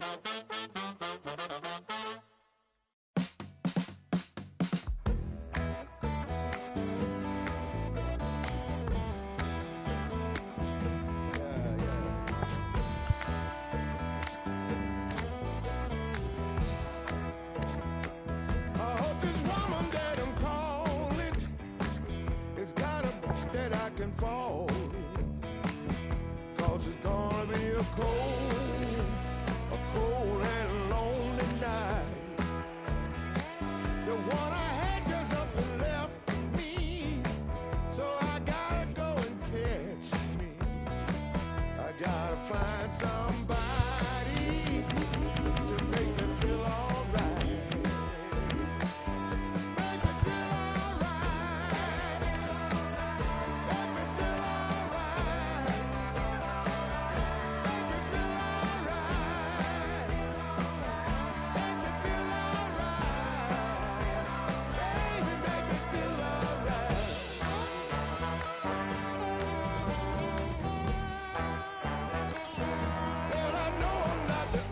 hope this woman that I'm calling has got a book that I can fall in. 'Cause it's gonna be a cold and lonely night. The one I had just up and left me, so I gotta go and catch me. I gotta find somebody to make me feel alright. Make me feel alright. Make me feel alright. Make me feel alright. Make me feel alright. Baby, make me feel alright. Well, I know I'm not the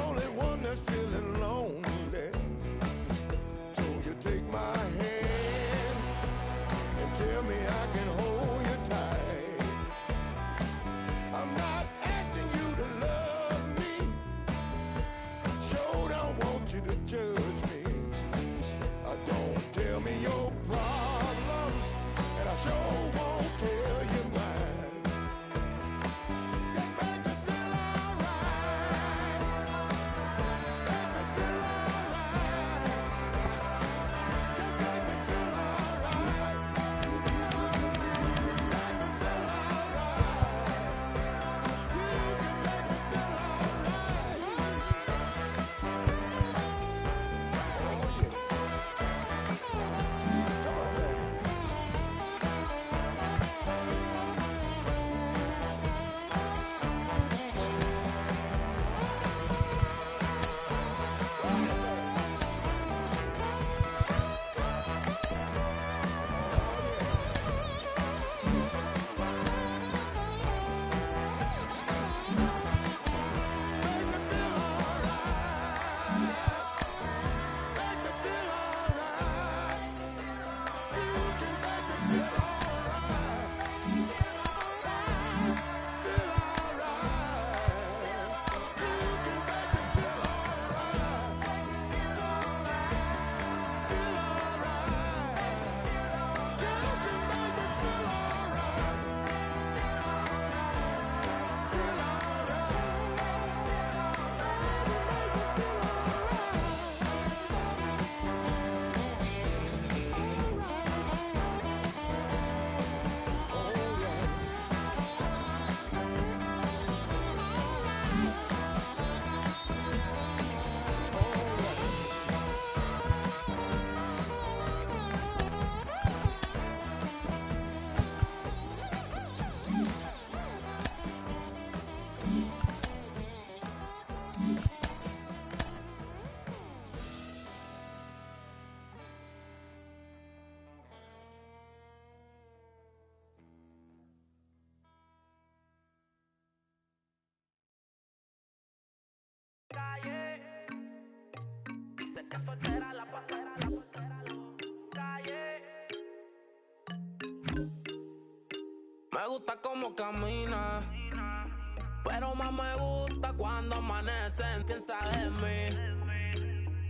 only one that's feeling lonely. So you take my hand and tell me I can hold you tight. I'm not asking you to love me. Sure don't want you to judge me. Don't tell me your problems, and I sure won't tell you mine. Just make me feel alright. Make me feel alright. Just make me feel alright. Make me feel alright. You can make me feel alright. Me gusta cómo camina, pero más me gusta cuando amanecen. Piensa en mí.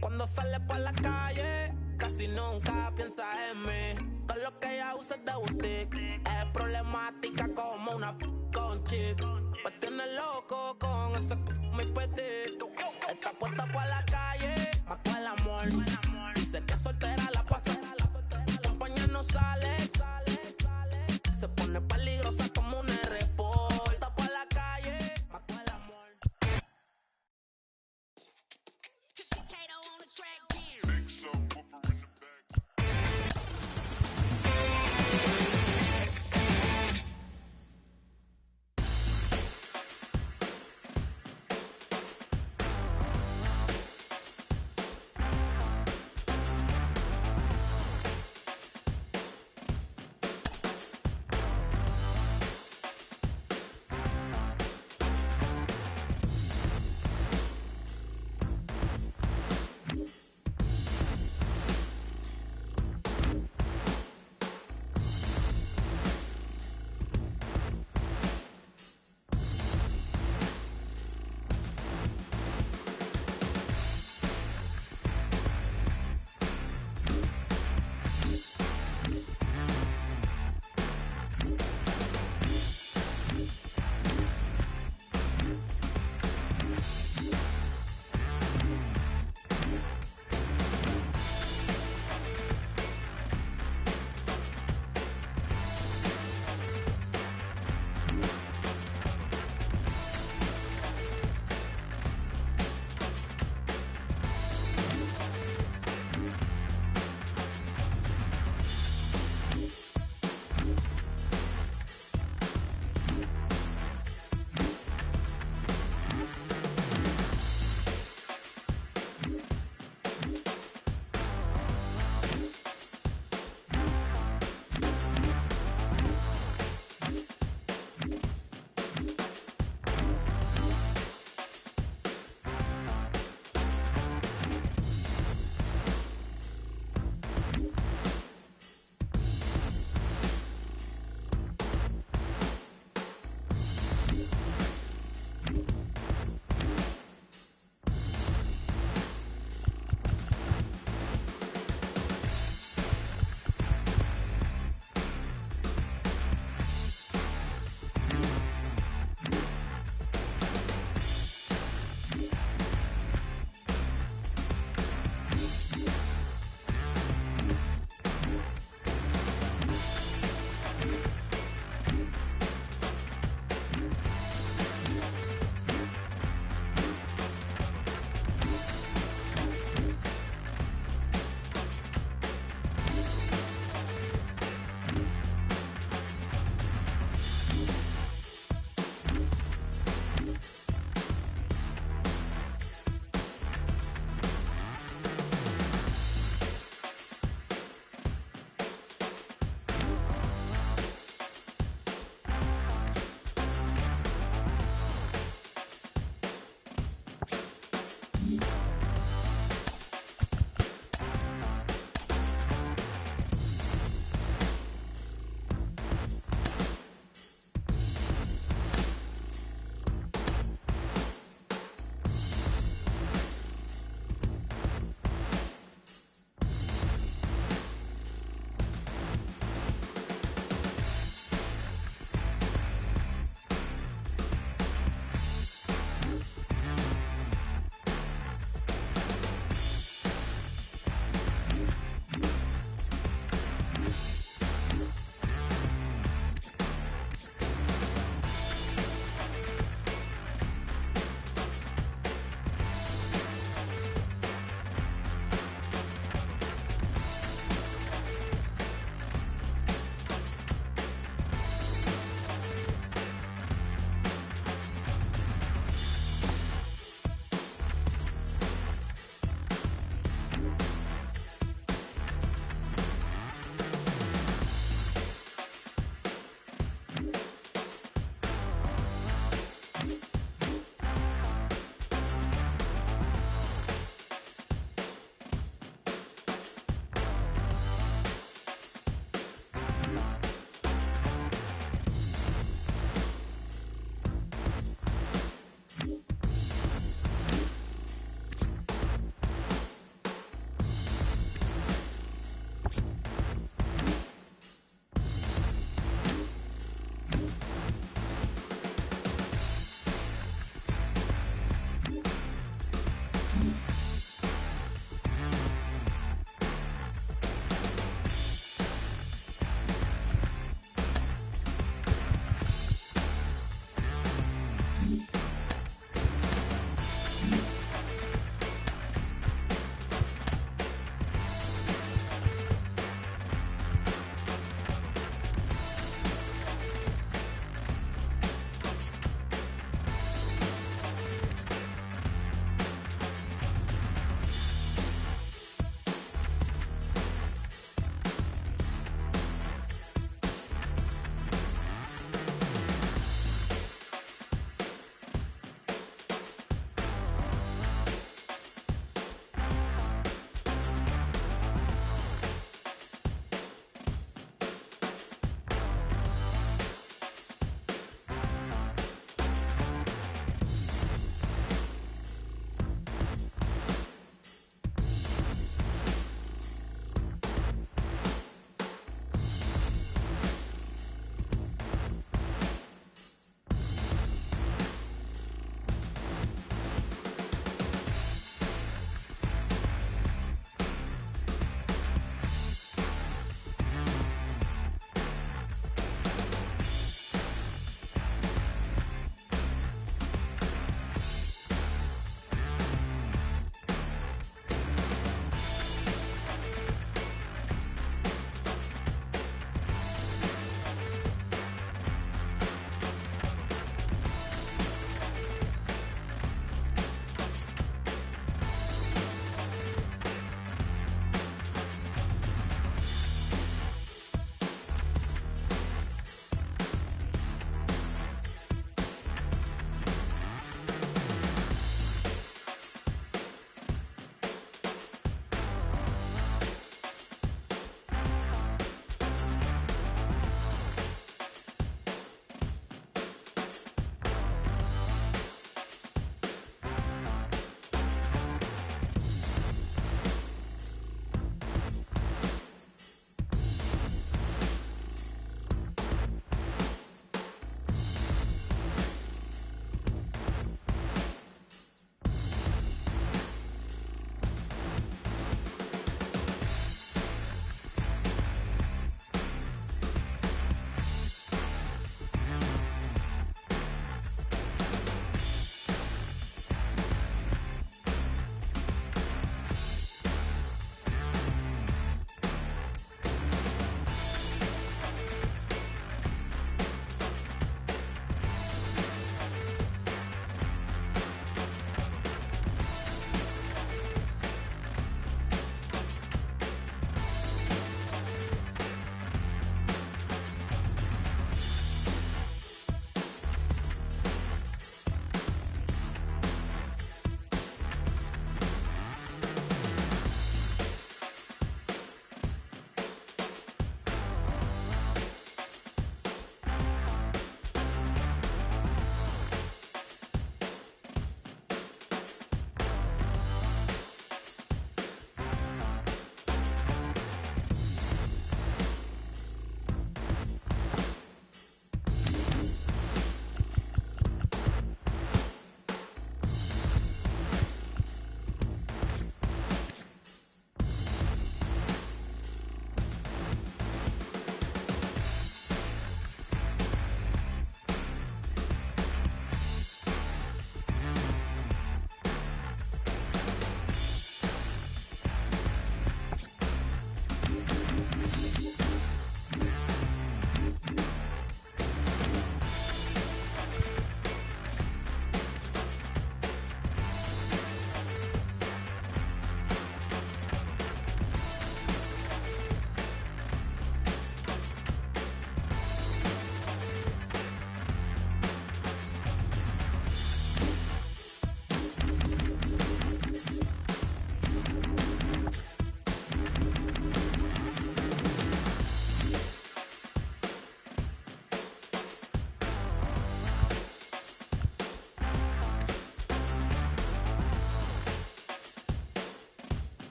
Cuando sale por la calle, casi nunca piensa en mí. Todo lo que ella usa es de boutique. Es problemática como una con chip. Me tiene loco con ese mi petit. Está puesta por la calle, mató el amor. Dice que soltera la pasa. Compañía no sale. Se pone peligrosa como un R-Port. Está por la calle, mató el amor.